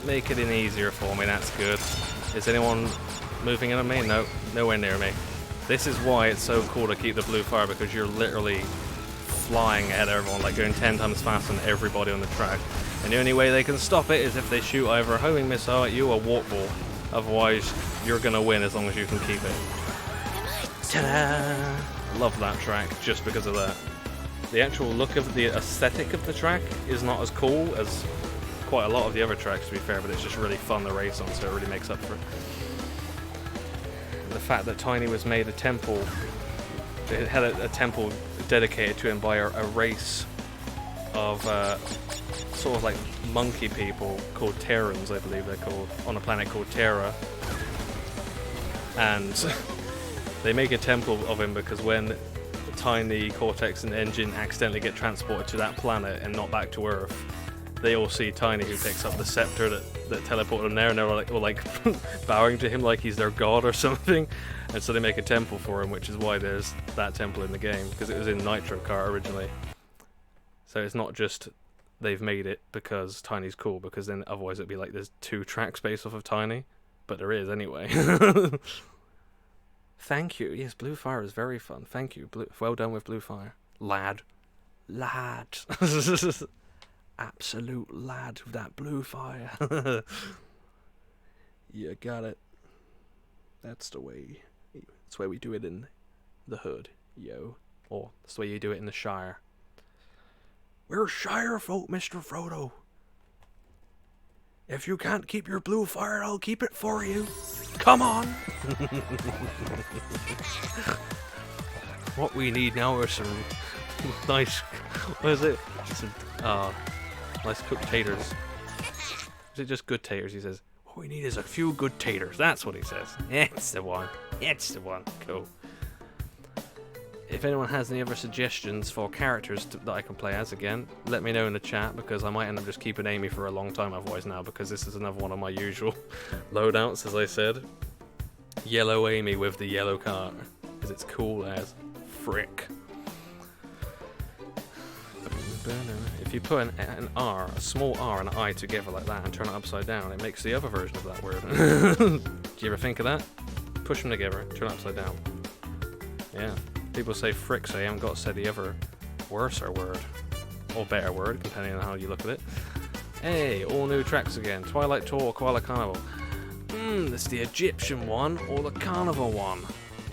Make it in easier for me, that's good. Is anyone moving in on me? No, nowhere near me. This is why it's so cool to keep the blue fire, because you're literally flying ahead of everyone, like going 10 times faster than everybody on the track. And the only way they can stop it is if they shoot either a homing missile at you or walk ball. Otherwise, you're gonna win as long as you can keep it. Ta-da! Love that track just because of that. The actual look of the aesthetic of the track is not as cool as quite a lot of the other tracks, to be fair, but it's just really fun to race on, so it really makes up for it. The fact that Tiny was made a temple, it had a temple dedicated to him by a race of sort of like monkey people called Terrans, I believe they're called, on a planet called Terra. And they make a temple of him because when Tiny, Cortex and Engine accidentally get transported to that planet and not back to Earth, they all see Tiny, who picks up the scepter that teleported them there, and they're like bowing to him like he's their god or something. And so they make a temple for him, which is why there's that temple in the game, because it was in Nitro Kart originally. So it's not just they've made it because Tiny's cool, because then otherwise it'd be like there's 2 tracks based off of Tiny, but there is anyway. Thank you. Yes, Blue Fire is very fun. Thank you. Well done with Blue Fire, lad. Absolute lad with that blue fire. You got it. That's the way. That's the way we do it in the hood, yo. Or that's the way you do it in the Shire. We're Shire folk, Mr. Frodo. If you can't keep your blue fire, I'll keep it for you. Come on. What we need now are some nice. What is it? Some nice cooked taters. Is it just good taters? He says, what we need is a few good taters. That's what he says. It's the one. It's the one. Cool. If anyone has any other suggestions for characters that I can play as again, let me know in the chat, because I might end up just keeping Amy for a long time otherwise now, because this is another one of my usual loadouts, as I said. Yellow Amy with the yellow car, because it's cool as frick. If you put an R, a small R and an I together like that and turn it upside down, it makes the other version of that word. Do you ever think of that? Push them together, turn it upside down. Yeah. People say frick, so you haven't got to say the other worser word. Or better word, depending on how you look at it. Hey, all new tracks again. Twilight Tour, Koala Carnival. It's the Egyptian one or the Carnival one.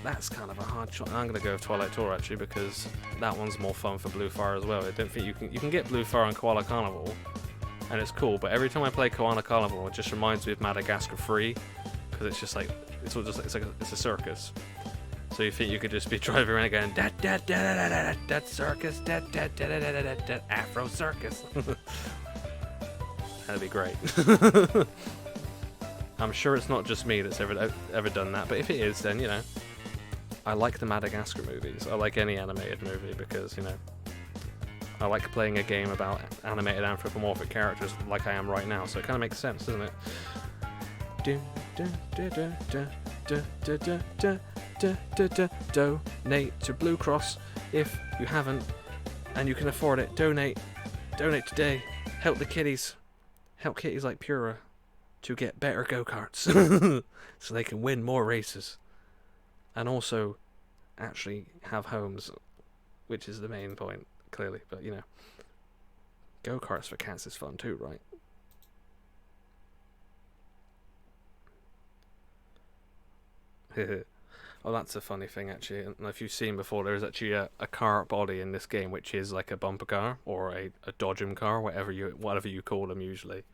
that's kind of a hard choice. I'm gonna go with Twilight Tour actually because that one's more fun for Blue Fire as well. I don't think you can get Blue Fire on Koala Carnival, and it's cool. But every time I play Koala Carnival, it just reminds me of Madagascar 3 because it's just like it's a circus. So you think you could just be driving around going da da da da da da circus da da da da da da da Afro circus. That'd be great. I'm sure it's not just me that's ever done that, but if it is, then you know. I like the Madagascar movies. I like any animated movie because, you know, I like playing a game about animated anthropomorphic characters like I am right now, so it kind of makes sense, doesn't it? Donate to Blue Cross if you haven't and you can afford it. Donate today. Help the kitties. Help kitties like Pura to get better go-karts so they can win more races. And also, actually have homes, which is the main point, clearly. But, you know, go-karts for cats is fun too, right? Oh, that's a funny thing, actually. And if you've seen before, there's actually a car body in this game, which is like a bumper car, or a dodgem car, whatever you call them usually.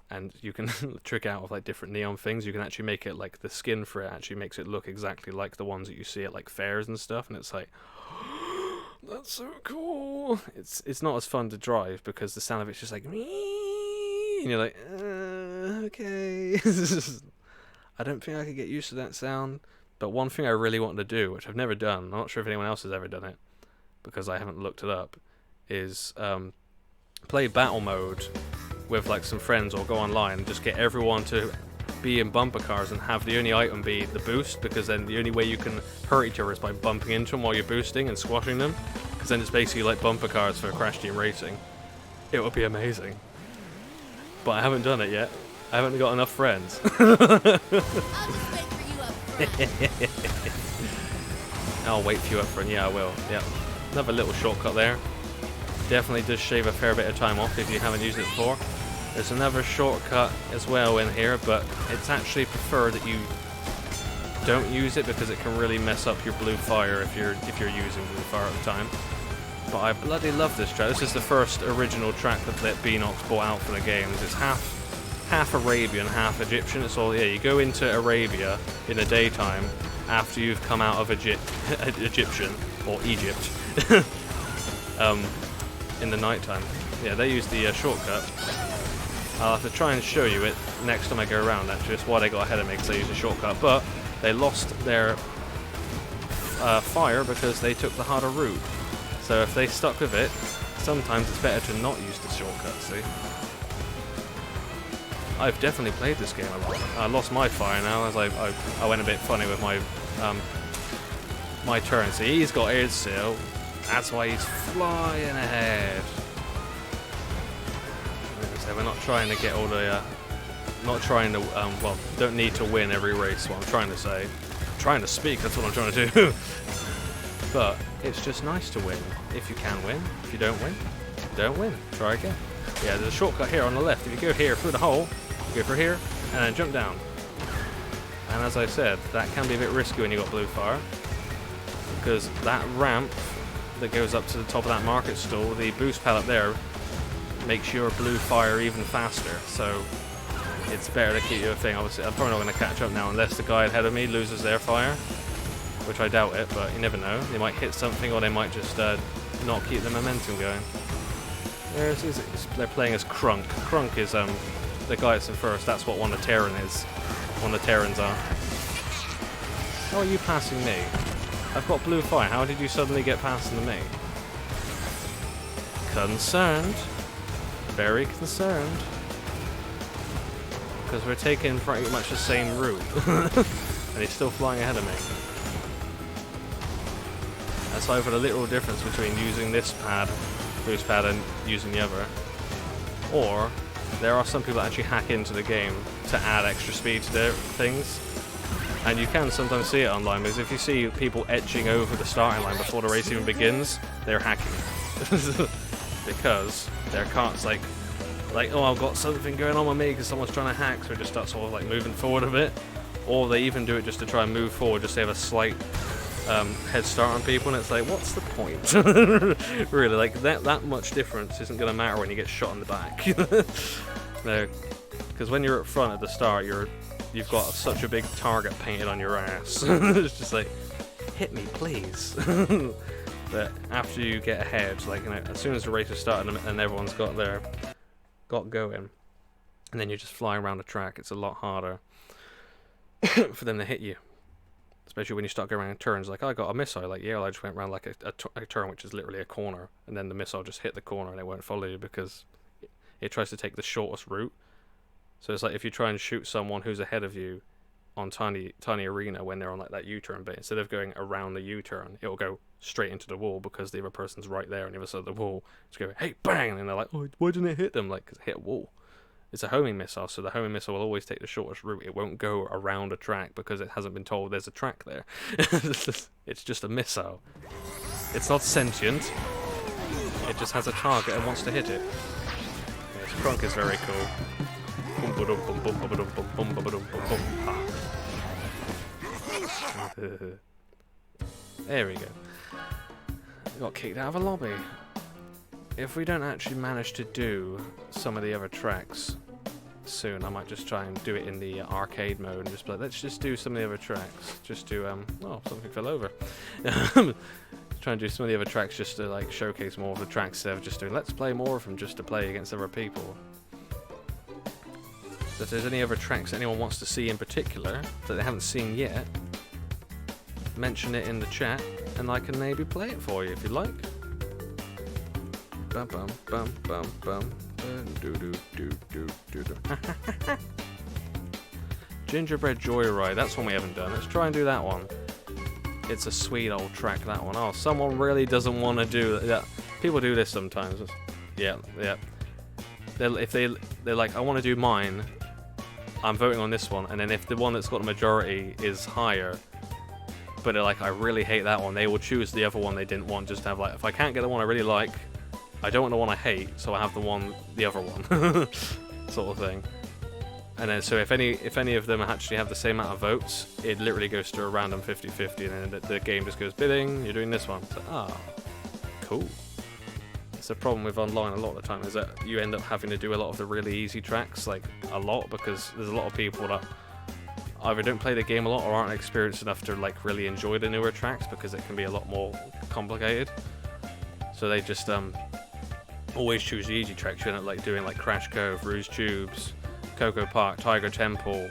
And you can trick out with like different neon things. You can actually make it like the skin for it actually makes it look exactly like the ones that you see at like fairs and stuff. And it's like, that's so cool. It's not as fun to drive because the sound of it's just like, me, and you're like, okay. I don't think I could get used to that sound. But one thing I really want to do, which I've never done, I'm not sure if anyone else has ever done it because I haven't looked it up, is play battle mode with like some friends or go online and just get everyone to be in bumper cars and have the only item be the boost, because then the only way you can hurt each other is by bumping into them while you're boosting and squashing them, because then it's basically like bumper cars for Crash Team Racing. It would be amazing. But I haven't done it yet. I haven't got enough friends. I'll just wait for you up front. I'll wait for you up front. Yeah, I will. Yeah. Another little shortcut there. Definitely does shave a fair bit of time off if you haven't used it before. There's another shortcut as well in here, but it's actually preferred that you don't use it because it can really mess up your Blue Fire if you're using Blue Fire at the time. But I bloody love this track. This is the first original track that Beanox brought out for the games. It's half Arabian, half Egyptian. It's all, yeah, you go into Arabia in the daytime after you've come out of Egyptian or Egypt in the nighttime. Yeah, they use the shortcut. I'll have to try and show you it next time I go around, actually. It's why they got ahead of me, because they used a shortcut. But they lost their fire because they took the harder route. So if they stuck with it, sometimes it's better to not use the shortcut, see? I've definitely played this game a lot. I lost my fire now as I went a bit funny with my my turn. See, he's got air seal. That's why he's flying ahead. So we're not trying to get all the, not trying to, well, don't need to win every race, what I'm trying to say. I'm trying to speak, that's what I'm trying to do. But it's just nice to win. If you can win. If you don't win. Try again. Yeah, there's a shortcut here on the left. If you go here through the hole, go for here, and then jump down. And as I said, that can be a bit risky when you've got Blue Fire, because that ramp that goes up to the top of that market stall, the boost pad up there, makes your Blue Fire even faster. So it's better to keep your thing. Obviously, I'm probably not going to catch up now unless the guy ahead of me loses their fire, which I doubt it, but you never know. They might hit something, or they might just not keep the momentum going. They're playing as Crunk. Crunk is the guy that's in first. That's what one of Terran is. One of the Terrans are. How are you passing me? I've got Blue Fire. How did you suddenly get past to me? Concerned. Very concerned. Because we're taking pretty much the same route. And he's still flying ahead of me. That's either the literal difference between using this pad, boost pad, and using the other. Or there are some people that actually hack into the game to add extra speed to their things. And you can sometimes see it online, because if you see people etching over the starting line before the race even begins, they're hacking. Because their cart's like, oh, I've got something going on with me because someone's trying to hack, so it just starts sort of like moving forward a bit. or they even do it just to try and move forward, just to have a slight head start on people, and it's like, what's the point? Really, like that much difference isn't going to matter when you get shot in the back. No, because when you're up front at the start, you've got such a big target painted on your ass. It's just like, hit me, please. But after you get ahead, like, you know, as soon as the race is starting and everyone's got going, and then you just fly around the track, it's a lot harder for them to hit you. Especially when you start going around in turns, like I got a missile, like yeah, I just went around like a turn which is literally a corner, and then the missile just hit the corner and it won't follow you because it tries to take the shortest route. So it's like if you try and shoot someone who's ahead of you on tiny arena when they're on like that U-turn bit, instead of going around the U-turn, it'll go straight into the wall because the other person's right there on the other side of the wall. Just go, hey, bang, and they're like, oh, why didn't it hit them? Like, 'cause it hit a wall. It's a homing missile, so the homing missile will always take the shortest route. It won't go around a track because it hasn't been told there's a track there. It's just a missile. It's not sentient. It just has a target and wants to hit it. Yes, Crunk is very cool. There we go. We got kicked out of a lobby. If we don't actually manage to do some of the other tracks soon, I might just try and do it in the arcade mode and just be like, let's just do some of the other tracks. Just to, oh, something fell over. Try and do some of the other tracks just to, like, showcase more of the tracks instead of just doing, let's play more of them just to play against other people. So if there's any other tracks that anyone wants to see in particular that they haven't seen yet, mention it in the chat and I can maybe play it for you if you like. Bum bum bum bum bum. Do do do do do do. Gingerbread Joyride, that's one we haven't done. Let's try and do that one. It's a sweet old track, that one. Oh, someone really doesn't want to do that. People do this sometimes. Yeah. They're like, I want to do mine. I'm voting on this one, and then if the one that's got the majority is higher, but they're like, I really hate that one, they will choose the other one they didn't want, just to have like, if I can't get the one I really like, I don't want the one I hate, so I have the other one, sort of thing. And then so if any of them actually have the same amount of votes, it literally goes to a random 50-50, and then the game just goes, bidding, you're doing this one. So, cool. It's the problem with online a lot of the time, is that you end up having to do a lot of the really easy tracks, like a lot, because there's a lot of people that either don't play the game a lot or aren't experienced enough to like really enjoy the newer tracks because it can be a lot more complicated. So they just always choose the easy tracks. You end up like doing like Crash Cove, Rouge Tubes, Coco Park, Tiger Temple,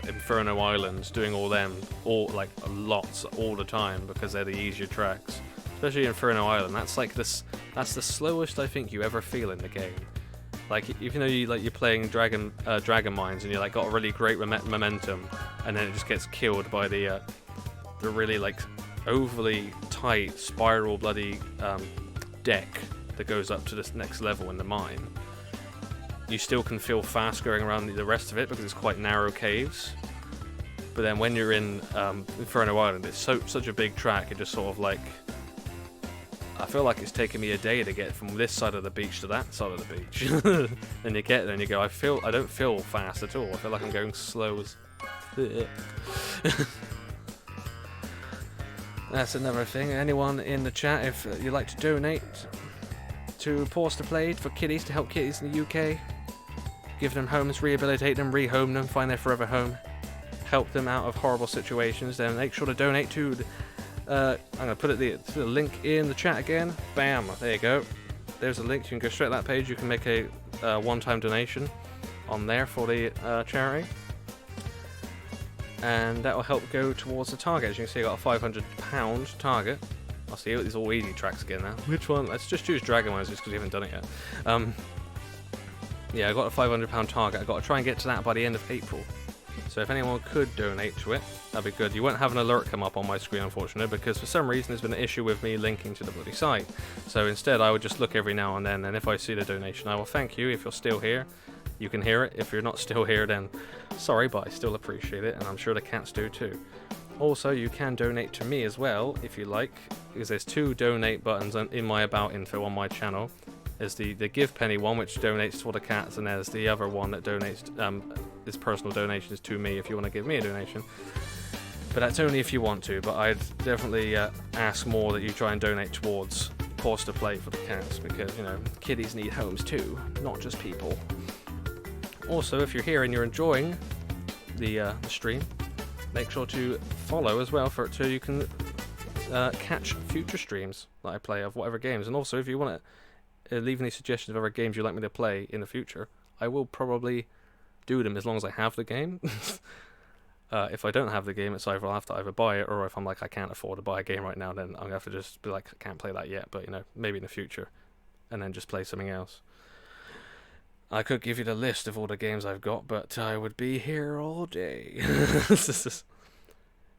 Inferno Islands, doing all them, like lots all the time because they're the easier tracks. Especially Inferno Island, that's the slowest I think you ever feel in the game. Like even though you're playing Dragon Mines and you like got a really great momentum, and then it just gets killed by the really like overly tight spiral bloody deck that goes up to this next level in the mine. You still can feel fast going around the rest of it because it's quite narrow caves. But then when you're in Inferno Island, it's such a big track. It just sort of like, I feel like it's taken me a day to get from this side of the beach to that side of the beach. Then you get there and you go, I don't feel fast at all. I feel like I'm going slow as. That's another thing. Anyone in the chat, if you'd like to donate to Paws to Play for kitties, to help kitties in the UK, give them homes, rehabilitate them, rehome them, find their forever home, help them out of horrible situations, then make sure to donate to the, I'm going to put the link in the chat again. Bam, there you go. There's a link. You can go straight to that page. You can make a one-time donation on there for the charity. And that will help go towards the target. As you can see, I got a £500 target. I'll see these all easy tracks again now. Which one? Let's just choose Dragon Mines just because we haven't done it yet. Yeah, I got a £500 target. I've got to try and get to that by the end of April. So if anyone could donate to it, that'd be good. You won't have an alert come up on my screen, unfortunately, because for some reason there's been an issue with me linking to the bloody site. So instead, I would just look every now and then, and if I see the donation, I will thank you. If you're still here, you can hear it. If you're not still here, then sorry, but I still appreciate it, and I'm sure the cats do too. Also, you can donate to me as well, if you like, because there's 2 donate buttons in my about info on my channel. There's the Give Penny one, which donates for the cats, and there's the other one that donates, is personal donations to me if you want to give me a donation. But that's only if you want to, but I'd definitely ask more that you try and donate towards Paws to Play for the cats, because, you know, kitties need homes too, not just people. Also, if you're here and you're enjoying the stream, make sure to follow as well so you can catch future streams that I play of whatever games. And also, if you want to leave any suggestions of other games you'd like me to play in the future, I will probably do them as long as I have the game. If I don't have the game, it's either I'll have to either buy it, or if I'm like I can't afford to buy a game right now, then I'm gonna have to just be like, I can't play that yet, but you know, maybe in the future, and then just play something else. I could give you the list of all the games I've got, but I would be here all day.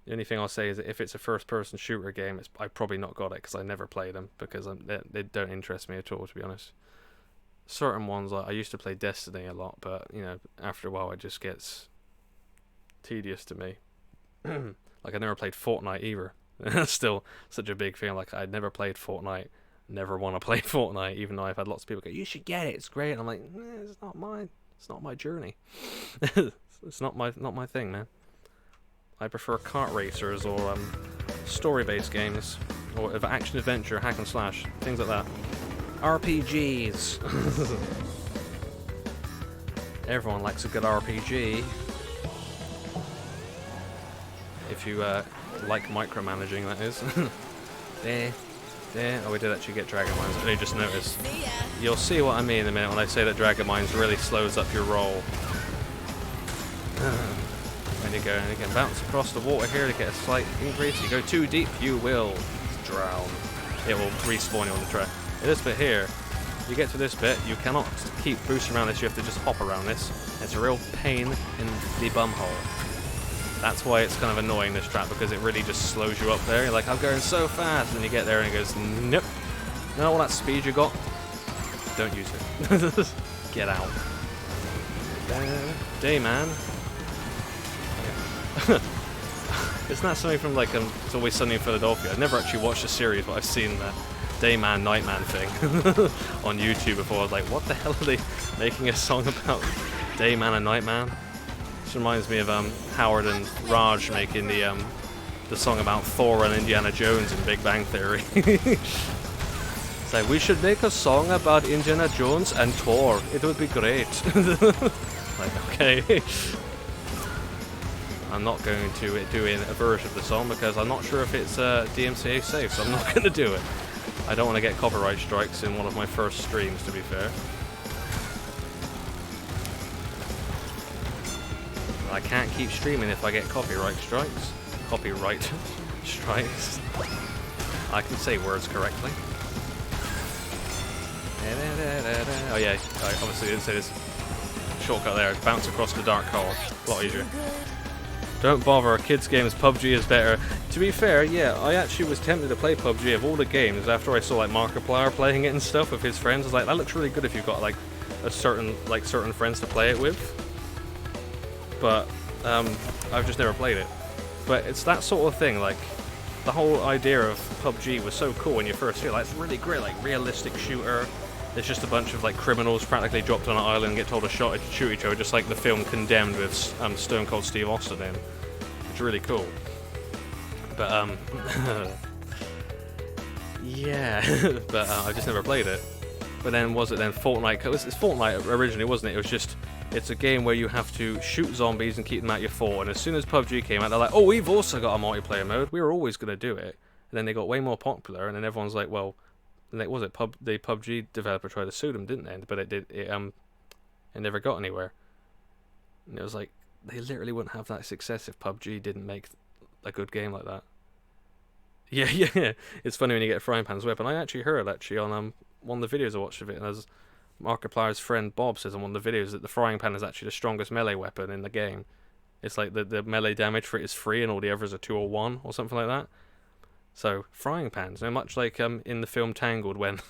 The only thing I'll say is that if it's a first-person shooter game, I've probably not got it because I never play them, because they don't interest me at all, to be honest. Certain ones, like I used to play Destiny a lot, but you know, after a while it just gets tedious to me. Like I never played Fortnite either. That's still such a big thing. Like I'd never played Fortnite, never want to play Fortnite, even though I've had lots of people go, "You should get it, it's great." And I'm like, it's not mine. It's not my journey. It's not my thing, man. I prefer kart racers or story-based games, or action adventure, hack and slash, things like that. RPGs. Everyone likes a good RPG. If you like micromanaging, that is. There. Oh, we did actually get Dragon Mines. I only just noticed. See ya. You'll see what I mean in a minute when I say that Dragon Mines really slows up your roll. When you go and you can bounce across the water here to get a slight increase. You go too deep, you will drown. It will respawn you on the track. In this bit here, you get to this bit, you cannot keep boosting around this, you have to just hop around this. It's a real pain in the bumhole. That's why it's kind of annoying, this trap, because it really just slows you up there. You're like, I'm going so fast, and you get there and it goes, nope. You know all that speed you got? Don't use it. Get out. Dayman. Isn't that something from like It's Always Sunny in Philadelphia? I've never actually watched the series, but I've seen the Dayman Nightman thing on YouTube before. I was like, what the hell are they making a song about? Dayman and Nightman? This reminds me of Howard and Raj making the song about Thor and Indiana Jones in Big Bang Theory. It's like, we should make a song about Indiana Jones and Thor. It would be great. Like, okay. I'm not going to do a version of the song because I'm not sure if it's DMCA safe, so I'm not going to do it. I don't want to get copyright strikes in one of my first streams, to be fair. I can't keep streaming if I get copyright strikes. Copyright strikes. I can say words correctly. Oh yeah, I obviously didn't say this shortcut there. Bounce across the dark hole. A lot easier. Don't bother, kids games, PUBG is better. To be fair, yeah, I actually was tempted to play PUBG of all the games after I saw like Markiplier playing it and stuff with his friends. I was like, that looks really good if you've got like certain friends to play it with. But I've just never played it. But it's that sort of thing, like the whole idea of PUBG was so cool when you first hear it. Like, it's really great, like realistic shooter. It's just a bunch of like criminals practically dropped on an island and get told to shoot each other, just like the film Condemned with Stone Cold Steve Austin in. It's really cool. But yeah, but I just never played it. But then was it then Fortnite? It's Fortnite originally, wasn't it? It was just, it's a game where you have to shoot zombies and keep them at your fort. And as soon as PUBG came out, they're like, oh, we've also got a multiplayer mode. We were always going to do it. And then they got way more popular, and then everyone's like, well, the PUBG developer tried to sue them, didn't they? But it never got anywhere. And it was like, they literally wouldn't have that success if PUBG didn't make a good game like that. Yeah. It's funny when you get Frying Pan's Whip, and I actually heard on one of the videos I watched of it, and as Markiplier's friend Bob says on one of the videos, that the Frying Pan is actually the strongest melee weapon in the game. It's like the melee damage for it is 3 and all the others are 2 or 1 or something like that. So, frying pans, much like in the film Tangled when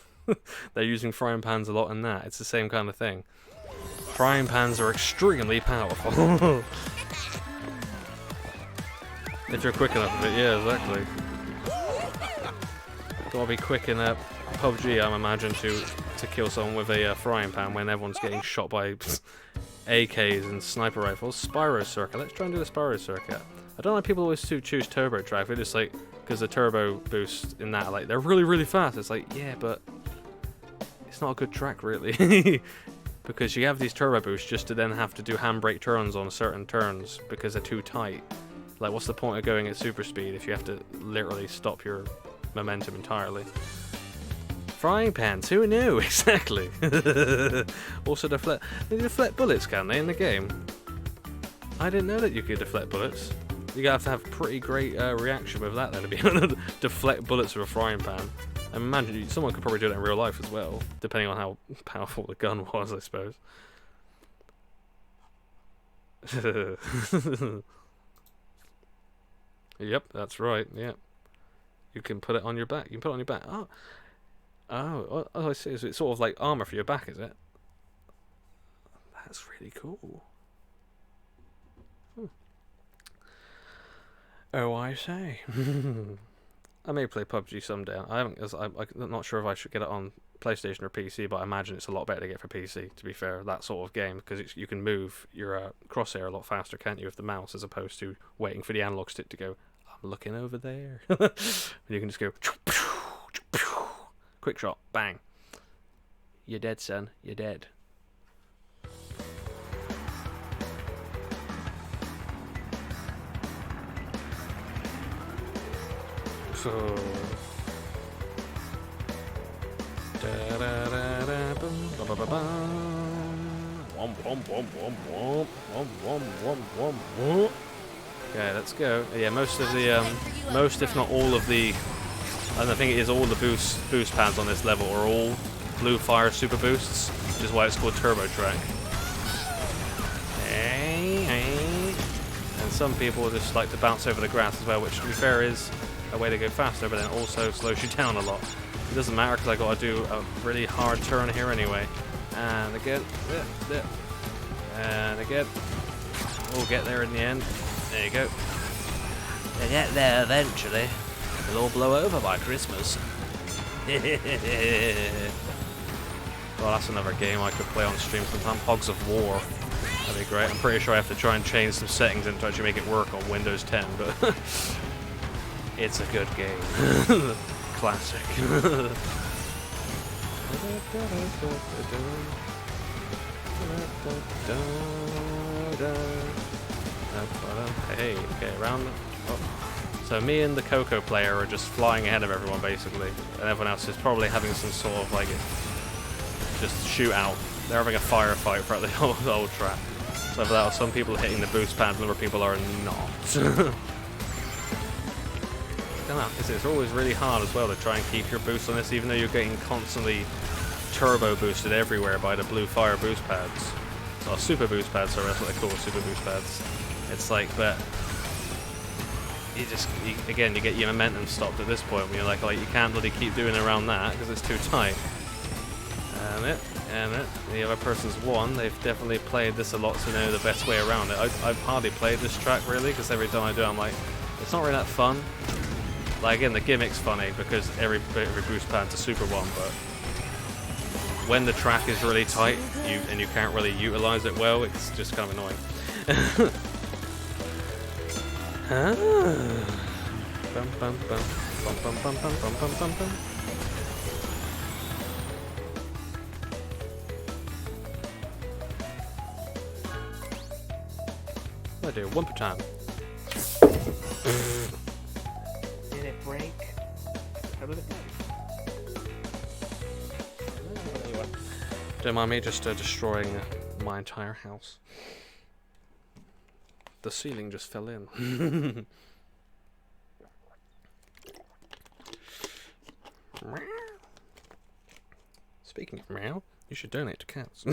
they're using frying pans a lot in that, it's the same kind of thing. Frying pans are extremely powerful. If you're quick enough with it, yeah, exactly. Gotta be quick in PUBG, I'm imagined, to to kill someone with a frying pan when everyone's getting shot by AKs and sniper rifles. Spyro Circuit. Let's try and do the Spyro Circuit. I don't know why people always choose Turbo Track. They're just like, because the turbo boosts in that, like, they're really, really fast. It's like, yeah, but it's not a good track, really. Because you have these turbo boosts just to then have to do handbrake turns on certain turns because they're too tight. Like, what's the point of going at super speed if you have to literally stop your momentum entirely? Frying pans, who knew? Exactly. Also they deflect bullets, can they, in the game? I didn't know that you could deflect bullets. You have to have pretty great reaction with that then to be able to deflect bullets with a frying pan. I imagine someone could probably do that in real life as well, depending on how powerful the gun was, I suppose. Yep, that's right, yep. You can put it on your back. You can put it on your back. Oh, I see. So it's sort of like armor for your back, is it? That's really cool. Oh, I say. I may play PUBG someday. I haven't. I'm not sure if I should get it on PlayStation or PC, but I imagine it's a lot better to get for PC. To be fair, that sort of game, because you can move your crosshair a lot faster, can't you, with the mouse, as opposed to waiting for the analog stick to go. I'm looking over there. And you can just go. Quick shot, bang. You're dead, son. You're dead. So. Okay, let's go. Yeah, most of the, most if not all of the, and I think it is all the boost pads on this level are all blue fire super boosts, which is why it's called Turbo Track. And some people just like to bounce over the grass as well, which to be fair is a way to go faster, but then also slows you down a lot. It doesn't matter because I got to do a really hard turn here anyway. And again, and again, we'll get there in the end. There you go. We'll get there eventually. It'll all blow over by Christmas. Well, that's another game I could play on stream sometime. Hogs of War. That'd be great. I'm pretty sure I have to try and change some settings in to actually make it work on Windows 10, but it's a good game. Classic. Hey, okay, around. Oh. So me and the Coco player are just flying ahead of everyone basically, and everyone else is probably having some sort of like just shootout. They're having a firefight throughout the whole track. So for that, some people are hitting the boost pads, and other people are not. I don't know, it's always really hard as well to try and keep your boost on this, even though you're getting constantly turbo boosted everywhere by the blue fire boost pads. Oh, super boost pads, sorry, that's what they call super boost pads. It's like, but again, you get your momentum stopped at this point when you're like you can't bloody keep doing around that because it's too tight. And the other person's won. They've definitely played this a lot to know the best way around it. I've hardly played this track really, because every time I do I'm like, it's not really that fun. Like again, the gimmick's funny because every boost pad's a super one, but when the track is really tight and you can't really utilize it well, it's just kind of annoying. Bum, bum, bum. Bum, bum, bum, bum, bum, bum, bum, bum. I do one per time. Did it break? How did it break? Don't mind me just destroying my entire house. The ceiling just fell in. Speaking of meow, you should donate to cats.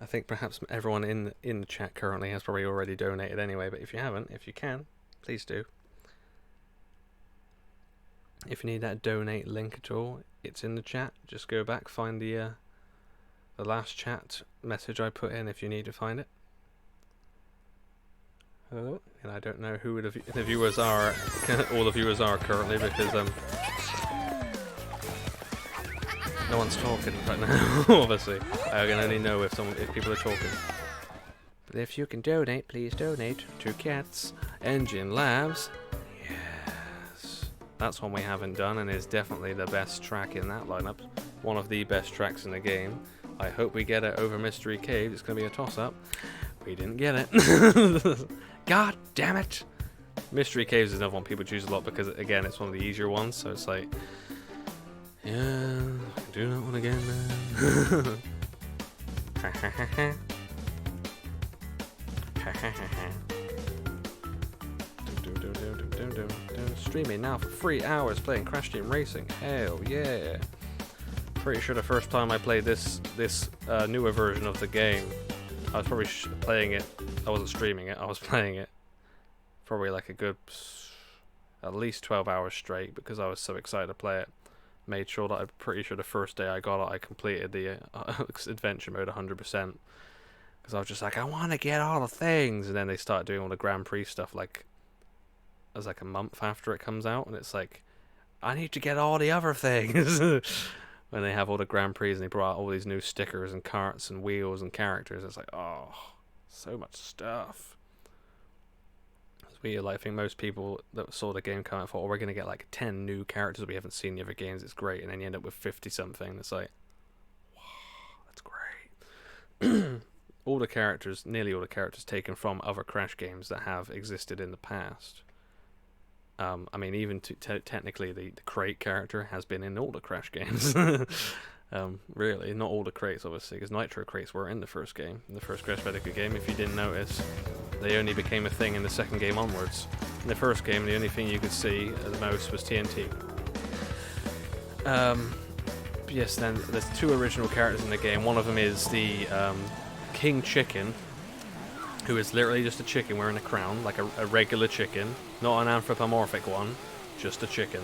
I think perhaps everyone in the chat currently has probably already donated anyway, but if you haven't, if you can, please do. If you need that donate link at all, it's in the chat. Just go back, find the last chat message I put in if you need to find it. And I don't know who the viewers are, all the viewers are currently, because No one's talking right now, obviously. I can only know if people are talking. But if you can donate, please donate to Cats Engine Labs. Yes. That's one we haven't done and is definitely the best track in that lineup. One of the best tracks in the game. I hope we get it over Mystery Cave. It's going to be a toss-up. We didn't get it. God damn it! Mystery Caves is another one people choose a lot because, again, it's one of the easier ones. So it's like, yeah, do that one again, man. Streaming now for 3 hours playing Crash Team Racing. Hell yeah! Pretty sure the first time I played this newer version of the game, I was probably playing it. I wasn't streaming it. I was playing it probably like a good at least 12 hours straight because I was so excited to play it. Made sure that I'm pretty sure the first day I got it, I completed the adventure mode 100%. Because I was just like, I want to get all the things, and then they start doing all the Grand Prix stuff like as like a month after it comes out, and it's like, I need to get all the other things. When they have all the Grand Prix and they brought out all these new stickers and carts and wheels and characters, it's like, oh, so much stuff. It's weird. Like, I think most people that saw the game come out thought, oh, we're going to get like 10 new characters we haven't seen in the other games. It's great. And then you end up with 50 something. It's like, wow, that's great. All the characters, nearly all the characters taken from other Crash games that have existed in the past. I mean, even technically, the crate character has been in all the Crash games. Really, not all the crates, obviously, because Nitro crates were in the first game, in the first Crash Bandicoot game. If you didn't notice, they only became a thing in the second game onwards. In the first game, the only thing you could see at the most was TNT. Yes, then there's 2 original characters in the game. One of them is the King Chicken, who is literally just a chicken wearing a crown, like a regular chicken, not an anthropomorphic one, just a chicken.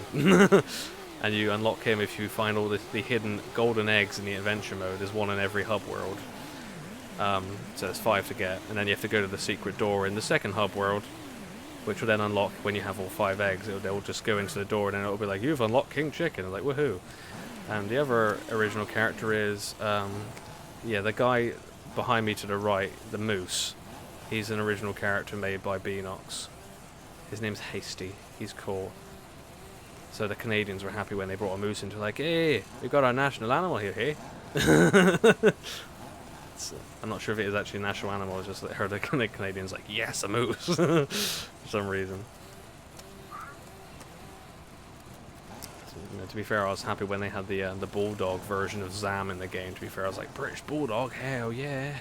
And you unlock him if you find all the hidden golden eggs in the adventure mode. There's one in every hub world. So there's 5 to get, and then you have to go to the secret door in the second hub world, which will then unlock when you have all 5 eggs. They'll just go into the door, and then it'll be like, you've unlocked King Chicken. It's like, woohoo. And the other original character is, the guy behind me to the right, the moose. He's an original character made by Beanox. His name's Hasty. He's cool. So the Canadians were happy when they brought a moose into, like, hey, we got our national animal here, hey? I'm not sure if it is actually a national animal, it's just that I heard the Canadians like, yes, a moose, for some reason. To be fair, I was happy when they had the Bulldog version of Zam in the game. To be fair, I was like, British Bulldog, hell yeah.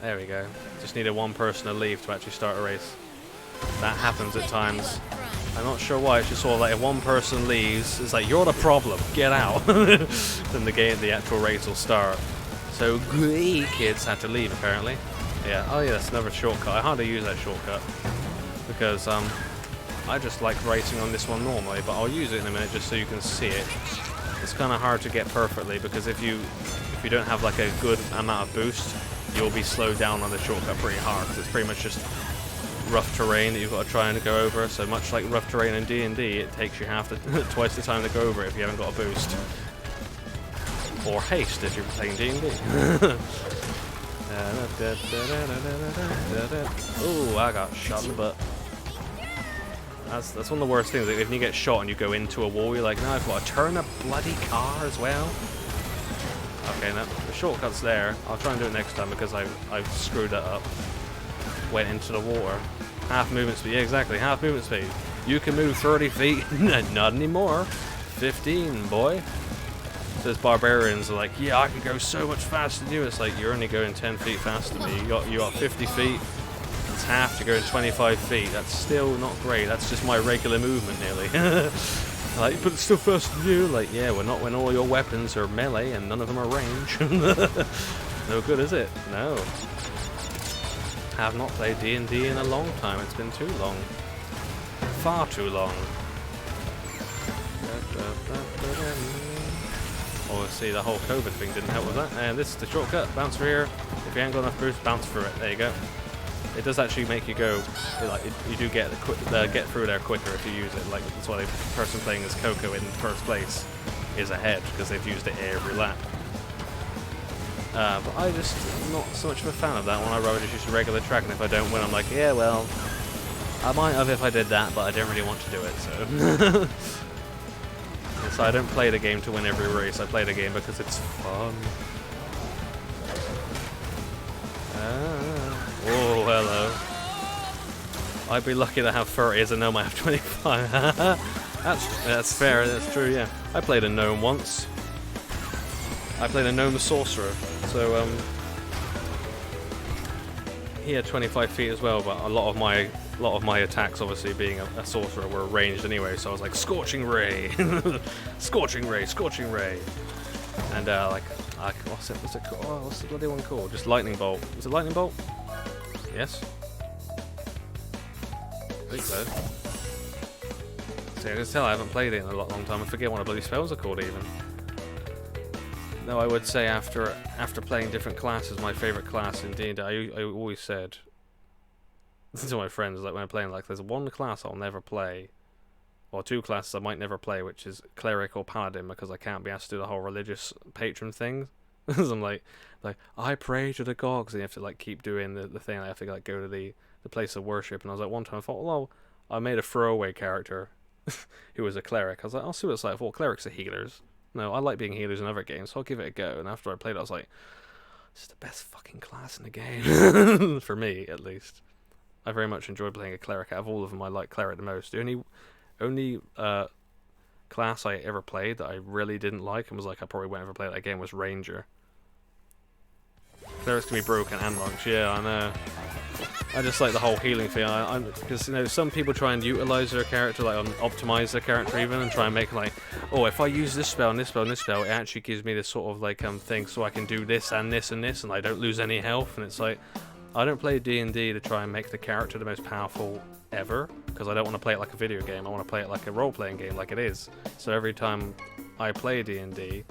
There we go. Just needed one person to leave to actually start a race. That happens at times. I'm not sure why. It's just sort of like if one person leaves, it's like, you're the problem, get out. Then the actual race will start. So great kids had to leave apparently. Yeah. Oh yeah, that's another shortcut. I hardly use that shortcut because I just like racing on this one normally, but I'll use it in a minute just so you can see it. It's kind of hard to get perfectly because if you don't have like a good amount of boost, you'll be slowed down on the shortcut pretty hard because it's pretty much just rough terrain that you've got to try and go over. So much like rough terrain in D&D, it takes you twice the time to go over it if you haven't got a boost. Or haste if you're playing D&D. Ooh, I got shot in the butt. That's one of the worst things. Like, if you get shot and you go into a wall, you're like, no, I've got to turn a bloody car as well. Okay, now the shortcut's there. I'll try and do it next time because I've screwed that up. Went into the water. Half movement speed. Yeah, exactly. Half movement speed. You can move 30 feet. Not anymore. 15, boy. So those barbarians are like, yeah, I can go so much faster than you. It's like, you're only going 10 feet faster than me. You got 50 feet. It's half to go 25 feet. That's still not great. That's just my regular movement, nearly. Like, but it's still faster than you. Like, yeah, we're not when all your weapons are melee and none of them are range. No good, is it? No. Have not played D&D in a long time. It's been too long. Far too long. Oh, see, the whole COVID thing didn't help with that. And this is the shortcut. Bounce through here. If you ain't got enough boost, bounce through it. There you go. it does actually make you go, like, you do get through there quicker if you use it. Like, that's why the person playing as Coco in first place is ahead, because they've used it every lap. But I just not so much of a fan of that one. I'd rather just use a regular track, and if I don't win, I'm like, yeah, well, I might have if I did that, but I don't really want to do it, so. So I don't play the game to win every race, I play the game because it's fun. Oh, hello. I'd be lucky to have 30 as a gnome, I have 25. That's fair, that's true, yeah. I played a gnome once. I played a gnome sorcerer, so he had 25 feet as well, but a lot of my attacks, obviously being a sorcerer, were ranged anyway, so I was like, Scorching Ray! Scorching Ray, Scorching Ray! And like, what's it called? Oh, what's the bloody one called? Just Lightning Bolt. Is it Lightning Bolt? Yes? I think so. See, I can tell I haven't played it in a long time. I forget what the bloody spells are called even. No, I would say after playing different classes, my favourite class in D&D, I always said to my friends, like when I'm playing, like there's one class I'll never play, or two classes I might never play, which is Cleric or Paladin, because I can't be asked to do the whole religious patron thing. Because I'm like I pray to the gods, and you have to like keep doing the thing. I have to like go to the place of worship. And I was like, one time I thought, well, I made a throwaway character who was a cleric. I was like, I'll see what it's like. Well, clerics are healers. No, I like being healers in other games, so I'll give it a go. And after I played it, I was like, this is the best fucking class in the game. For me, at least. I very much enjoy playing a cleric. Out of all of them, I like cleric the most. The only class I ever played that I really didn't like and was like, I probably won't ever play that again, was ranger. Clerics can be broken and monks, yeah, I know. I just like the whole healing thing. Because you know, some people try and utilize their character, like optimize their character even, and try and make like, oh, if I use this spell and this spell and this spell, it actually gives me this sort of like thing, so I can do this and this and this, and I don't lose any health. And it's like, I don't play D&D to try and make the character the most powerful ever, because I don't want to play it like a video game. I want to play it like a role-playing game, like it is. So every time I play D&D,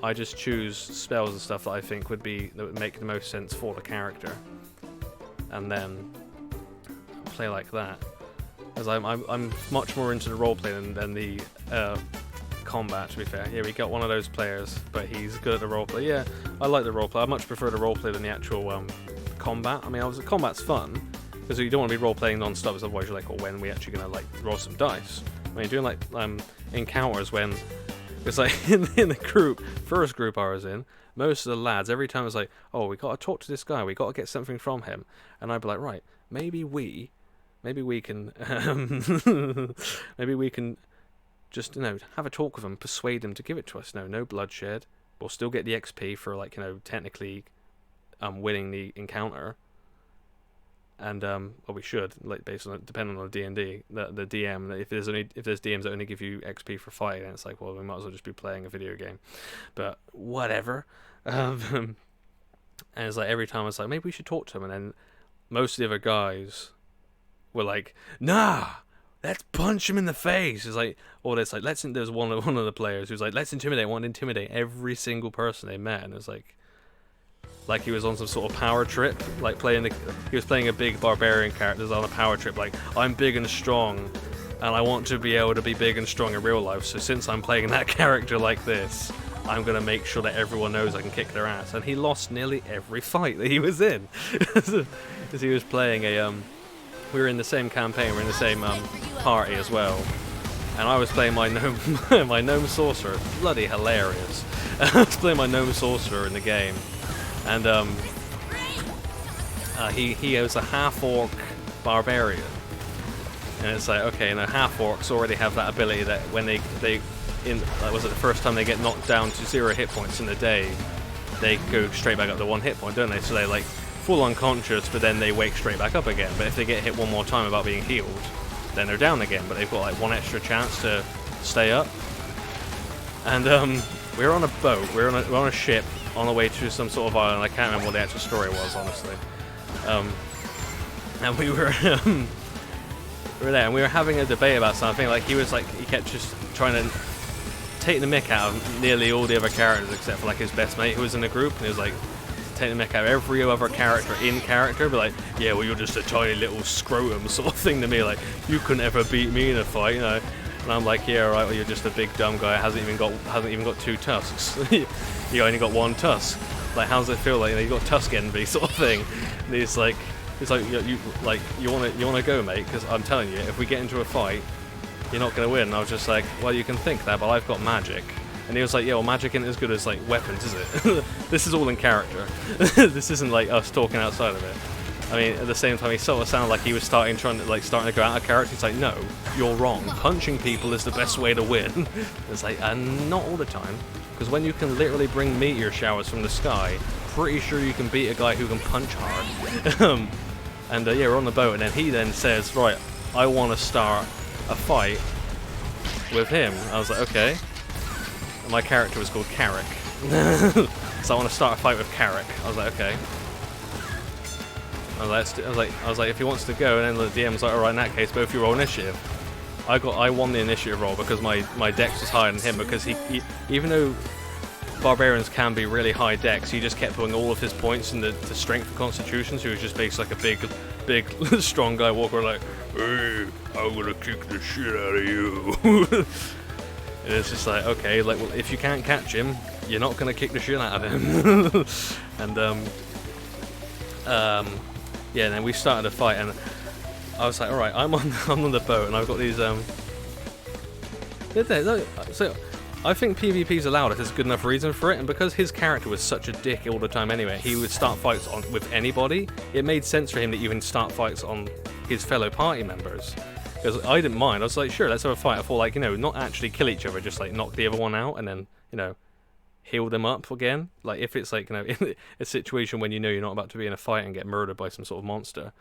I just choose spells and stuff that I think would make the most sense for the character, and then play like that. As I'm much more into the roleplay than the combat. To be fair, yeah, we got one of those players, but he's good at the roleplay. Yeah, I like the roleplay. I much prefer the roleplay than the actual combat. I mean, obviously, combat's fun because you don't want to be role-playing non-stop. Otherwise, you're like, oh, when are we actually gonna like roll some dice? I mean, doing like encounters when. It's like in the first group I was in, most of the lads, every time it's like, oh, we got to talk to this guy, we got to get something from him. And I'd be like, right, maybe we can, maybe we can just, you know, have a talk with him, persuade him to give it to us. No bloodshed. We'll still get the XP for, like, you know, technically winning the encounter. And well, we should, like, based on depending on the D&D, the DM. If there's DMs that only give you XP for fighting, then it's like, well, we might as well just be playing a video game. But whatever. And it's like every time I was like, maybe we should talk to him. And then most of the other guys were like, nah, let's punch him in the face. It's like, or it's like, there's one of the players who's like, let's intimidate every single person they met. And it's like he was on some sort of power trip, like he was playing a big barbarian character on a power trip, like, I'm big and strong, and I want to be able to be big and strong in real life, so since I'm playing that character like this, I'm going to make sure that everyone knows I can kick their ass. And he lost nearly every fight that he was in. Because he was playing we were in the same campaign, we're in the same party as well. And I was playing my gnome sorcerer, bloody hilarious. I was playing my gnome sorcerer in the game. And he was a half-orc barbarian, and it's like, okay, you know, half-orcs already have that ability that when they was it the first time they get knocked down to 0 hit points in a day, they go straight back up to 1 hit point, don't they? So they like full unconscious, but then they wake straight back up again. But if they get hit one more time without being healed, then they're down again. But they've got like one extra chance to stay up. And we were on a boat, we're on a ship, on the way to some sort of island. I can't remember what the actual story was, honestly. And we were there, and we were having a debate about something. Like he kept just trying to take the mick out of nearly all the other characters except for like his best mate who was in the group, and he was like, take the mick out of every other character in character, but like, yeah, well, you're just a tiny little scrotum sort of thing to me, like, you couldn't ever beat me in a fight, you know. And I'm like, yeah, right, well, you're just a big dumb guy, hasn't even got 2 tusks. You only got 1 tusk. Like, how does it feel like, you know, you got tusk envy sort of thing? And he's like, you wanna go, mate? Because I'm telling you, if we get into a fight, you're not gonna win. And I was just like, well, you can think that, but I've got magic. And he was like, yeah, well, magic isn't as good as like weapons, is it? This is all in character. This isn't like us talking outside of it. I mean, at the same time, he sort of sounded like he was starting to go out of character. He's like, no, you're wrong. Punching people is the best way to win. It's like, not all the time. Because when you can literally bring meteor showers from the sky, pretty sure you can beat a guy who can punch hard. Yeah, we're on the boat, and then he then says, right, I want to start a fight with him. I was like, okay. And my character was called Carrick. So I want to start a fight with Carrick. I was like, okay. I was like, if he wants to go, and then the DM was like, alright, in that case, both you roll initiative. I won the initiative roll because my dex was higher than him, because he even though barbarians can be really high dex, he just kept putting all of his points in the strength and constitution, so he was just basically like a big strong guy walker, like, hey, I'm gonna kick the shit out of you. And it's just like, okay, like, well, if you can't catch him, you're not gonna kick the shit out of him. And yeah, and then we started a fight, and I was like, alright, I'm on the boat, and I've got these so I think PvP's allowed if there's a good enough reason for it, and because his character was such a dick all the time anyway, he would start fights with anybody. It made sense for him to even start fights on his fellow party members. Because I didn't mind. I was like, sure, let's have a fight. I thought, like, you know, not actually kill each other, just like knock the other one out and then, you know, heal them up again. Like, if it's like, you know, in a situation when you know you're not about to be in a fight and get murdered by some sort of monster.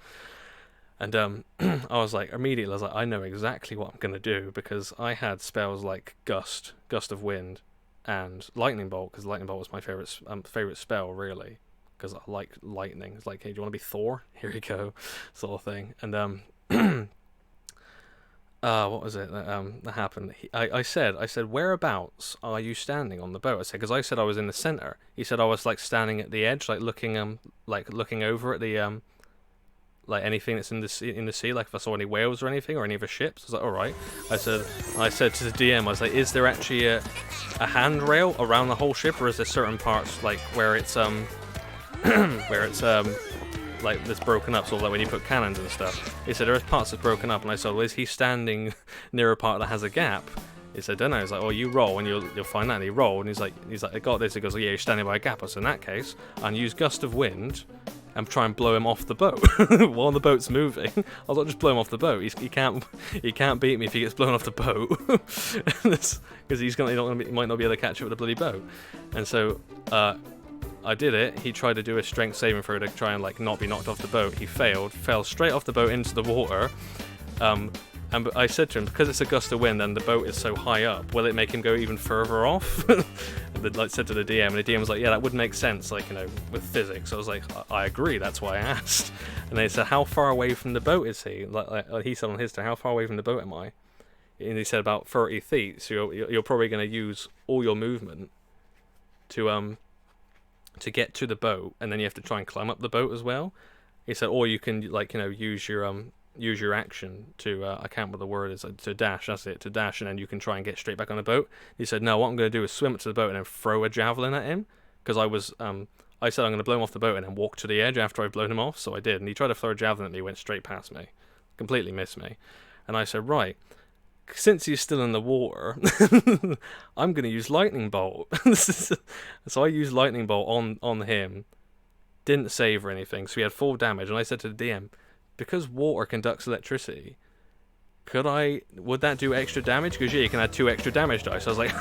And I was like, immediately, I was like, I know exactly what I'm going to do, because I had spells like Gust of Wind, and Lightning Bolt, because Lightning Bolt was my favorite spell, really, because I like lightning. It's like, hey, do you want to be Thor? Here you go, sort of thing. And what was it that happened? I said, whereabouts are you standing on the boat? I said, because I said I was in the center. He said I was like standing at the edge, like looking over at the like anything that's in the sea, like if I saw any whales or anything, or any other ships. I was like, all right. I said to the DM, I was like, is there actually a handrail around the whole ship, or is there certain parts like where it's like that's broken up, sort of like when you put cannons and stuff? He said, there's parts that's broken up, and I said, well, is he standing near a part that has a gap? He said, don't know. He's like, oh, you roll and you'll find that. And he rolled, and he's like, I got this. He goes, oh, yeah, you're standing by a gap. I said, in that case, I'll use Gust of Wind and try and blow him off the boat while the boat's moving. I'll not just blow him off the boat. He can't beat me if he gets blown off the boat, because he might not be able to catch up with the bloody boat. And so I did it. He tried to do a strength saving throw to try and like not be knocked off the boat. He failed, fell straight off the boat into the water. And I said to him, because it's a gust of wind and the boat is so high up, will it make him go even further off? And I said to the DM, and the DM was like, yeah, that would make sense, like, you know, with physics. I was like, I agree, that's why I asked. And they said, how far away from the boat is he? Like he said on his turn, how far away from the boat am I? And he said about 30 feet, so you're probably going to use all your movement to get to the boat, and then you have to try and climb up the boat as well. He said, or you can, like, you know, use your action to, I can't remember what the word is, to dash, that's it, to dash, and then you can try and get straight back on the boat. He said, no, what I'm going to do is swim up to the boat and then throw a javelin at him, because I said I'm going to blow him off the boat and then walk to the edge after I've blown him off, so I did, and he tried to throw a javelin at me, went straight past me, completely missed me. And I said, right, since he's still in the water, I'm going to use Lightning Bolt. So I used Lightning Bolt on him, didn't save or anything, so he had full damage, and I said to the DM, because water conducts electricity, would that do extra damage? Because yeah, you can add 2 extra damage dice. I was like,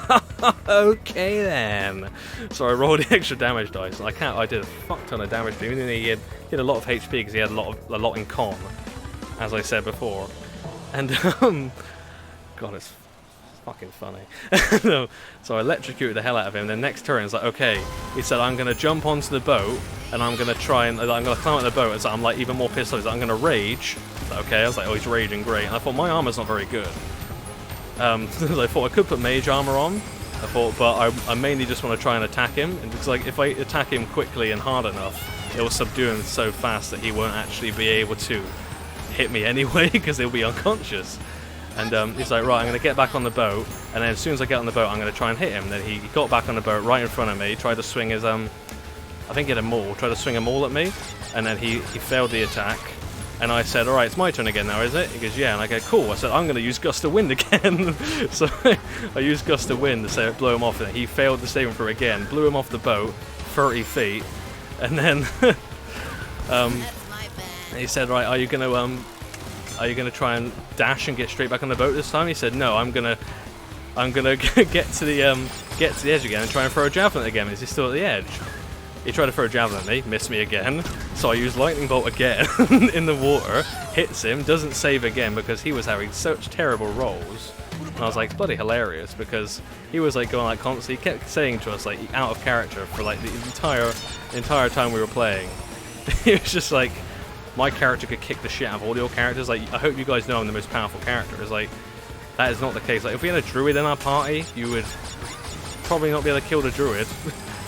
okay then. So I rolled the extra damage dice. I did a fuck ton of damage to him. And he had a lot of HP because he had a lot in con, as I said before. And God, it's fucking funny. So I electrocuted the hell out of him. Then next turn, it's like, okay. He said, I'm gonna jump onto the boat and I'm gonna climb on the boat. And so I'm like even more pissed off. He's like, I'm gonna rage. Okay, I was like, oh, he's raging, great. And I thought my armor's not very good. I thought I could put mage armor on, I thought, but I mainly just want to try and attack him, and it's like if I attack him quickly and hard enough, it will subdue him so fast that he won't actually be able to hit me anyway, because he'll be unconscious. And he's like, right, I'm going to get back on the boat, and then as soon as I get on the boat, I'm going to try and hit him. And then he got back on the boat right in front of me, tried to swing his, I think he had a maul, tried to swing a maul at me, and then he failed the attack. And I said, alright, it's my turn again now, is it? He goes, yeah. And I go, cool. I said, I'm going to use Gust of Wind again. So I used Gust of Wind to blow him off, and he failed the saving throw again, blew him off the boat 30 feet, and then he said, right, are you going to try and dash and get straight back on the boat this time? He said, no, I'm gonna get to the edge again and try and throw a javelin again. Is he still at the edge? He tried to throw a javelin at me, missed me again. So I used lightning bolt again in the water, hits him, doesn't save again because he was having such terrible rolls. And I was like, bloody hilarious, because he was like going like constantly, he kept saying to us like out of character for like the entire time we were playing. He was just like, my character could kick the shit out of all your characters. Like, I hope you guys know I'm the most powerful character. It's like, that is not the case. Like, if we had a druid in our party, you would probably not be able to kill the druid,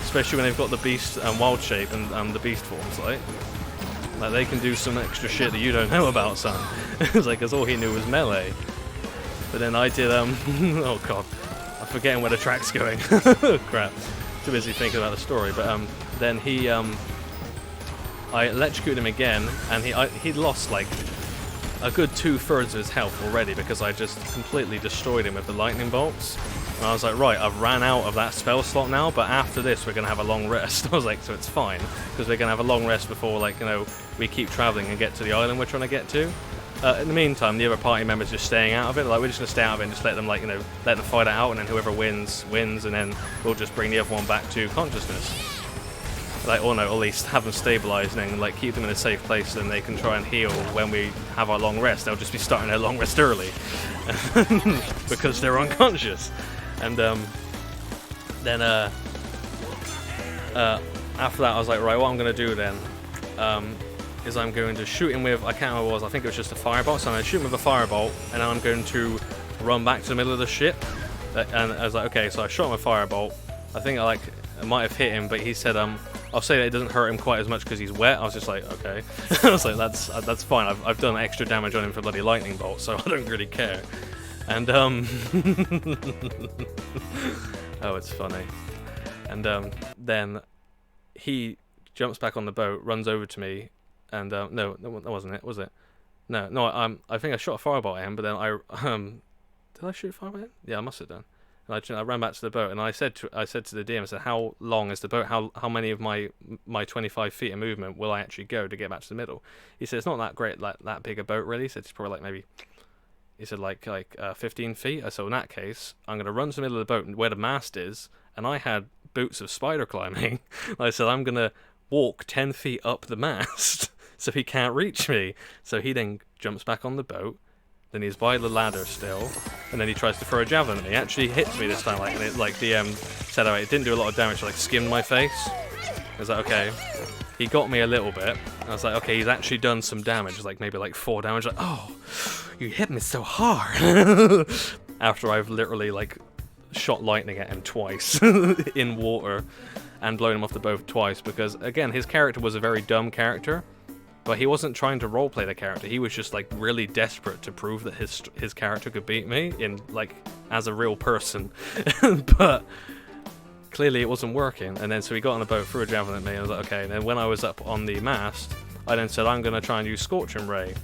especially when they've got the beast and wild shape and the beast forms. Like they can do some extra shit that you don't know about, son. It's like, because all he knew was melee. But then I did oh god, I'm forgetting where the track's going. Crap, too busy thinking about the story. But then I electrocuted him again, and he'd lost like a good 2/3 of his health already because I just completely destroyed him with the lightning bolts. And I was like, right, I've ran out of that spell slot now, but after this we're going to have a long rest. I was like, so it's fine, because we're going to have a long rest before, like, you know, we keep travelling and get to the island we're trying to get to. In the meantime, the other party members just staying out of it. Like, we're just going to stay out of it and just let them, like, you know, let them fight it out, and then whoever wins, and then we'll just bring the other one back to consciousness. Like, or no, at least have them stabilised and then, like, keep them in a safe place, and they can try and heal when we have our long rest. They'll just be starting their long rest early because they're unconscious. And then after that, I was like, right, what I'm going to do then is I'm going to shoot him with, I can't remember what it was, I think it was just a firebolt. So I'm going to shoot him with a firebolt, and then I'm going to run back to the middle of the ship. And I was like, okay, so I shot him with a firebolt. I think I might have hit him, but he said, I'll say that it doesn't hurt him quite as much because he's wet. I was just like, okay. I was like, that's fine. I've done extra damage on him for bloody lightning bolt, so I don't really care. And oh, it's funny. And then he jumps back on the boat, runs over to me, and no, that wasn't it, was it? No. I think I shot a firebolt at him, but then did I shoot a firebolt at him? Yeah, I must have done. And I ran back to the boat, and I said to the DM, I said, how long is the boat? How many of my 25 feet of movement will I actually go to get back to the middle? He said, it's not that great, like that big a boat, really. He said it's probably like maybe. He said like 15 feet. So in that case, I'm going to run to the middle of the boat where the mast is, and I had boots of spider climbing. I said, I'm going to walk 10 feet up the mast so he can't reach me. So he then jumps back on the boat, then he's by the ladder still, and then he tries to throw a javelin at me. He actually hits me this time, and it, like DM said, oh, it didn't do a lot of damage, like skimmed my face. I was like, okay. He got me a little bit. I was like, okay, he's actually done some damage, like maybe like 4 damage. Like, oh, you hit me so hard. After I've literally like shot lightning at him twice in water and blown him off the boat twice, because again, his character was a very dumb character, but he wasn't trying to roleplay the character. He was just like really desperate to prove that his character could beat me in like as a real person. But clearly it wasn't working, and then so he got on the boat, threw a javelin at me, and I was like, okay. And then when I was up on the mast, I then said, I'm going to try and use Scorching Ray.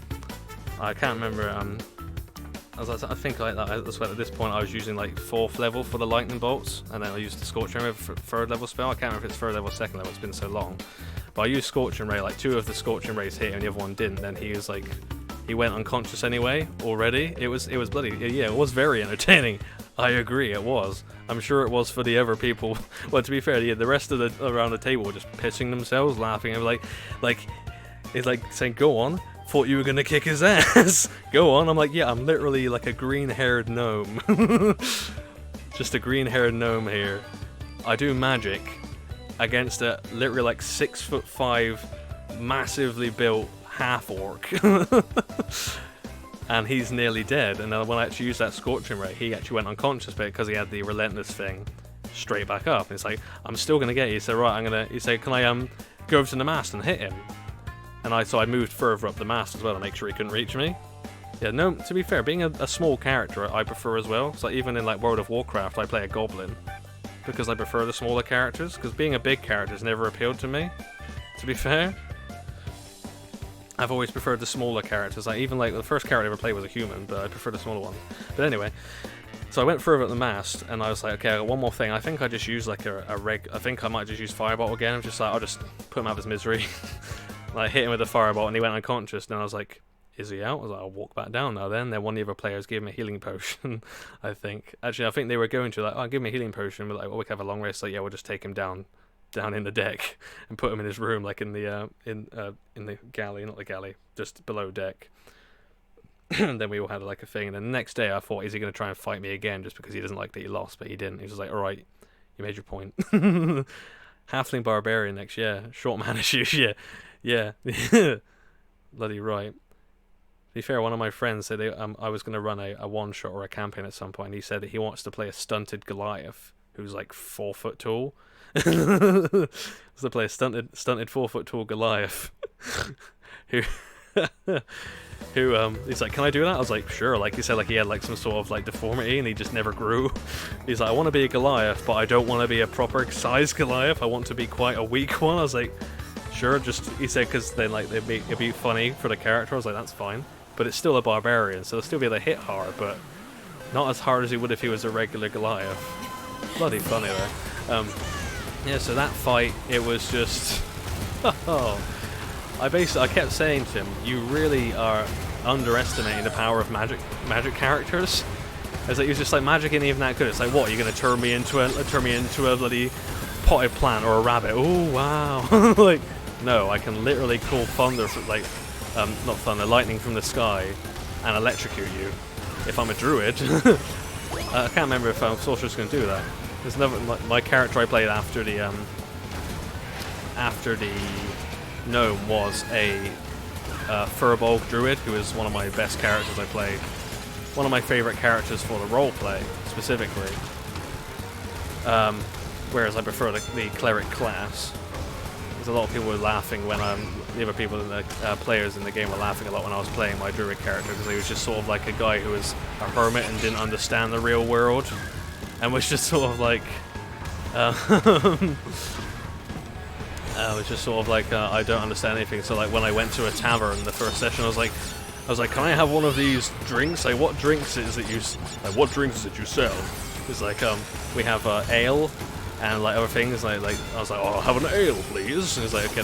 I can't remember, I think like that, that's when at this point I was using like 4th level for the lightning bolts, and then I used the Scorching Ray for 3rd level spell. I can't remember if it's 3rd level or 2nd level, it's been so long. But I used Scorching Ray, like 2 of the Scorching Rays hit and the other one didn't. Then he was like, he went unconscious anyway already. It was bloody, yeah, it was very entertaining. I agree, it was. I'm sure it was for the other people. Well, to be fair, the rest of the around the table were just pissing themselves, laughing, and like it's like saying, "Go on, thought you were gonna kick his ass. Go on." I'm like, yeah, I'm literally like a green-haired gnome, just a green-haired gnome here. I do magic against a literally like 6'5", massively built half-orc. and he's nearly dead. And then when I actually used that Scorching Ray, he actually went unconscious, but because he had the Relentless thing straight back up. And it's like, I'm still gonna get you. He said, right, he said, can I go over to the mast and hit him? And so I moved further up the mast as well to make sure he couldn't reach me. Yeah, no, to be fair, being a small character I prefer as well. So even in like World of Warcraft, I play a goblin because I prefer the smaller characters, because being a big character has never appealed to me, to be fair. I've always preferred the smaller characters. Like even like the first character I ever played was a human, but I prefer the smaller one. But anyway, so I went further up the mast, and I was like, okay, I got one more thing. I think I just used like I think I might just use Fireball again. I'm just like, I'll just put him out of his misery. Like hit him with a Fireball, and he went unconscious. And I was like, is he out? I was like, I'll walk back down now then. Then one of the other players gave him a healing potion, I think. Actually, I think they were going to like, oh, give me a healing potion. But like, well, we can have a long rest. Like, yeah, we'll just take him down in the deck and put him in his room, like in the galley, not the galley, just below deck. And then we all had like a thing. And then the next day I thought, is he going to try and fight me again just because he doesn't like that he lost? But he didn't. He was just like, alright, you made your point. Halfling Barbarian next, yeah. Short man issues, yeah. Bloody right. To be fair, one of my friends said I was going to run a one-shot or a campaign at some point. He said that he wants to play a stunted Goliath who's like 4 foot tall. To play a stunted 4 foot tall Goliath who he's like, can I do that? I was like, sure. Like he said, like he had like some sort of like deformity and he just never grew. He's like, I want to be a Goliath, but I don't want to be a proper size Goliath. I want to be quite a weak one. I was like, sure. Just he said because then like it'd be funny for the character. I was like, that's fine, but it's still a barbarian, so they'll still be able to hit hard, but not as hard as he would if he was a regular Goliath. Bloody funny though. Yeah, so that fight, it was just... I kept saying to him, you really are underestimating the power of magic characters. It's like, he was just like, magic ain't even that good. It's like, what, you're going to turn me into a bloody potted plant or a rabbit? Oh, wow. Like, no, I can literally call thunder, not thunder, lightning from the sky and electrocute you if I'm a druid. I can't remember if sorcerers can do that. There's never my character I played after the gnome was a Furbolg druid, who is one of my best characters I played. One of my favourite characters for the roleplay specifically. Whereas I prefer the cleric class. There's a lot of people were laughing when the other people in the players in the game were laughing a lot when I was playing my druid character, because he was just sort of like a guy who was a hermit and didn't understand the real world. And was just sort of like, was just sort of like, I don't understand anything. So like when I went to a tavern the first session, I was like, can I have one of these drinks? Like, what drinks is it you sell? It's like, we have ale and like other things. Like I was like, oh, I'll have an ale, please. And it's like, okay,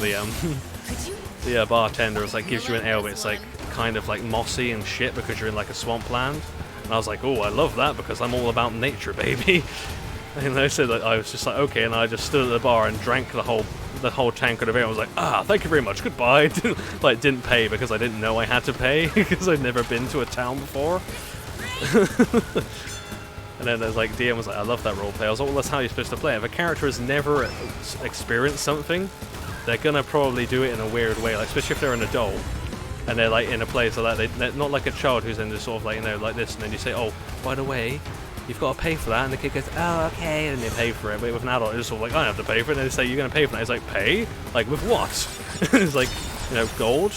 the bartender was like, gives you an ale, but it's like kind of like mossy and shit because you're in like a swampland. And I was like, oh, I love that because I'm all about nature, baby. And I said that I was just like, okay, and I just stood at the bar and drank the whole tankard of ale. I was like, thank you very much, goodbye. Like, didn't pay because I didn't know I had to pay because I'd never been to a town before. And then there's like, DM was like, I love that roleplay. I was like, well, that's how you're supposed to play it. If a character has never experienced something, they're gonna probably do it in a weird way, like especially if they're an adult. And they're like in a place like that, they're not like a child who's in this sort of like, like this, and then you say, oh, by the way, you've got to pay for that, and the kid goes, oh, okay, and they pay for it. But with an adult, it's sort of like, I don't have to pay for it, and they say, you're going to pay for that. It's like, pay? Like, with what? It's like, gold,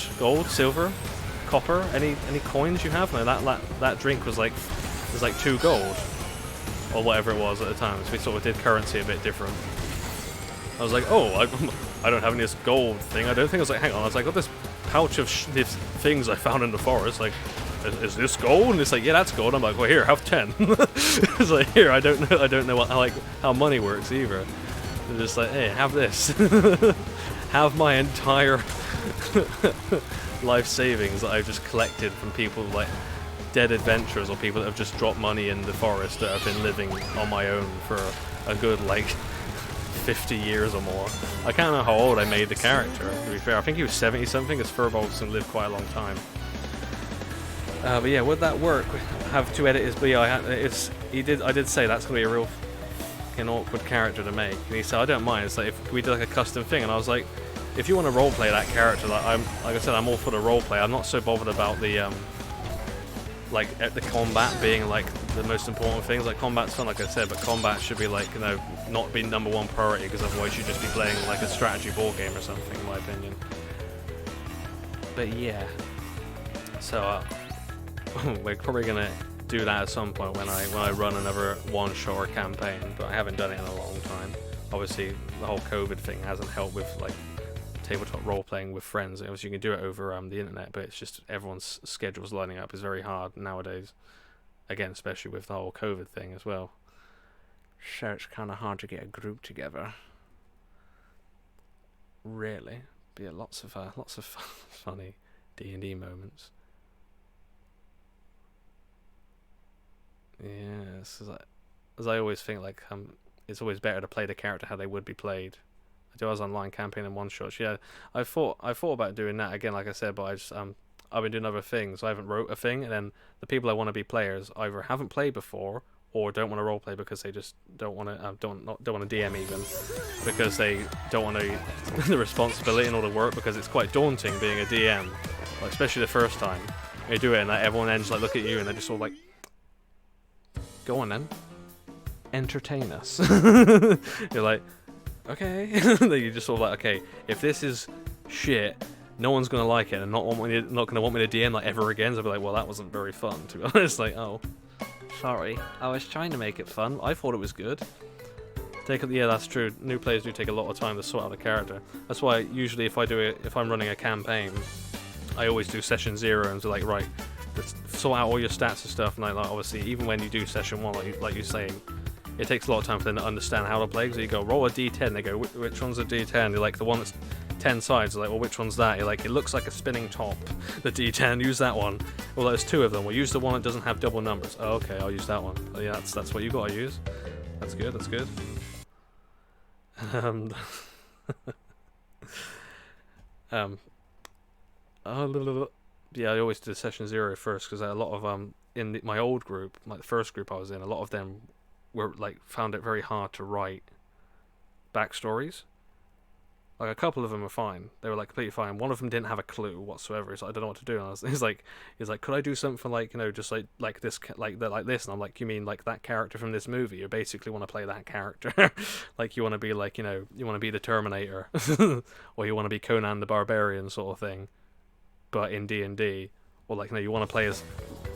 silver, copper, any coins you have? No, that drink was like 2 gold, or whatever it was at the time, so we sort of did currency a bit different. I was like, oh, I don't have any of this gold thing, I don't think. I was like, hang on, I was like, got this pouch of these things I found in the forest, like, is this gold? And it's like, yeah, that's gold. I'm like, well, here, have 10. It's like, here, I don't know how money works either. They're just like, hey, have this. Have my entire life savings that I've just collected from people like dead adventurers or people that have just dropped money in the forest that have been living on my own for a good, like, 50 years or more. I can't know how old I made the character, to be fair. I think he was 70 something, because Furbolgs can live quite a long time. But yeah, would that work? Have to edit his BI. I did say that's gonna be a real fucking awkward character to make. And he said, I don't mind. It's like, if we did like a custom thing, and I was like, if you want to roleplay that character, like I said, I'm all for the roleplay. I'm not so bothered about the like at the combat being like the most important things. Like combat's fun, like I said, but combat should be like, you know, not be #1 priority, because otherwise you'd just be playing like a strategy board game or something, in my opinion. But yeah, so we're probably gonna do that at some point when I run another one-shot or campaign, but I haven't done it in a long time. Obviously, the whole COVID thing hasn't helped with like tabletop role-playing with friends. Obviously, you can do it over the internet, but it's just everyone's schedules lining up is very hard nowadays. Again, especially with the whole COVID thing as well. So it's kind of hard to get a group together. Really, but yeah, lots of funny D&D moments. Yeah, as I always think, like it's always better to play the character how they would be played. I do as online campaign and one shots. Yeah, I thought about doing that again, like I said, but I just I've been doing other things. I haven't wrote a thing, and then the people I want to be players either haven't played before or don't want to role play because they just don't want to don't want to DM even, because they don't want the responsibility and all the work, because it's quite daunting being a DM, like, especially the first time you do it, and like, everyone ends like look at you and they're just all like, go on then, entertain us. You're like, okay. Then you're just sort of like, okay, if this is shit, no one's gonna like it and not gonna want me to DM like ever again. So I'll be like, well, that wasn't very fun, to be honest. Like, oh, sorry, I was trying to make it fun. I thought it was good. Yeah, that's true. New players do take a lot of time to sort out the character. That's why usually if I'm running a campaign, I always do session 0 and so like, right, let's sort out all your stats and stuff. And like obviously, even when you do session 1, like you're saying, it takes a lot of time for them to understand how to play. So you go, roll a d10. They go, which one's a d10? You're like, the one that's 10 sides. They're like, well, which one's that? You're like, it looks like a spinning top. The d10, use that one. Well, there's 2 of them. Well, use the one that doesn't have double numbers. Oh, okay, I'll use that one. Oh, yeah, that's what you gotta use. That's good, that's good. Yeah, I always did session 0 first, because a lot of in my old group, like the first group I was in, a lot of them were like found it very hard to write backstories. Like a couple of them were fine; they were like completely fine. One of them didn't have a clue whatsoever. He's like, I don't know what to do. And he's like, could I do something like, you know, just like this, like this? And I'm like, you mean like that character from this movie? You basically want to play that character, like you want to be like, you know, you want to be the Terminator, or you want to be Conan the Barbarian sort of thing, but in D&D, or like, you know, you want to play as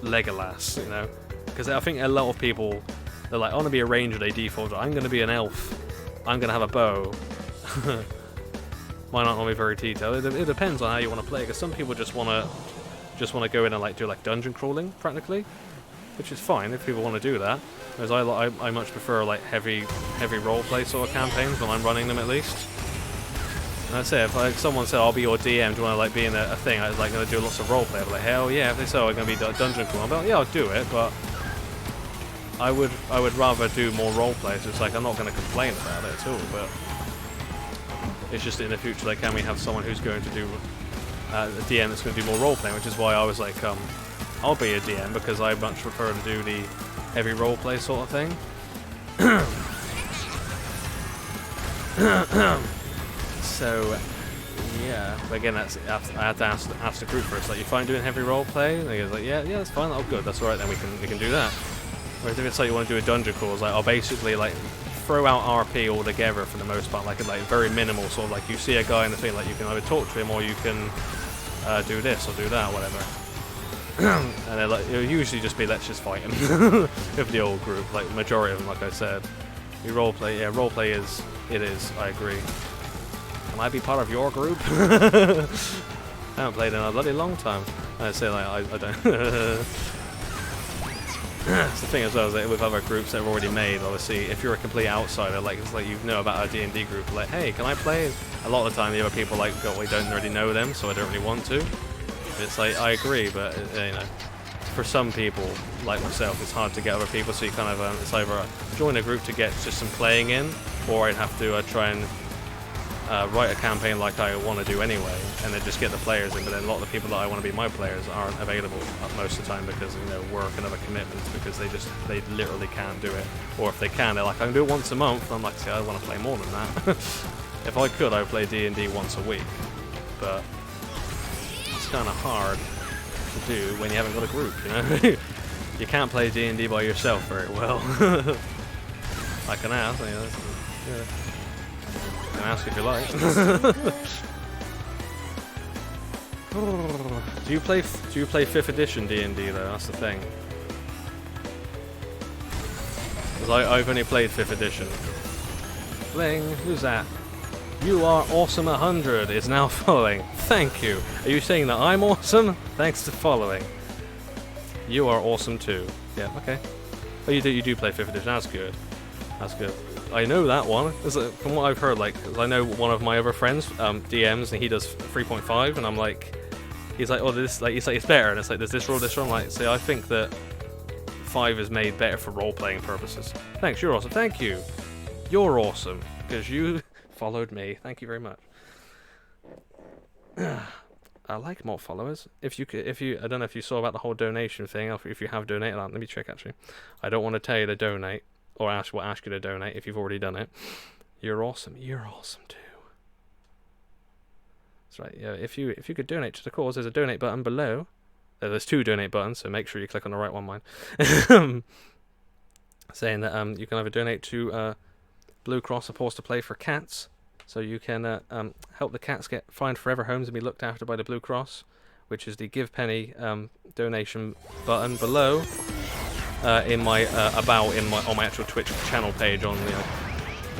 Legolas, you know, because I think a lot of people, they're like, I want to be a ranger. They default, I'm going to be an elf. I'm going to have a bow. Might not be very detailed. It depends on how you want to play, because some people just want to go in and like do like dungeon crawling practically, which is fine if people want to do that. Whereas I much prefer like heavy roleplay sort of campaigns when I'm running them, at least. And that's it. If like someone said, I'll be your DM, do you want to like be in a thing? I was like going to do lots of roleplay. I'd be like, hell yeah. If they say I'm going to be dungeon crawling, I'll be like, yeah, I'll do it, but I would rather do more roleplay. So it's like I'm not going to complain about it at all, but it's just in the future, like, can we have someone who's going to do a DM that's going to do more roleplay? Which is why I was like, I'll be a DM, because I much prefer to do the heavy roleplay sort of thing. So yeah, but again, I had to ask the group first. Like, you fine doing heavy roleplay? And they go like, yeah, that's fine. Oh, good, that's all right. Then we can do that. Whereas if it's like you want to do a dungeon crawl, it's like I'll basically like throw out RP altogether for the most part, like very minimal, sort of like you see a guy in the thing, like you can either talk to him or you can do this or do that, whatever. And then like it'll usually just be, let's just fight him. With the old group, like the majority of them, like I said. You roleplay, yeah, roleplay is, I agree. Can I be part of your group? I haven't played in a bloody long time. I say like I don't. It's the thing as well, is that with other groups that have already made, obviously, if you're a complete outsider, like it's like you know about a D&D group, like, hey, can I play? A lot of the time, the other people like, we don't really know them, so I don't really want to. It's like, I agree, but you know, for some people, like myself, it's hard to get other people, so you kind of, it's either join a group to get just some playing in, or I'd have to try and write a campaign like I want to do anyway, and then just get the players in. But then a lot of the people that I want to be my players aren't available most of the time because, you know, work and other commitments, because they literally can't do it. Or if they can, they're like, I can do it once a month. And I'm like, see, I want to play more than that. If I could, I would play D&D once a week, but it's kind of hard. to do when you haven't got a group, you know? You can't play D&D by yourself very well. I can ask, you know, yeah. I can ask if you like. Do you play 5th edition D&D though? That's the thing. Because I've only played 5th edition. Bling, who's that? You are awesome 100 is now following. Thank you. Are you saying that I'm awesome? Thanks to following. You are awesome too. Yeah, okay. Oh, you do play 5th edition. That's good. That's good. I know that one. From what I've heard, like, I know one of my other friends DMs, and he does 3.5, and I'm like, he's like, oh, this, like, he's like, it's better, and it's like, there's this rule, this rule. I'm like, see, I think that 5 is made better for role-playing purposes. Thanks, you're awesome. Thank you. You're awesome because you followed me. Thank you very much. I like more followers. If you, I don't know if you saw about the whole donation thing. Or if you have donated, let me check actually. I don't want to tell you to donate or ask you to donate if you've already done it. You're awesome. You're awesome too. That's right. Yeah. If you could donate to the cause, there's a donate button below. There's 2 donate buttons, so make sure you click on the right one, mine. Saying that you can either donate to Blue Cross supposed to play for cats, so you can help the cats find forever homes and be looked after by the Blue Cross, which is the Give Penny donation button below in my on my actual Twitch channel page on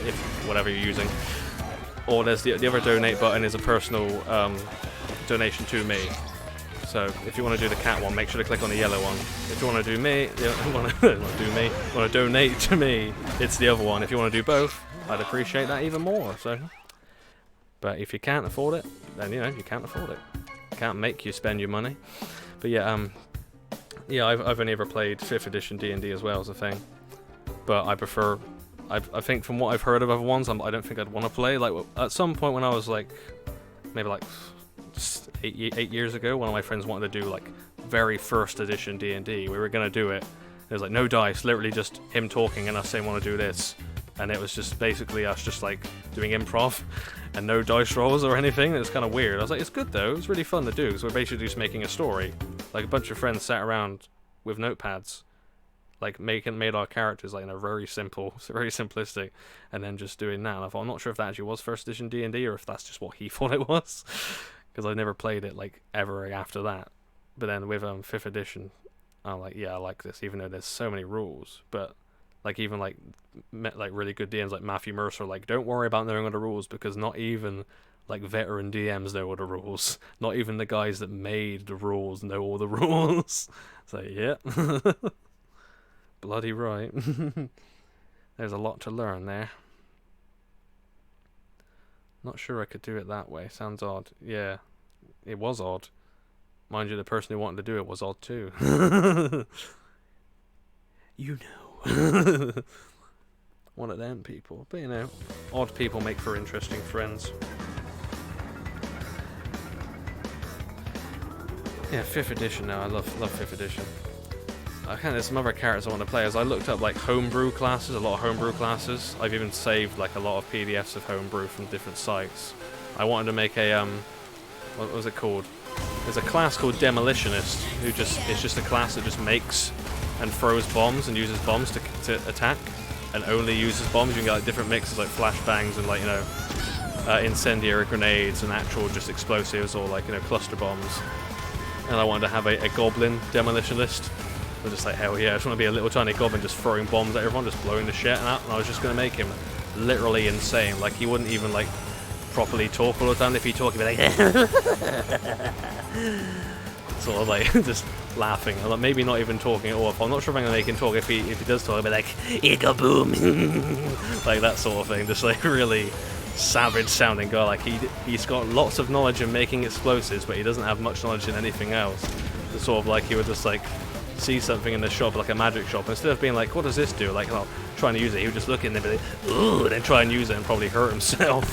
if whatever you're using. Or there's the other donate button is a personal donation to me. So if you want to do the cat one, make sure to click on the yellow one. If you want to do me, want to donate to me, it's the other one. If you want to do both, I'd appreciate that even more. So, but if you can't afford it, then you can't afford it. Can't make you spend your money. But yeah, I've only ever played 5th edition D&D as well as a thing. But I prefer. I think from what I've heard of other ones, I don't think I'd want to play. Like at some point when I was like, maybe like 8 years ago, one of my friends wanted to do like very 1st edition D&D. We were gonna do it. It was like no dice, literally just him talking and us saying want to do this, and it was just basically us just like doing improv and no dice rolls or anything. It was kind of weird. I was like, it's good though. It was really fun to do because we're basically just making a story. Like a bunch of friends sat around with notepads, like made our characters like very simple, very simplistic, and then just doing that. And I thought, I'm not sure if that actually was 1st edition D&D or if that's just what he thought it was. Because I never played it like ever after that. But then with 5th edition, I'm like, yeah, I like this, even though there's so many rules. But like even like really good DMs like Matthew Mercer, like don't worry about knowing all the rules because not even like veteran DMs know all the rules. Not even the guys that made the rules know all the rules. So yeah, bloody right. There's a lot to learn there. Not sure I could do it that way. Sounds odd. Yeah, it was odd. Mind you, the person who wanted to do it was odd too. You know. One of them people. But odd people make for interesting friends. Yeah, 5th edition now. I love 5th edition. There's some other characters I want to play. As I looked up like homebrew classes, a lot of homebrew classes. I've even saved like a lot of PDFs of homebrew from different sites. I wanted to make a what was it called? There's a class called Demolitionist who it's just a class that just makes and throws bombs and uses bombs to attack and only uses bombs. You can get like different mixes like flashbangs and like incendiary grenades and actual just explosives or like cluster bombs. And I wanted to have a goblin demolitionist. I was just like, hell yeah, I just want to be a little tiny goblin just throwing bombs at everyone, just blowing the shit out, and I was just going to make him literally insane. Like, he wouldn't even, like, properly talk all the time. If he talked, he'd be like, sort of, like, just laughing. Like, maybe not even talking at all. I'm not sure if I'm going to make him talk. If he does talk, I'll be like, "Ego boom." Like, that sort of thing. Just, like, really savage-sounding guy. Like, he's got lots of knowledge in making explosives, but he doesn't have much knowledge in anything else. It's sort of like he would just, like, see something in the shop, like a magic shop, instead of being like, what does this do? Like, trying to use it, he would just look in there and be like, ooh, and then try and use it and probably hurt himself.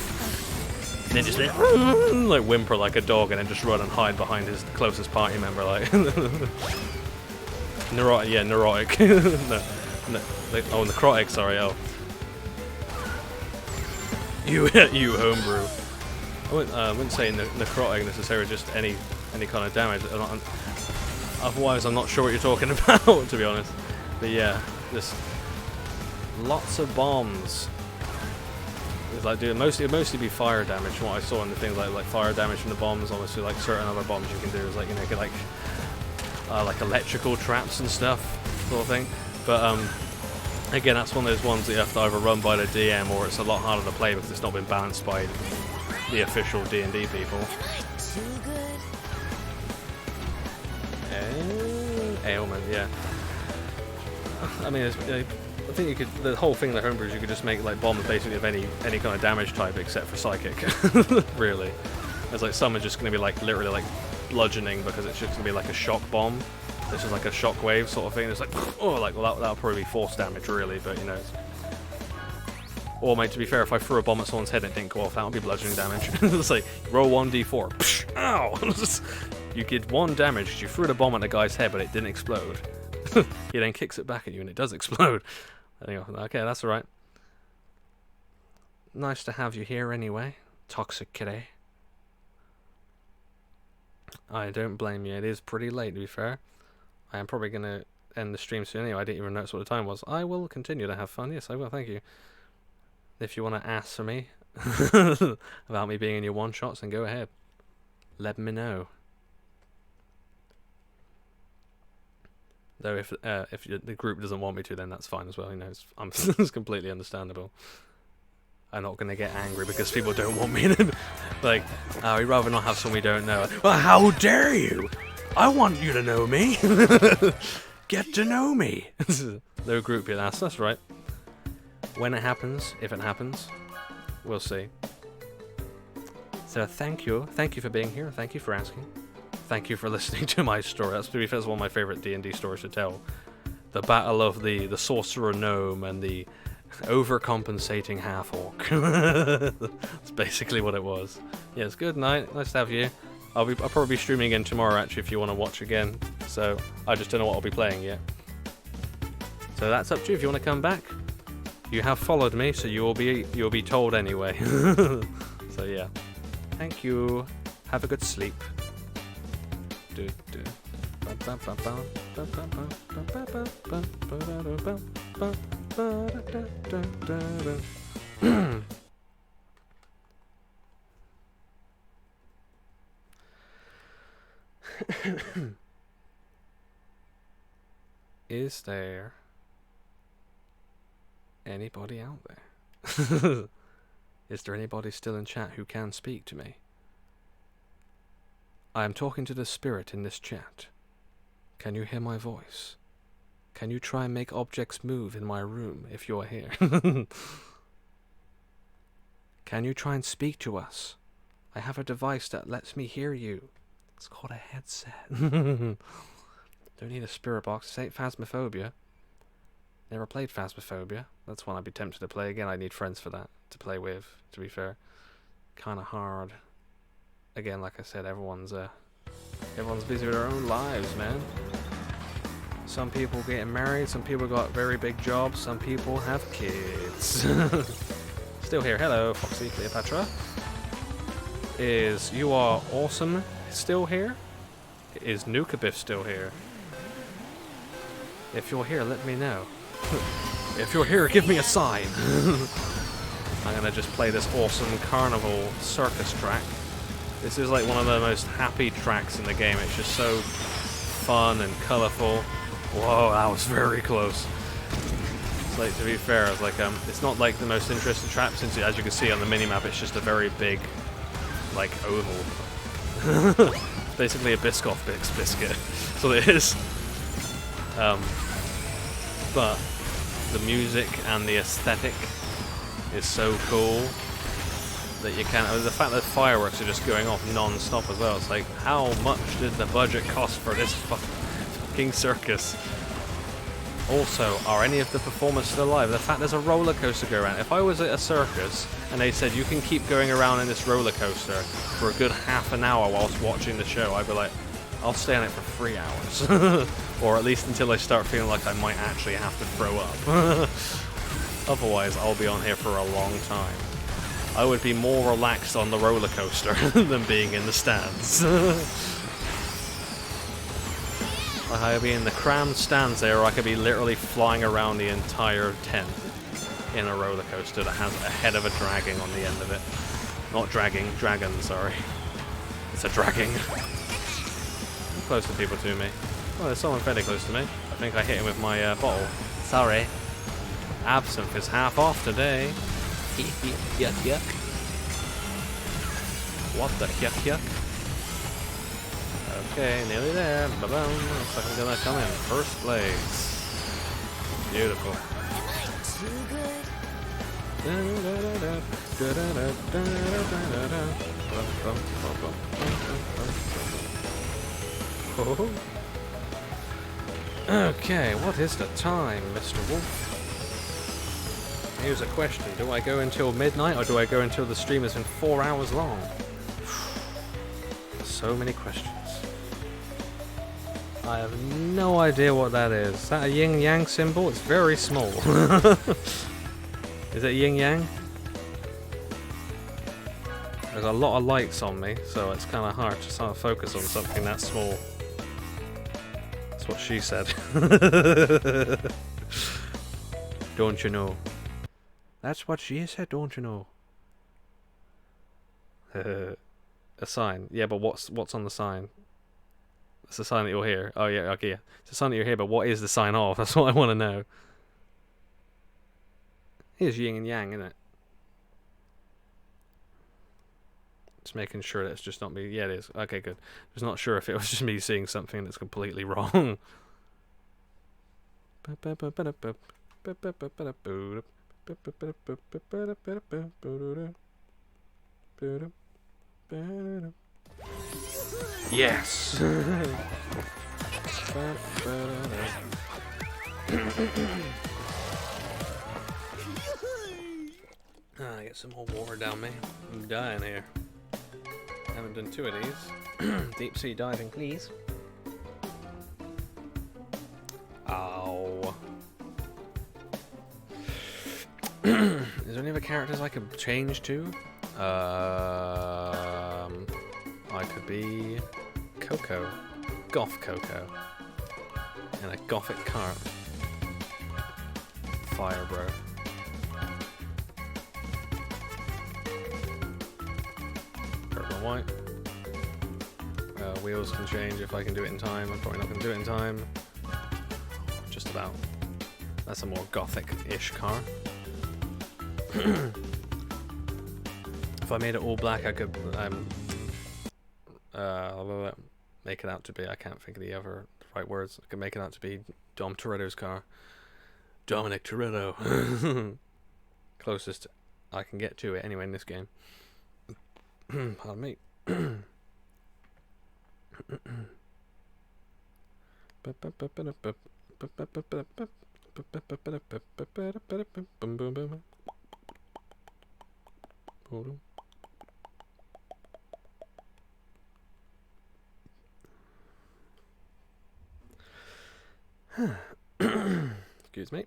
And then just like whimper like a dog and then just run and hide behind his closest party member, like. Neurotic, yeah, neurotic. Necrotic, sorry, You homebrew. I wouldn't say necrotic necessarily, just any kind of damage. Otherwise, I'm not sure what you're talking about, to be honest. But yeah, just lots of bombs. It's like, dude, it'd mostly be fire damage from what I saw in the things like fire damage from the bombs. Obviously, like certain other bombs you can do is like, you know, get like electrical traps and stuff, sort of thing. But again, that's one of those ones that you have to either run by the DM or it's a lot harder to play because it's not been balanced by the official D&D people. Too good. Ailment, yeah. I mean, I think you could. The whole thing, the homebrews, you could just make like bombs basically of any kind of damage type except for psychic. Really, there's like some are just going to be like literally like bludgeoning because it's just going to be like a shock bomb. This is like a shock wave sort of thing. It's like oh, like well that'll probably be force damage really, but you know. Or mate, to be fair, if I threw a bomb at someone's head and it didn't go off, that would be bludgeoning damage. It's like roll 1d4. Psh, ow! You did 1 damage because you threw the bomb at the guy's head, but it didn't explode. He then kicks it back at you and it does explode. Okay, that's alright. Nice to have you here anyway, toxic kitty. I don't blame you. It is pretty late, to be fair. I am probably going to end the stream soon anyway. I didn't even notice what the time was. I will continue to have fun. Yes, I will. Thank you. If you want to ask for me about me being in your one-shots, then go ahead. Let me know. Though if the group doesn't want me to, then that's fine as well. You know, it's completely understandable. I'm not going to get angry because people don't want me to. Like, we'd rather not have someone we don't know. Well, how dare you? I want you to know me. Get to know me. No group yet. That's right. When it happens, if it happens, we'll see. So thank you for being here. Thank you for asking. Thank you for listening to my story. That's one of my favorite D&D stories to tell. The battle of the sorcerer gnome and the overcompensating half-orc. That's basically what it was. Yes, good night. Nice to have you. I'll probably be streaming again tomorrow actually if you want to watch again. So I just don't know what I'll be playing yet. So that's up to you if you want to come back. You have followed me, so you'll be told anyway. So yeah. Thank you. Have a good sleep. Is there anybody out there? Is there anybody still in chat who can speak to me? I am talking to the spirit in this chat. Can you hear my voice? Can you try and make objects move in my room if you're here? Can you try and speak to us? I have a device that lets me hear you. It's called a headset. Don't need a spirit box. This ain't Phasmophobia. Never played Phasmophobia. That's one I'd be tempted to play again. I need friends for that to play with, to be fair. Kind of hard. Again, like I said, everyone's busy with their own lives, man. Some people getting married, some people got very big jobs, some people have kids. Still here. Hello, Foxy Cleopatra. Is You Are Awesome still here? Is Nukabiff still here? If you're here, let me know. If you're here, give me a sign. I'm gonna just play this awesome carnival circus track. This is like one of the most happy tracks in the game. It's just so fun and colourful. Whoa, that was very close. It's like, to be fair, it's like it's not like the most interesting track since, as you can see on the minimap, it's just a very big, like, oval. It's basically a Biscoff biscuit. That's what it is. But the music and the aesthetic is so cool that you can't. The fact that fireworks are just going off non-stop as well. It's like, how much did the budget cost for this fucking circus? Also, are any of the performers still alive? The fact there's a roller coaster going around. If I was at a circus and they said you can keep going around in this roller coaster for a good half an hour whilst watching the show, I'd be like, I'll stay on it for 3 hours. Or at least until I start feeling like I might actually have to throw up. Otherwise, I'll be on here for a long time. I would be more relaxed on the roller coaster than being in the stands. Like I could be in the crammed stands there, or I could be literally flying around the entire tent in a roller coaster that has a head of a dragging on the end of it. Not dragging, dragon, sorry. It's a dragging. Close to people to me. Oh, there's someone fairly close to me. I think I hit him with my bottle. Sorry. Absinthe is half off today. Yuck, yuck. What the yuck yuck? Okay, nearly there. Ba-bum. Looks like I'm gonna come in first place. Beautiful. Okay, what is the time, Mr. Wolf? Here's a question. Do I go until midnight or do I go until the stream has been 4 hours long? So many questions. I have no idea what that is. Is that a yin-yang symbol? It's very small. Is it yin-yang? There's a lot of lights on me, so it's kind of hard to sort of focus on something that small. That's what she said. Don't you know? That's what she said, don't you know? A sign. Yeah, but what's on the sign? It's a sign that you'll hear. Oh yeah, okay, yeah. It's a sign that you'll hear, but what is the sign of? That's what I want to know. Here's yin and yang, isn't it? Just making sure that it's just not me. Yeah, it is. Okay, good. Just not sure if it was just me seeing something that's completely wrong. Yes. Get some more water down me. I'm dying here. Haven't done 2 of these. Deep sea diving, please. Ow. Is there any other characters I could change to? I could be Coco. Goth Coco. And a gothic cart. Fire, bro. Purple and white. Wheels can change if I can do it in time. I'm probably not going to do it in time. Just about. That's a more gothic-ish car. If I made it all black, I could make it out to be, I can't think of the right words. I could make it out to be Dom Toretto's car. Dominic Toretto. Closest I can get to it anyway in this game. Pardon me. Excuse me.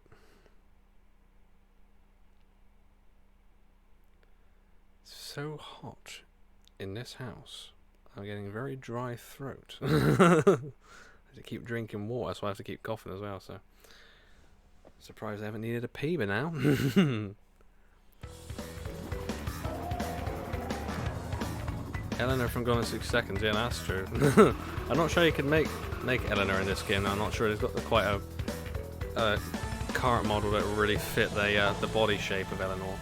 It's so hot in this house. I'm getting a very dry throat. I have to keep drinking water, so I have to keep coughing as well, so surprised I haven't needed a pee by now. Eleanor from Gone in 6 Seconds, yeah, that's true. I'm not sure you can make Eleanor in this game. I'm not sure it's got quite a cart model that will really fit the body shape of Eleanor.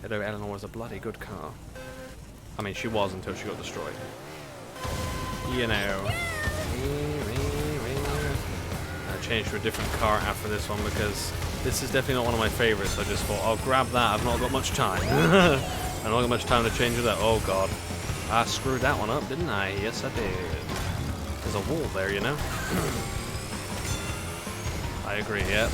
Although Eleanor was a bloody good car. I mean, she was until she got destroyed. You know. I changed to a different car after this one because this is definitely not one of my favourites. I just thought, I'll grab that. I've not got much time. I've not got much time to change with that. Oh god. I screwed that one up, didn't I? Yes, I did. There's a wall there, you know? I agree, yeah.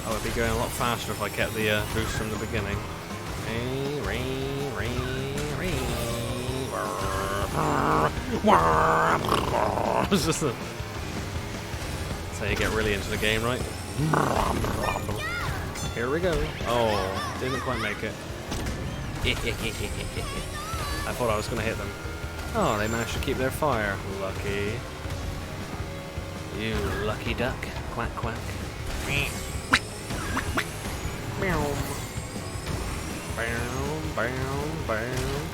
I would be going a lot faster if I kept the boost from the beginning. It's just that's how you get really into the game, right? Here we go. Oh, didn't quite make it. I thought I was going to hit them. Oh, they managed to keep their fire. Lucky. You lucky duck. Quack, quack. Meow. Bam, bam, bam.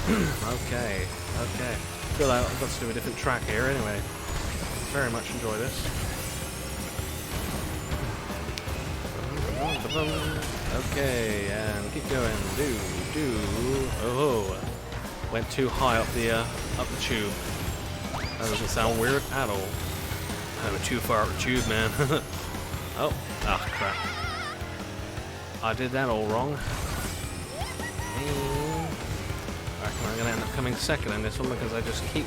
Okay, okay. Feel like I've got to do a different track here anyway. Very much enjoy this. Okay, and keep going. Do. Oh, went too high up the tube. That doesn't sound weird at all. I went too far up the tube, man. Oh, ah, crap. I did that all wrong. I reckon I'm going to end up coming second in this one because I just keep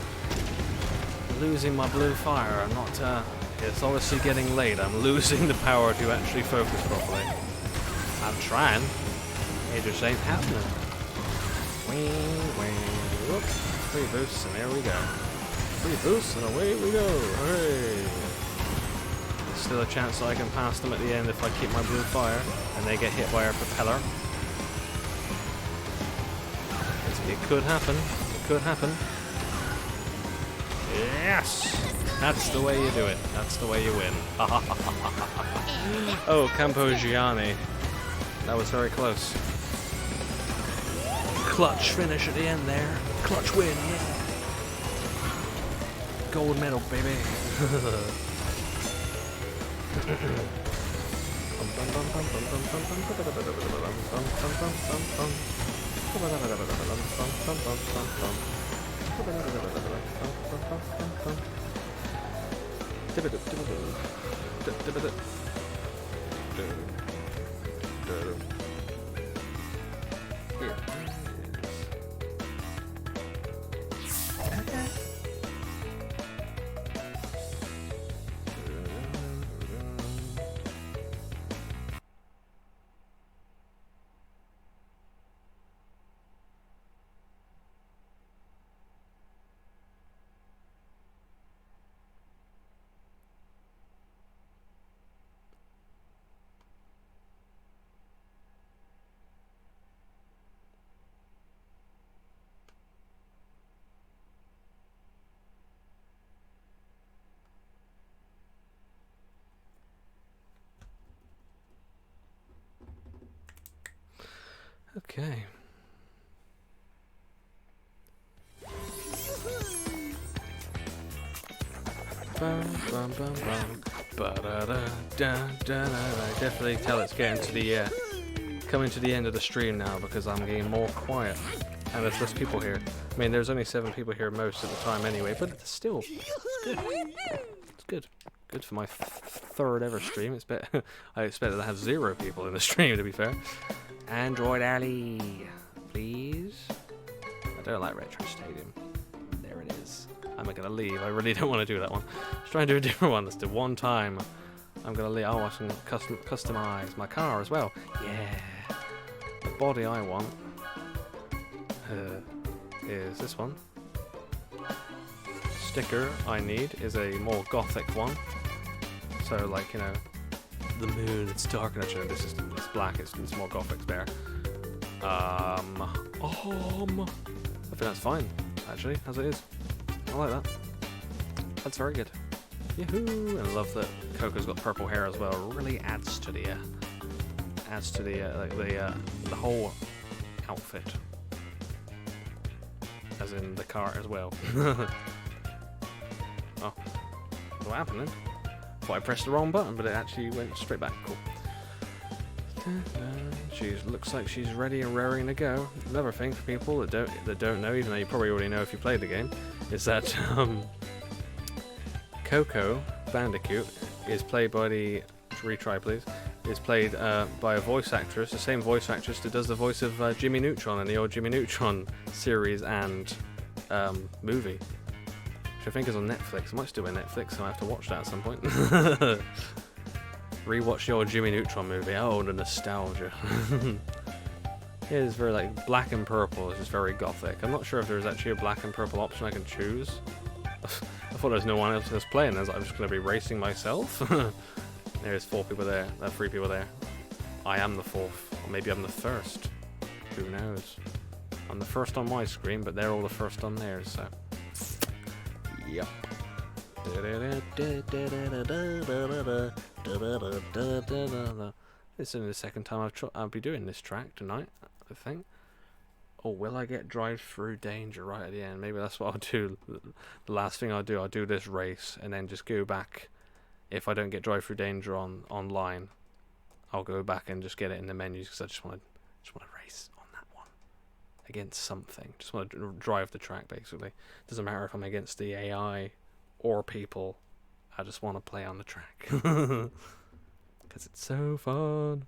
losing my blue fire. I'm not, it's obviously getting late. I'm losing the power to actually focus properly. I'm trying. It just ain't happening. Whoop. 3 boosts and there we go. 3 boosts and away we go. Hooray. There's still a chance that I can pass them at the end if I keep my blue fire and they get hit by our propeller. It could happen. It could happen. Yes! That's the way you do it. That's the way you win. Oh, Campogiani. That was very close. Clutch finish at the end there. Clutch win, yeah. Gold medal, baby. Okay. Bum, bum, bum, bum. Ba-da-da-da-da-da. I definitely tell it's getting to the coming to the end of the stream now because I'm getting more quiet and there's less people here. I mean, there's only 7 people here most of the time anyway, but it's still it's good. It's good. Good for my 3rd ever stream. It's better. I expected to have 0 people in the stream, to be fair. Android Alley, please. I don't like Retro Stadium. There it is. I'm not gonna leave. I really don't want to do that one. Let's try and do a different one. Let's do one time. I'm gonna leave. Oh, I can customize my car as well. Yeah. The body I want is this one. Sticker I need is a more gothic one. So, like, you know, the moon, it's dark and actually this is it's black, it's more gothic, it's better. I think that's fine, actually, as it is. I like that. That's very good. Yahoo! And I love that Coco's got purple hair as well. It really adds to the whole outfit. As in the car as well. Oh, what happened then? Thought I pressed the wrong button, but it actually went straight back. Cool. She looks like she's ready and raring to go. Another thing for people that don't know, even though you probably already know if you played the game, is that Coco Bandicoot is played by the retry please. Is played by a voice actress, the same voice actress that does the voice of Jimmy Neutron in the old Jimmy Neutron series and movie. Which I think is on Netflix. It might still be on Netflix, so I have to watch that at some point. Rewatch the old Jimmy Neutron movie. Oh, the nostalgia. It is very like black and purple. It's just very gothic. I'm not sure if there's actually a black and purple option I can choose. I thought there's no one else that's playing. I'm just going to be racing myself. There's 4 people there. 3 people there. I am the 4th, or maybe I'm the 1st. Who knows? I'm the first on my screen, but they're all the first on theirs, so. Yep. This is only the second time I'll be doing this track tonight, I think. Oh, will I get drive-through danger right at the end? Maybe that's what I'll do. The last thing I'll do this race and then just go back. If I don't get drive-through danger online, I'll go back and just get it in the menus because I just want to race on that one against something. Just want to drive the track basically. Doesn't matter if I'm against the AI or people. I just want to play on the track because it's so fun.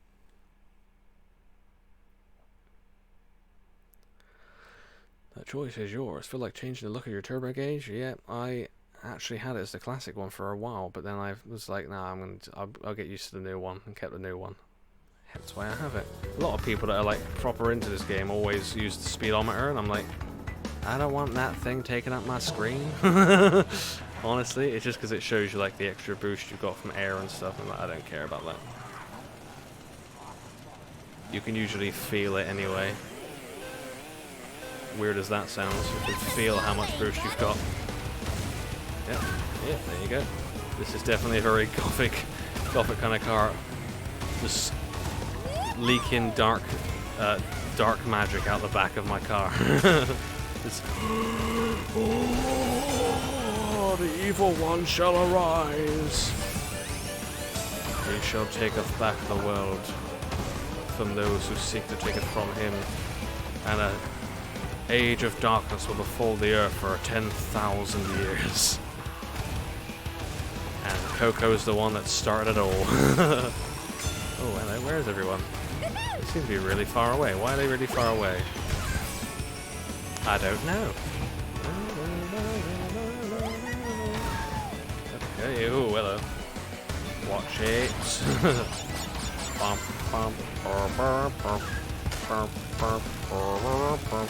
That choice is yours. Feel like changing the look of your turbo gauge? Yeah, I actually had it as the classic one for a while, but then I was like, nah, I'll get used to the new one, and kept the new one. That's why I have it. A lot of people that are like proper into this game always use the speedometer, and I'm like, I don't want that thing taking up my screen. Honestly, it's just because it shows you like the extra boost you've got from air and stuff, and like, I don't care about that. You can usually feel it anyway. Weird as that sounds, you can feel how much boost you've got. Yeah, there you go. This is definitely a very gothic kind of car. Just leaking dark magic out the back of my car. It's, oh, the evil one shall arise. He shall taketh back the world from those who seek to take it from him, and a age of darkness will befall the earth for 10,000 years. And Coco's the one that started it all. Oh, hello, where is everyone? They seem to be really far away. Why are they really far away? I don't know. Okay, oh, hello. Watch it. Bum, bum, bum, bum, bum, bum, bum, bum.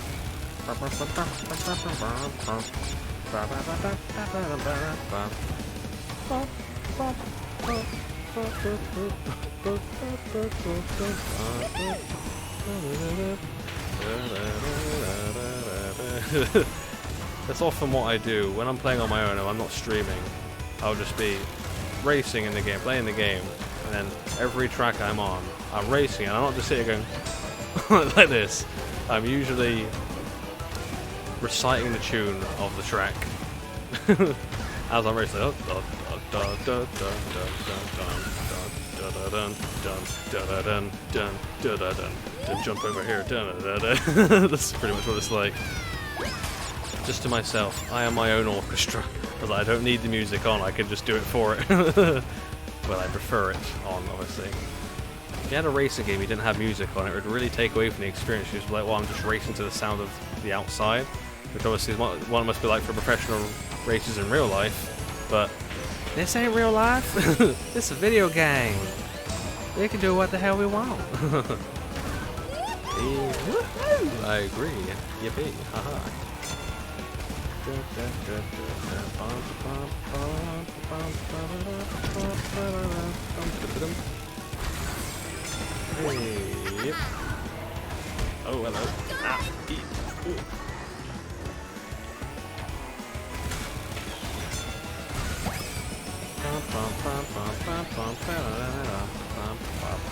That's often what I do when I'm playing on my own. If I'm not streaming, I'll just be racing in the game, playing the game, and then every track I'm on, I'm racing, and I'm not just sitting going like this. I'm usually reciting the tune of the track as I'm racing. Jump over here. That's pretty much what it's like. Just to myself, I am my own orchestra. I don't need the music on, I can just do it for it. Well, I prefer it on, obviously. If you had a racing game you didn't have music on, it would really take away from the experience. You're just like, well, I'm just racing to the sound of the outside, which obviously is what it must be like for professional racers in real life. But this ain't real life. This is a video game. We can do what the hell we want. I agree. Yippee. Haha. Hey, yep. Oh, hello.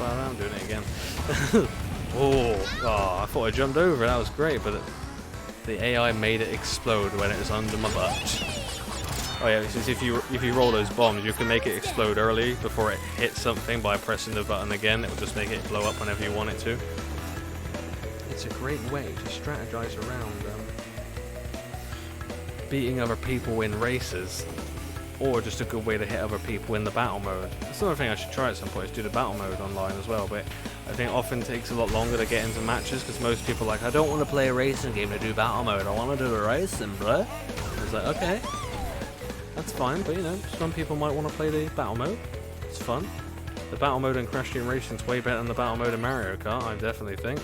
Ah, I'm doing it again. Oh, I thought I jumped over. That was great, but the AI made it explode when it was under my butt. Oh yeah, since if you roll those bombs, you can make it explode early before it hits something by pressing the button again. It will just make it blow up whenever you want it to. It's a great way to strategize around beating other people in races, or just a good way to hit other people in the battle mode. That's another thing I should try at some point, is do the battle mode online as well, but I think it often takes a lot longer to get into matches because most people are like, I don't want to play a racing game to do battle mode, I want to do the racing, bro. It's like, okay, that's fine, but you know, some people might want to play the battle mode. It's fun. The battle mode in Crash Team Racing is way better than the battle mode in Mario Kart, I definitely think.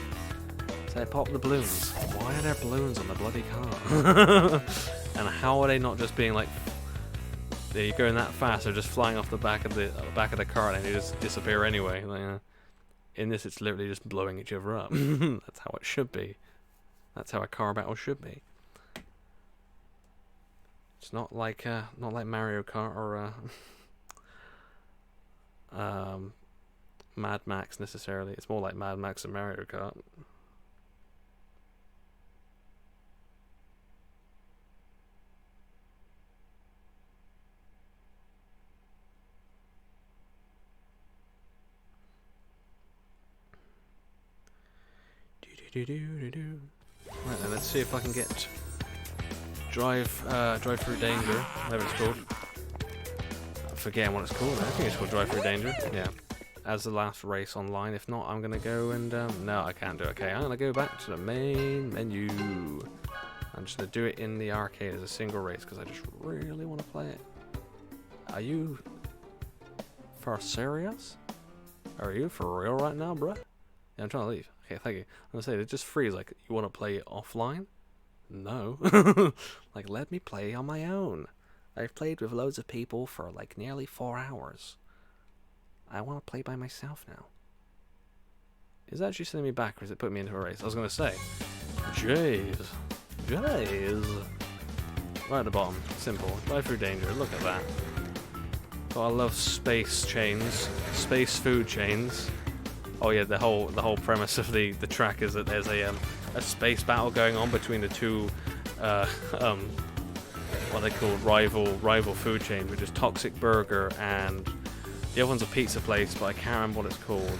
So they pop the balloons. Why are there balloons on the bloody car? And how are they not just being like, you're going that fast, they're just flying off the back of the car and they just disappear anyway. Like, in this, it's literally just blowing each other up. That's how it should be. That's how a car battle should be. It's not like Mario Kart or Mad Max necessarily. It's more like Mad Max and Mario Kart. Right then, let's see if I can get drive through danger, whatever it's called. I'm forgetting what it's called. I think it's called drive through danger. Yeah, as the last race online. If not, I'm gonna go and no, I can't do it. Okay, I'm gonna go back to the main menu. I'm just gonna do it in the arcade as a single race because I just really want to play it. Are you for serious? Are you for real right now, bruh? Yeah, I'm trying to leave. Okay, thank you. I'm gonna say, it just freeze. Like, you want to play offline? No. Like, let me play on my own. I've played with loads of people for like nearly 4 hours. I want to play by myself now. Is that actually sending me back, or is it putting me into a race? I was gonna say, jeez. Right at the bottom, simple. Drive through danger. Look at that. Oh, I love space chains, space food chains. Oh yeah, the whole premise of the track is that there's a space battle going on between the two what they call rival food chains, which is Toxic Burger and the other one's a pizza place, but I can't remember what it's called.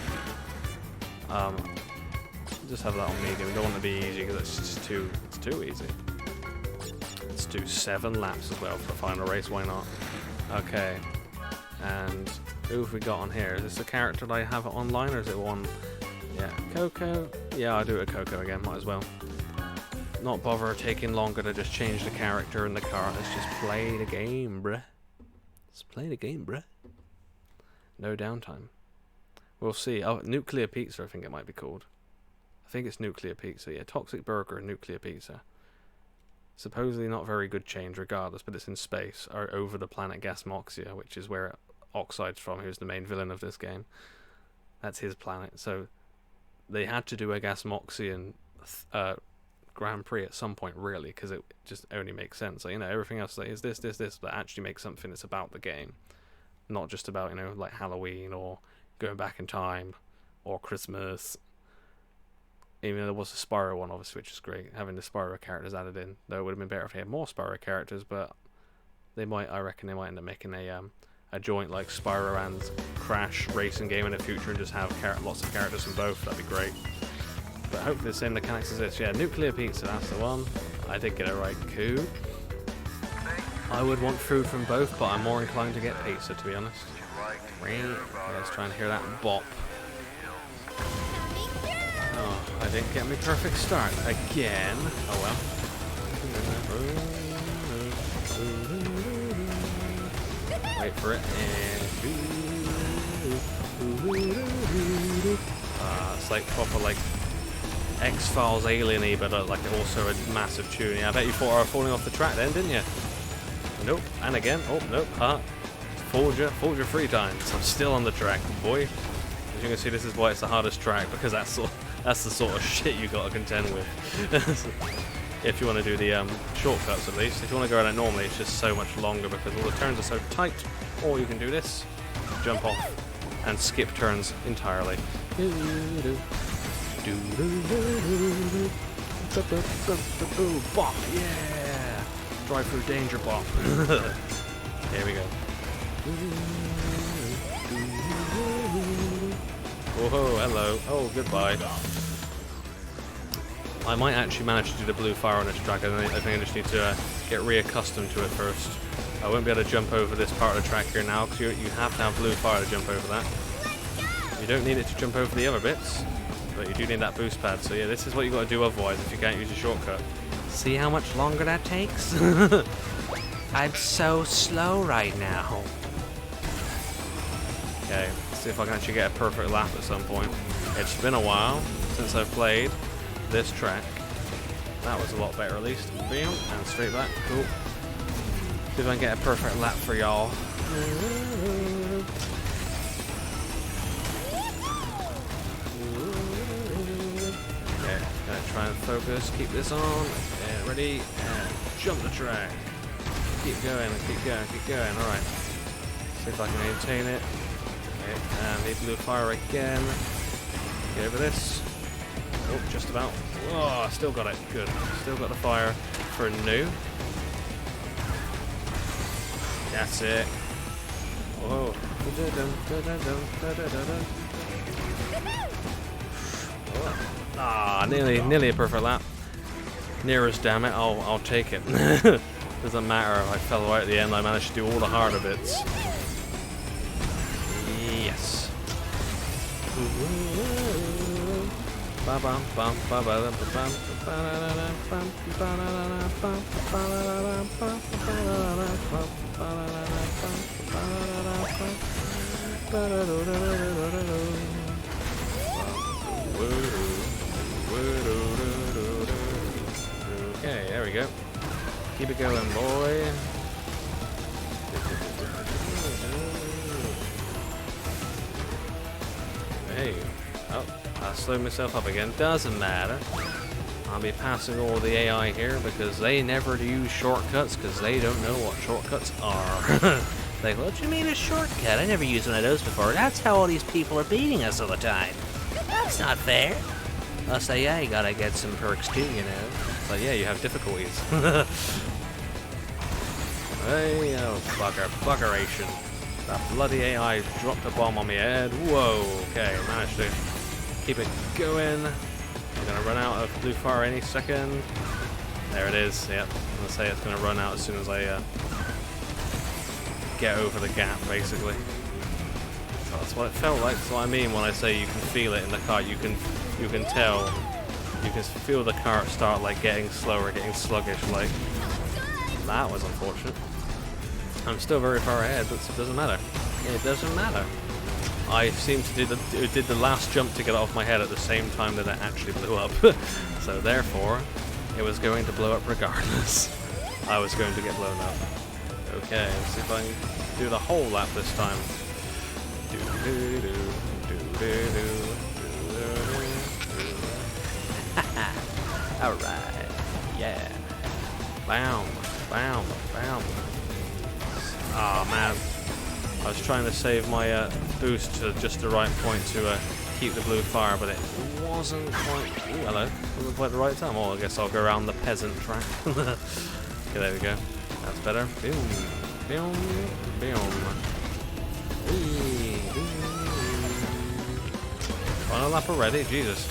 Just have that on medium. We don't want to be easy because it's too easy. Let's do 7 laps as well for the final race. Why not? Okay. And who have we got on here? Is this a character that I have online, or is it one? Yeah, Coco. Yeah, I'll do it with Coco again. Might as well. Not bother taking longer to just change the character in the car. Let's just play the game, bruh. Let's play the game, bruh. No downtime. We'll see. Oh, Nuclear Pizza, I think it might be called. I think it's Nuclear Pizza. Yeah, Toxic Burger and Nuclear Pizza. Supposedly not very good change regardless, but it's in space, or over the planet Gasmoxia, which is where Oxide's from, who's the main villain of this game. That's his planet. So they had to do a Gasmoxian Grand Prix at some point, really, because it just only makes sense. Like, you know, everything else like, is this, but actually make something that's about the game, not just about, you know, like Halloween or going back in time or Christmas. Even though there was a Spyro one, obviously, which is great, having the Spyro characters added in. Though it would have been better if they had more Spyro characters, but they might, I reckon, they might end up making a joint like Spyro and Crash racing game in the future and just have lots of characters from both. That'd be great. But hopefully the same mechanics as this. Yeah, Nuclear Pizza, that's the one. I did get it right. Cool. I would want food from both, but I'm more inclined to get pizza, to be honest. Let's try and hear that bop. Oh, I didn't get me perfect start again. Oh well. Wait for it. It's like proper like X-Files Alien-y, but like also a massive tune. Yeah, I bet you thought I was falling off the track then, didn't you? Nope. And again. Oh, nope. Fooled you 3 times. I'm still on the track, boy. As you can see, this is why it's the hardest track, because that's the sort of shit you got to contend with. If you want to do the shortcuts, at least. If you want to go around it normally, it's just so much longer because all the turns are so tight. Or you can do this, jump off, and skip turns entirely. Bop, yeah! Drive through danger bop. Here we go. Whoa, hello. Oh, goodbye. I might actually manage to do the blue fire on this track. I think I just need to get reaccustomed to it first. I won't be able to jump over this part of the track here now, because you have to have blue fire to jump over that. You don't need it to jump over the other bits, but you do need that boost pad. So yeah, this is what you got to do otherwise if you can't use a shortcut. See how much longer that takes? I'm so slow right now. Okay, let's see if I can actually get a perfect lap at some point. It's been a while since I've played this track. That was a lot better at least. Bam, and straight back. Cool. See if I can get a perfect lap for y'all. Okay, gonna try and focus, keep this on, and ready, and jump the track. Keep going, keep going, keep going. Alright. See if I can maintain it. Okay, and the blue fire again. Get over this. Oh, just about. Oh, still got it. Good. Still got the fire for new. That's it. Whoa. Ah, nearly a perfect lap. Nearest, damn it. I'll take it. Doesn't matter if I fell right at the end. I managed to do all the harder bits. Yes. Okay, there we go. Keep it going, boy. Hey. Oh, I slowed myself up again. Doesn't matter. I'll be passing all the AI here because they never use shortcuts because they don't know what shortcuts are. Like, what do you mean a shortcut? I never used one of those before. That's how all these people are beating us all the time. That's not fair. I'll say, yeah, you gotta get some perks too, you know. But yeah, you have difficulties. Hey, oh, buggeration. That bloody AI dropped a bomb on my head. Whoa, okay, managed to keep it going. I'm gonna run out of blue fire any second. There it is, yep. I'm gonna say it's gonna run out as soon as I get over the gap, basically. So that's what it felt like. That's what I mean when I say you can feel it in the car. You can tell. You can feel the cart start like getting slower, getting sluggish. Like that was unfortunate. I'm still very far ahead, but it doesn't matter. It doesn't matter. I seem to did the last jump to get it off my head at the same time that it actually blew up. So therefore, it was going to blow up regardless. I was going to get blown up. Okay, let's see if I can do the whole lap this time. Alright. Yeah. Bam, bam, bam. Oh man, I was trying to save my boost to just the right point to keep the blue fire, but it wasn't quite. Ooh, hello. Wasn't quite the right time. Oh, I guess I'll go around the peasant track. Okay, there we go. That's better. Boom, boom, boom. Final lap already? Jesus.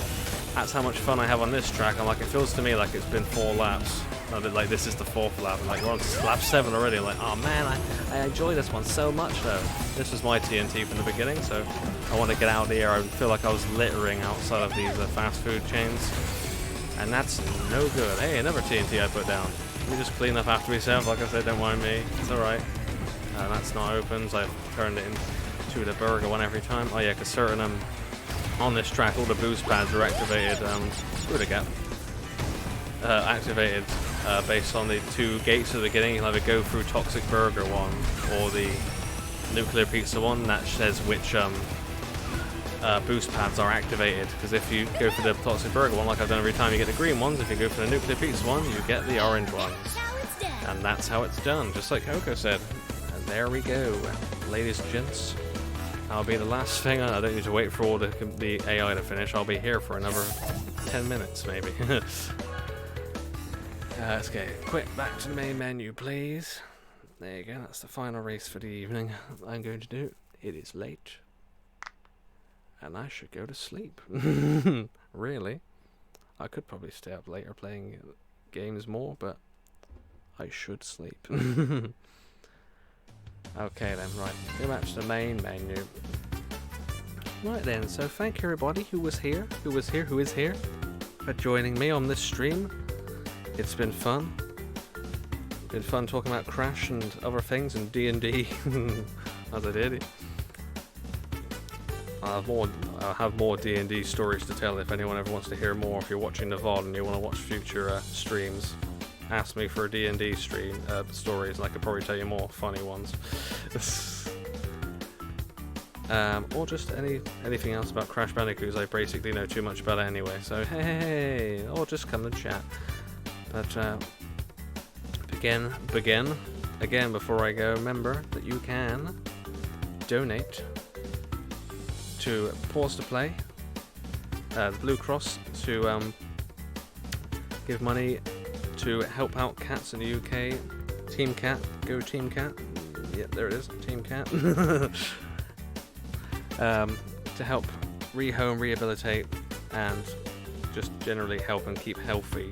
That's how much fun I have on this track. I'm like, it feels to me like it's been 4 laps. A bit like this is the 4th lap. I'm like, we're on lap 7 already. I'm like, oh man, I enjoy this one so much though. This was my TNT from the beginning, so I want to get out of the air. I feel like I was littering outside of these fast food chains. And that's no good. Hey, another TNT I put down. Let me just clean up after myself. Like I said, don't mind me. It's alright. That's not open, so I've turned it into the burger one every time. Oh yeah, because certain on this track, all the boost pads are activated. Through the gap. Activated based on the 2 gates at the beginning. You'll either go through Toxic Burger one or the Nuclear Pizza one. That says which boost pads are activated. Because if you go for the Toxic Burger one, like I've done every time, you get the green ones. If you go for the Nuclear Pizza one, you get the orange ones. And that's how it's done, just like Coco said. And there we go, ladies and gents. That'll be the last thing. I don't need to wait for all the AI to finish. I'll be here for another 10 minutes, maybe. Let's get quick back to the main menu, please. There you go. That's the final race for the evening. I'm going to do. It is late, and I should go to sleep. Really, I could probably stay up later playing games more, but I should sleep. Okay then, right, go back to the main menu. Right then, so thank you everybody who is here, for joining me on this stream. It's been fun. Been fun talking about Crash and other things and D&D, as I did. I'll have more D&D stories to tell if anyone ever wants to hear more. If you're watching the VOD and you want to watch future streams, ask me for D&D stream stories, and I could probably tell you more funny ones. or just anything else about Crash Bandicoot. I basically know too much about it anyway, so hey, or just come and chat. But begin again before I go. Remember that you can donate to Paws to Play, the Blue Cross, to give money to help out cats in the UK. Team Cat, go Team Cat. Yep, there it is, Team Cat. To help rehome, rehabilitate, and just generally help and keep healthy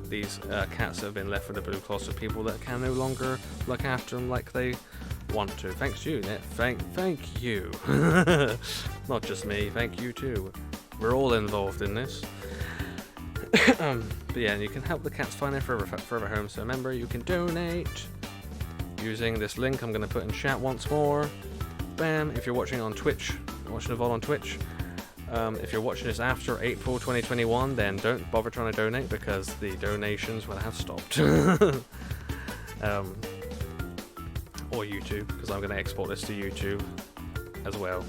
these cats that have been left with the Blue Cross to people that can no longer look after them like they want to. Thanks to you, Nit. Thank you. Not just me, thank you too. We're all involved in this. But yeah, you can help the cats find their forever home. So remember, you can donate using this link I'm going to put in chat once more. Bam! If you're watching on Twitch, watching the VOD on Twitch. If you're watching this after April 2021, then don't bother trying to donate because the donations will have stopped. Or YouTube, because I'm going to export this to YouTube as well.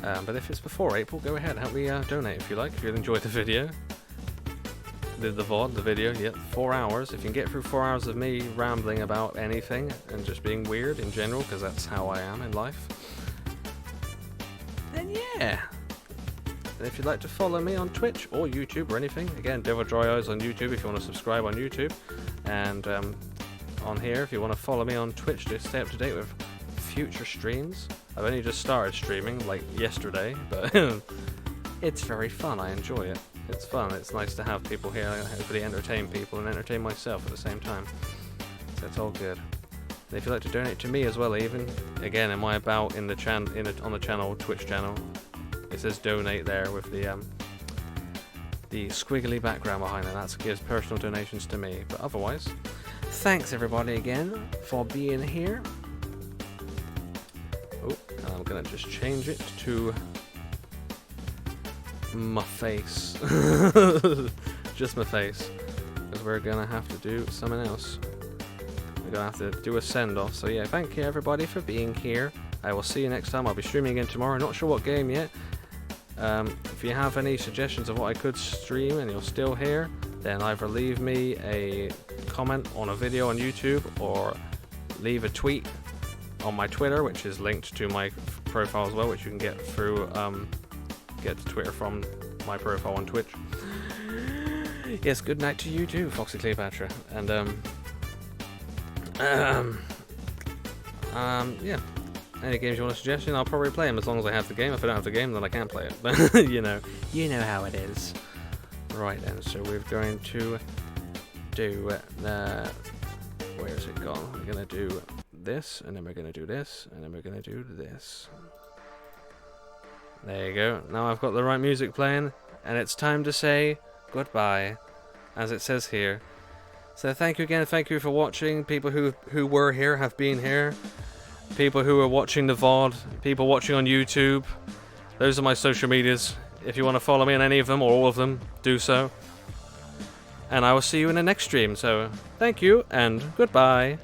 But if it's before April, go ahead, help me donate if you like, if you enjoyed the video. The VOD, the video, yep, 4 hours. If you can get through 4 hours of me rambling about anything and just being weird in general, because that's how I am in life, then yeah. And if you'd like to follow me on Twitch or YouTube or anything, again, Devil Dry Eyes on YouTube if you want to subscribe on YouTube. And on here, if you want to follow me on Twitch to stay up to date with future streams. I've only just started streaming, like yesterday, but it's very fun, I enjoy it. It's fun, it's nice to have people here, hopefully entertain people and entertain myself at the same time. So it's all good. And if you'd like to donate to me as well, even, again, in my about on the channel, Twitch channel, it says donate there with the squiggly background behind it. That gives personal donations to me. But otherwise, thanks everybody again for being here. Oh, and I'm gonna just change it to my face. Just my face, because we're gonna have to do something else. We're gonna have to do a send-off. So yeah, thank you everybody for being here. I will see you next time. I'll be streaming again tomorrow. Not sure what game yet. If you have any suggestions of what I could stream and you're still here, then either leave me a comment on a video on YouTube or leave a tweet on my Twitter, which is linked to my profile as well, which you can get through get to Twitter from my profile on Twitch. Yes, good night to you too, Foxy Cleopatra. And yeah, any games you want to suggest, I'll probably play them as long as I have the game. If I don't have the game, then I can't play it. But you know how it is. Right then, so we're going to do where is it gone? We're gonna do this, and then we're gonna do this, and then we're gonna do this. There you go. Now I've got the right music playing, and it's time to say goodbye, as it says here. So thank you again. Thank you for watching. People who were here have been here. People who are watching the VOD. People watching on YouTube. Those are my social medias. If you want to follow me on any of them or all of them, do so. And I will see you in the next stream. So thank you and goodbye.